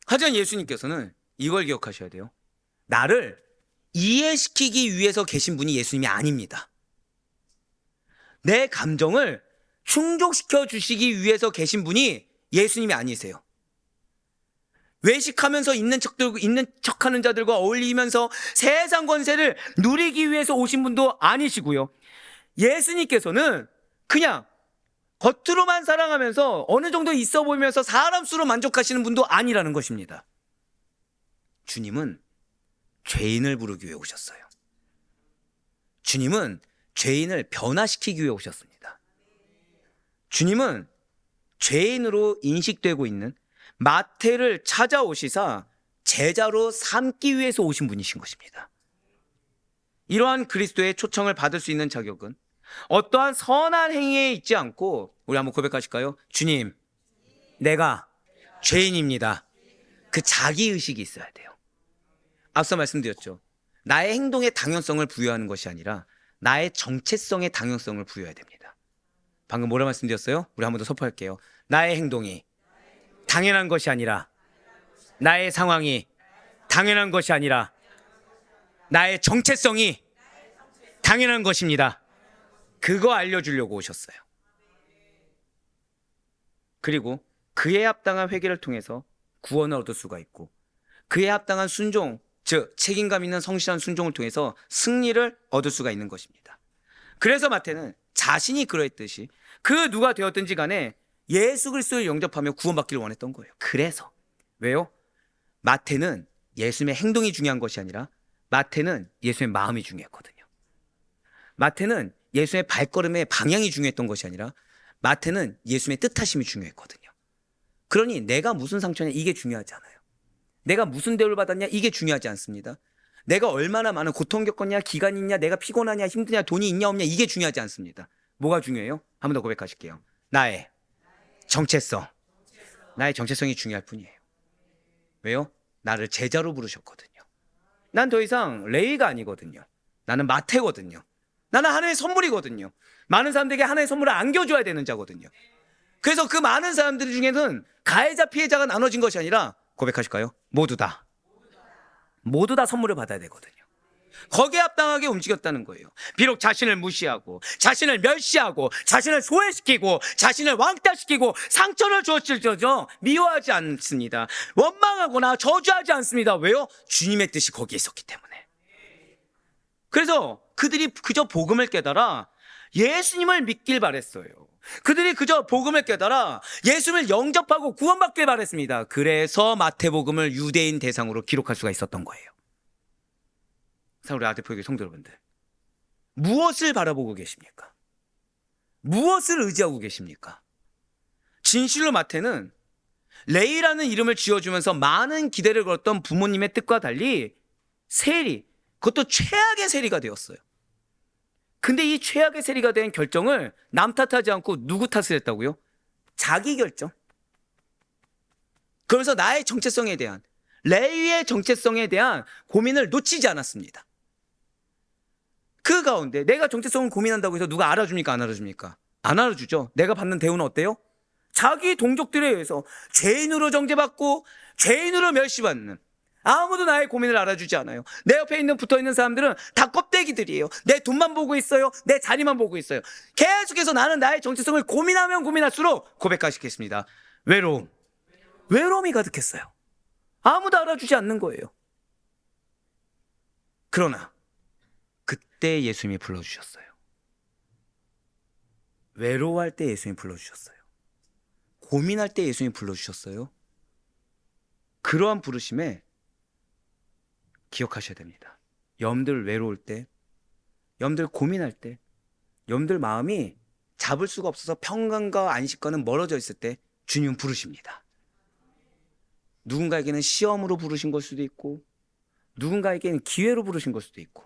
하지만 예수님께서는 이걸 기억하셔야 돼요. 나를 이해시키기 위해서 계신 분이 예수님이 아닙니다. 내 감정을 충족시켜 주시기 위해서 계신 분이 예수님이 아니세요. 외식하면서 있는 척하는 자들과 어울리면서 세상 권세를 누리기 위해서 오신 분도 아니시고요. 예수님께서는 그냥 겉으로만 사랑하면서 어느 정도 있어 보이면서 사람 수로 만족하시는 분도 아니라는 것입니다. 주님은 죄인을 부르기 위해 오셨어요. 주님은 죄인을 변화시키기 위해 오셨습니다. 주님은 죄인으로 인식되고 있는 마태를 찾아오시사 제자로 삼기 위해서 오신 분이신 것입니다. 이러한 그리스도의 초청을 받을 수 있는 자격은 어떠한 선한 행위에 있지 않고, 우리 한번 고백하실까요? 주님, 내가 죄인입니다. 그 자기의식이 있어야 돼요. 앞서 말씀드렸죠. 나의 행동의 당연성을 부여하는 것이 아니라 나의 정체성의 당연성을 부여해야 됩니다. 방금 뭐라 말씀드렸어요? 우리 한 번 더 선포할게요. 나의 행동이 당연한 것이 아니라, 나의 상황이 당연한 것이 아니라 나의 정체성이 당연한 것입니다. 그거 알려주려고 오셨어요. 그리고 그에 합당한 회개를 통해서 구원을 얻을 수가 있고, 그에 합당한 순종, 즉 책임감 있는 성실한 순종을 통해서 승리를 얻을 수가 있는 것입니다. 그래서 마태는 자신이 그러했듯이 그 누가 되었든지 간에 예수 그리스도를 영접하며 구원받기를 원했던 거예요. 그래서 왜요? 마태는 예수님의 행동이 중요한 것이 아니라 마태는 예수님의 마음이 중요했거든요. 마태는 예수님의 발걸음의 방향이 중요했던 것이 아니라 마태는 예수님의 뜻하심이 중요했거든요. 그러니 내가 무슨 상처냐, 이게 중요하지 않아요. 내가 무슨 대우를 받았냐, 이게 중요하지 않습니다. 내가 얼마나 많은 고통 겪었냐, 기간이 있냐, 내가 피곤하냐, 힘드냐, 돈이 있냐 없냐, 이게 중요하지 않습니다. 뭐가 중요해요? 한 번 더 고백하실게요. 나의 정체성. 나의 정체성이 중요할 뿐이에요. 왜요? 나를 제자로 부르셨거든요. 난 더 이상 레위가 아니거든요. 나는 마태거든요. 나는 하나님의 선물이거든요. 많은 사람들에게 하나님의 선물을 안겨줘야 되는 자거든요. 그래서 그 많은 사람들 중에는 가해자 피해자가 나눠진 것이 아니라 고백하실까요? 모두 다 선물을 받아야 되거든요. 거기에 합당하게 움직였다는 거예요. 비록 자신을 무시하고 자신을 멸시하고 자신을 소외시키고 자신을 왕따시키고 상처를 주었을지라도 미워하지 않습니다. 원망하거나 저주하지 않습니다. 왜요? 주님의 뜻이 거기에 있었기 때문에. 그래서 그들이 그저 복음을 깨달아 예수님을 믿길 바랬어요. 그들이 그저 복음을 깨달아 예수님을 영접하고 구원받길 바랬습니다. 그래서 마태복음을 유대인 대상으로 기록할 수가 있었던 거예요. 우리 아대표교회 성도 여러분들, 무엇을 바라보고 계십니까? 무엇을 의지하고 계십니까? 진실로 마태는 레위라는 이름을 지어주면서 많은 기대를 걸었던 부모님의 뜻과 달리 세리, 그것도 최악의 세리가 되었어요. 근데 이 최악의 세리가 된 결정을 남 탓하지 않고 누구 탓을 했다고요? 자기 결정. 그러면서 나의 정체성에 대한, 레위의 정체성에 대한 고민을 놓치지 않았습니다. 그 가운데 내가 정체성을 고민한다고 해서 누가 알아줍니까? 안 알아줍니까? 안 알아주죠. 내가 받는 대우는 어때요? 자기 동족들에 의해서 죄인으로 정죄받고 죄인으로 멸시받는, 아무도 나의 고민을 알아주지 않아요. 내 옆에 붙어있는 사람들은 다 껍데기들이에요. 내 돈만 보고 있어요. 내 자리만 보고 있어요. 계속해서 나는 나의 정체성을 고민하면 고민할수록 고백하시겠습니다. 외로움이 가득했어요. 아무도 알아주지 않는 거예요. 그러나 그때 예수님이 불러주셨어요. 외로워할 때 예수님이 불러주셨어요. 고민할 때 예수님이 불러주셨어요. 그러한 부르심에 기억하셔야 됩니다. 여러분들 외로울 때, 여러분들 고민할 때, 여러분들 마음이 잡을 수가 없어서 평강과 안식과는 멀어져 있을 때 주님은 부르십니다. 누군가에게는 시험으로 부르신 걸 수도 있고, 누군가에게는 기회로 부르신 걸 수도 있고,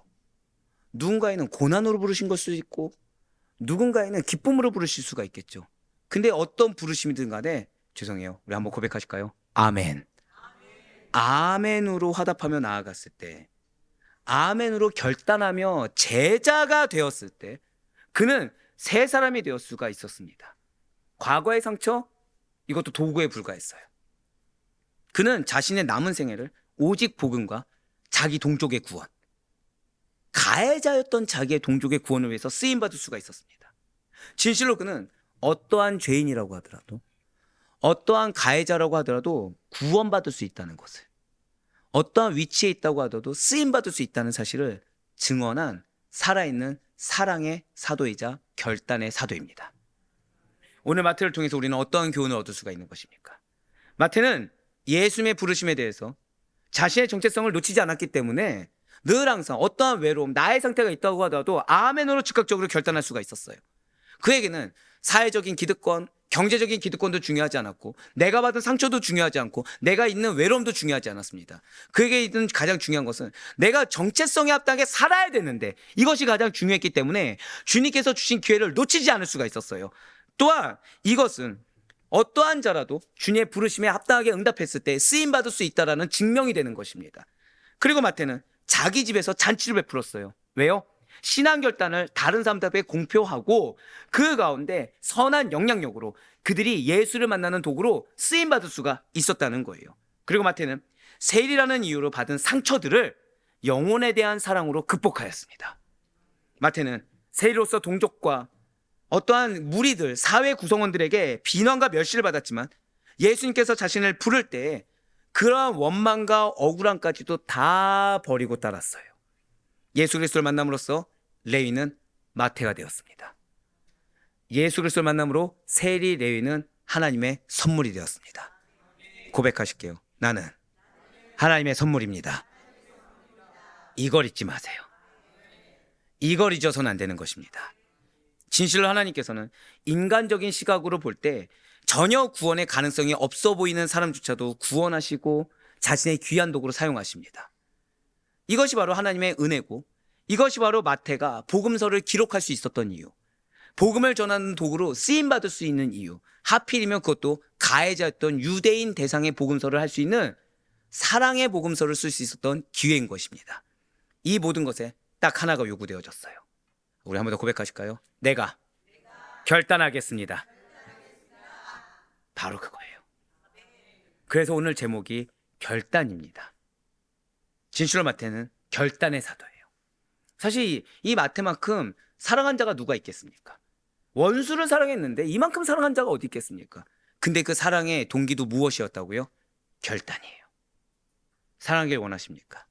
누군가에는 고난으로 부르신 걸 수도 있고, 누군가에는 기쁨으로 부르실 수가 있겠죠. 근데 어떤 부르심이든 간에 죄송해요. 우리 한번 고백하실까요? 아멘. 아멘으로 화답하며 나아갔을 때, 아멘으로 결단하며 제자가 되었을 때 그는 새 사람이 되었을 수가 있었습니다. 과거의 상처, 이것도 도구에 불과했어요. 그는 자신의 남은 생애를 오직 복음과 자기 동족의 구원, 가해자였던 자기의 동족의 구원을 위해서 쓰임받을 수가 있었습니다. 진실로 그는 어떠한 죄인이라고 하더라도, 어떠한 가해자라고 하더라도 구원받을 수 있다는 것을, 어떠한 위치에 있다고 하더라도 쓰임받을 수 있다는 사실을 증언한 살아있는 사랑의 사도이자 결단의 사도입니다. 오늘 마태를 통해서 우리는 어떠한 교훈을 얻을 수가 있는 것입니까? 마태는 예수님의 부르심에 대해서 자신의 정체성을 놓치지 않았기 때문에 늘 항상 어떠한 외로움, 나의 상태가 있다고 하더라도 아멘으로 즉각적으로 결단할 수가 있었어요. 그에게는 사회적인 기득권, 경제적인 기득권도 중요하지 않았고, 내가 받은 상처도 중요하지 않고, 내가 있는 외로움도 중요하지 않았습니다. 그에게 있는 가장 중요한 것은 내가 정체성에 합당하게 살아야 되는데, 이것이 가장 중요했기 때문에 주님께서 주신 기회를 놓치지 않을 수가 있었어요. 또한 이것은 어떠한 자라도 주님의 부르심에 합당하게 응답했을 때 쓰임받을 수 있다는 증명이 되는 것입니다. 그리고 마태는 자기 집에서 잔치를 베풀었어요. 왜요? 신앙 결단을 다른 사람들에게 공표하고 그 가운데 선한 영향력으로 그들이 예수를 만나는 도구로 쓰임받을 수가 있었다는 거예요. 그리고 마태는 세리라는 이유로 받은 상처들을 영혼에 대한 사랑으로 극복하였습니다. 마태는 세리로서 동족과 어떠한 무리들, 사회 구성원들에게 비난과 멸시를 받았지만 예수님께서 자신을 부를 때 그러한 원망과 억울함까지도 다 버리고 따랐어요. 예수 그리스도를 만남으로써 레위는 마태가 되었습니다. 예수 그리스도를 만남으로 세리 레위는 하나님의 선물이 되었습니다. 고백하실게요. 나는 하나님의 선물입니다. 이걸 잊지 마세요. 이걸 잊어서는 안 되는 것입니다. 진실로 하나님께서는 인간적인 시각으로 볼 때 전혀 구원의 가능성이 없어 보이는 사람조차도 구원하시고 자신의 귀한 도구로 사용하십니다. 이것이 바로 하나님의 은혜고, 이것이 바로 마태가 복음서를 기록할 수 있었던 이유, 복음을 전하는 도구로 쓰임받을 수 있는 이유, 하필이면 그것도 가해자였던 유대인 대상의 복음서를 할 수 있는 사랑의 복음서를 쓸 수 있었던 기회인 것입니다. 이 모든 것에 딱 하나가 요구되어졌어요. 우리 한 번 더 고백하실까요? 내가 결단하겠습니다. 바로 그거예요. 그래서 오늘 제목이 결단입니다. 진실로 마태는 결단의 사도예요. 사실 이 마태만큼 사랑한 자가 누가 있겠습니까? 원수를 사랑했는데 이만큼 사랑한 자가 어디 있겠습니까? 근데 그 사랑의 동기도 무엇이었다고요? 결단이에요. 사랑하길 원하십니까?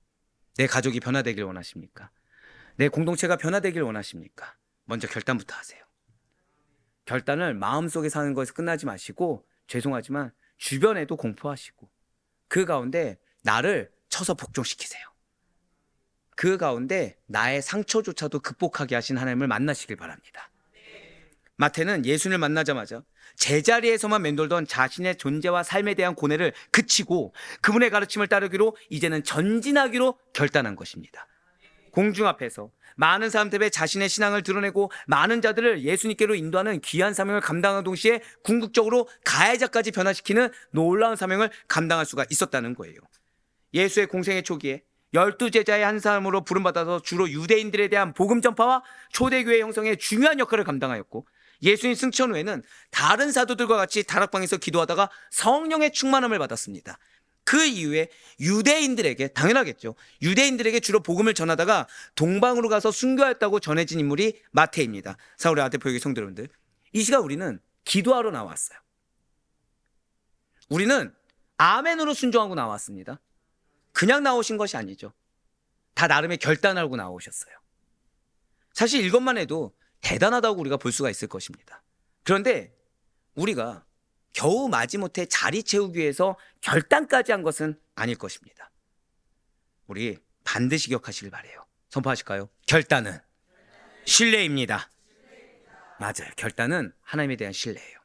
내 가족이 변화되길 원하십니까? 내 공동체가 변화되길 원하십니까? 먼저 결단부터 하세요. 결단을 마음속에 사는 것에서 끝나지 마시고, 죄송하지만 주변에도 공포하시고, 그 가운데 나를 쳐서 복종시키세요. 그 가운데 나의 상처조차도 극복하게 하신 하나님을 만나시길 바랍니다. 마태는 예수님을 만나자마자 제자리에서만 맴돌던 자신의 존재와 삶에 대한 고뇌를 그치고 그분의 가르침을 따르기로 이제는 전진하기로 결단한 것입니다. 공중 앞에서 많은 사람들 앞에 자신의 신앙을 드러내고 많은 자들을 예수님께로 인도하는 귀한 사명을 감당하는 동시에 궁극적으로 가해자까지 변화시키는 놀라운 사명을 감당할 수가 있었다는 거예요. 예수의 공생의 초기에 12제자의 한 사람으로 부름받아서 주로 유대인들에 대한 복음 전파와 초대교회 형성에 중요한 역할을 감당하였고, 예수님 승천 후에는 다른 사도들과 같이 다락방에서 기도하다가 성령의 충만함을 받았습니다. 그 이후에 유대인들에게, 당연하겠죠, 유대인들에게 주로 복음을 전하다가 동방으로 가서 순교하였다고 전해진 인물이 마태입니다. 사울의 아데포 교회 성도 여러분들, 이 시간 우리는 기도하러 나왔어요. 우리는 아멘으로 순종하고 나왔습니다. 그냥 나오신 것이 아니죠. 다 나름의 결단하고 나오셨어요. 사실 이것만 해도 대단하다고 우리가 볼 수가 있을 것입니다. 그런데 우리가 겨우 마지못해 자리 채우기 위해서 결단까지 한 것은 아닐 것입니다. 우리 반드시 기억하시길 바라요. 선포하실까요? 결단은 신뢰입니다. 맞아요. 결단은 하나님에 대한 신뢰예요.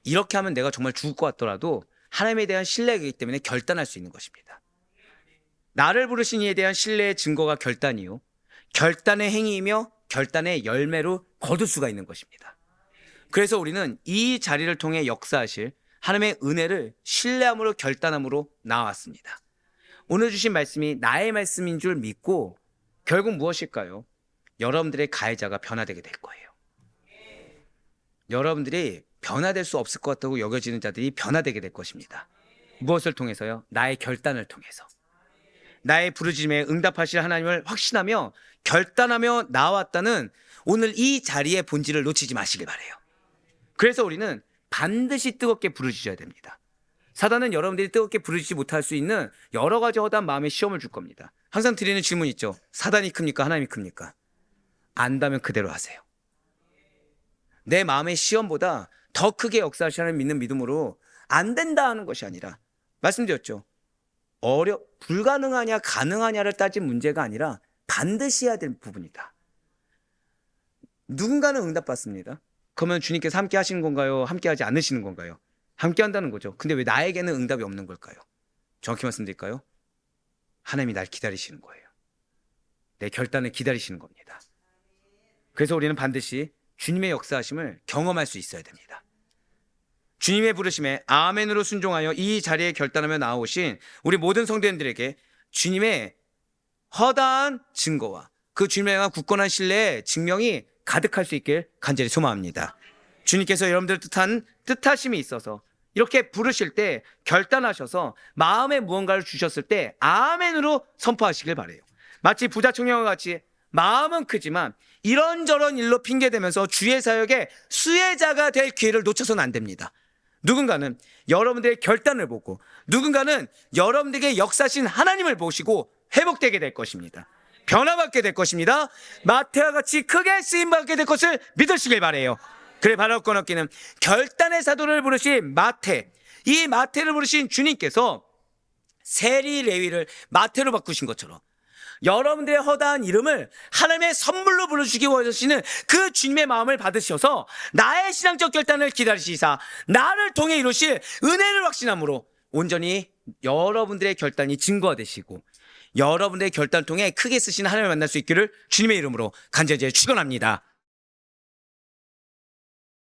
이렇게 하면 내가 정말 죽을 것 같더라도 하나님에 대한 신뢰이기 때문에 결단할 수 있는 것입니다. 나를 부르신 이에 대한 신뢰의 증거가 결단이요, 결단의 행위이며 결단의 열매로 거둘 수가 있는 것입니다. 그래서 우리는 이 자리를 통해 역사하실 하나님의 은혜를 신뢰함으로 결단함으로 나왔습니다. 오늘 주신 말씀이 나의 말씀인 줄 믿고 결국 무엇일까요? 여러분들의 가해자가 변화되게 될 거예요. 여러분들이 변화될 수 없을 것 같다고 여겨지는 자들이 변화되게 될 것입니다. 무엇을 통해서요? 나의 결단을 통해서. 나의 부르짖음에 응답하실 하나님을 확신하며 결단하며 나왔다는 오늘 이 자리의 본질을 놓치지 마시길 바라요. 그래서 우리는 반드시 뜨겁게 부르짖어야 됩니다. 사단은 여러분들이 뜨겁게 부르짖지 못할 수 있는 여러 가지 허다한 마음의 시험을 줄 겁니다. 항상 드리는 질문 있죠. 사단이 큽니까? 하나님이 큽니까? 안다면 그대로 하세요. 내 마음의 시험보다 더 크게 역사하시는 믿는 믿음으로 안 된다 하는 것이 아니라, 말씀드렸죠, 불가능하냐 가능하냐를 따진 문제가 아니라 반드시 해야 될 부분이다. 누군가는 응답받습니다. 그러면 주님께서 함께 하시는 건가요? 함께 하지 않으시는 건가요? 함께 한다는 거죠. 근데 왜 나에게는 응답이 없는 걸까요? 정확히 말씀드릴까요? 하나님이 날 기다리시는 거예요. 내 결단을 기다리시는 겁니다. 그래서 우리는 반드시 주님의 역사하심을 경험할 수 있어야 됩니다. 주님의 부르심에 아멘으로 순종하여 이 자리에 결단하며 나오신 우리 모든 성도님들에게 주님의 허다한 증거와 그 주님에 대한 굳건한 신뢰의 증명이 가득할 수 있길 간절히 소망합니다. 주님께서 여러분들 뜻하심이 있어서 이렇게 부르실 때 결단하셔서 마음에 무언가를 주셨을 때 아멘으로 선포하시길 바라요. 마치 부자 청년과 같이 마음은 크지만 이런저런 일로 핑계대면서 주의 사역에 수혜자가 될 기회를 놓쳐서는 안 됩니다. 누군가는 여러분들의 결단을 보고 누군가는 여러분들에게 역사하신 하나님을 보시고 회복되게 될 것입니다. 변화받게 될 것입니다. 마태와 같이 크게 쓰임받게 될 것을 믿으시길 바라요. 그래 바로 끊었기는 결단의 사도를 부르신 마태, 이 마태를 부르신 주님께서 세리 레위를 마태로 바꾸신 것처럼 여러분들의 허다한 이름을 하나님의 선물로 불러주시기 원하시는 그 주님의 마음을 받으셔서 나의 신앙적 결단을 기다리시사 나를 통해 이루실 은혜를 확신함으로 온전히 여러분들의 결단이 증거가 되시고 여러분들의 결단을 통해 크게 쓰시는 하나님을 만날 수 있기를 주님의 이름으로 간절히 축원합니다.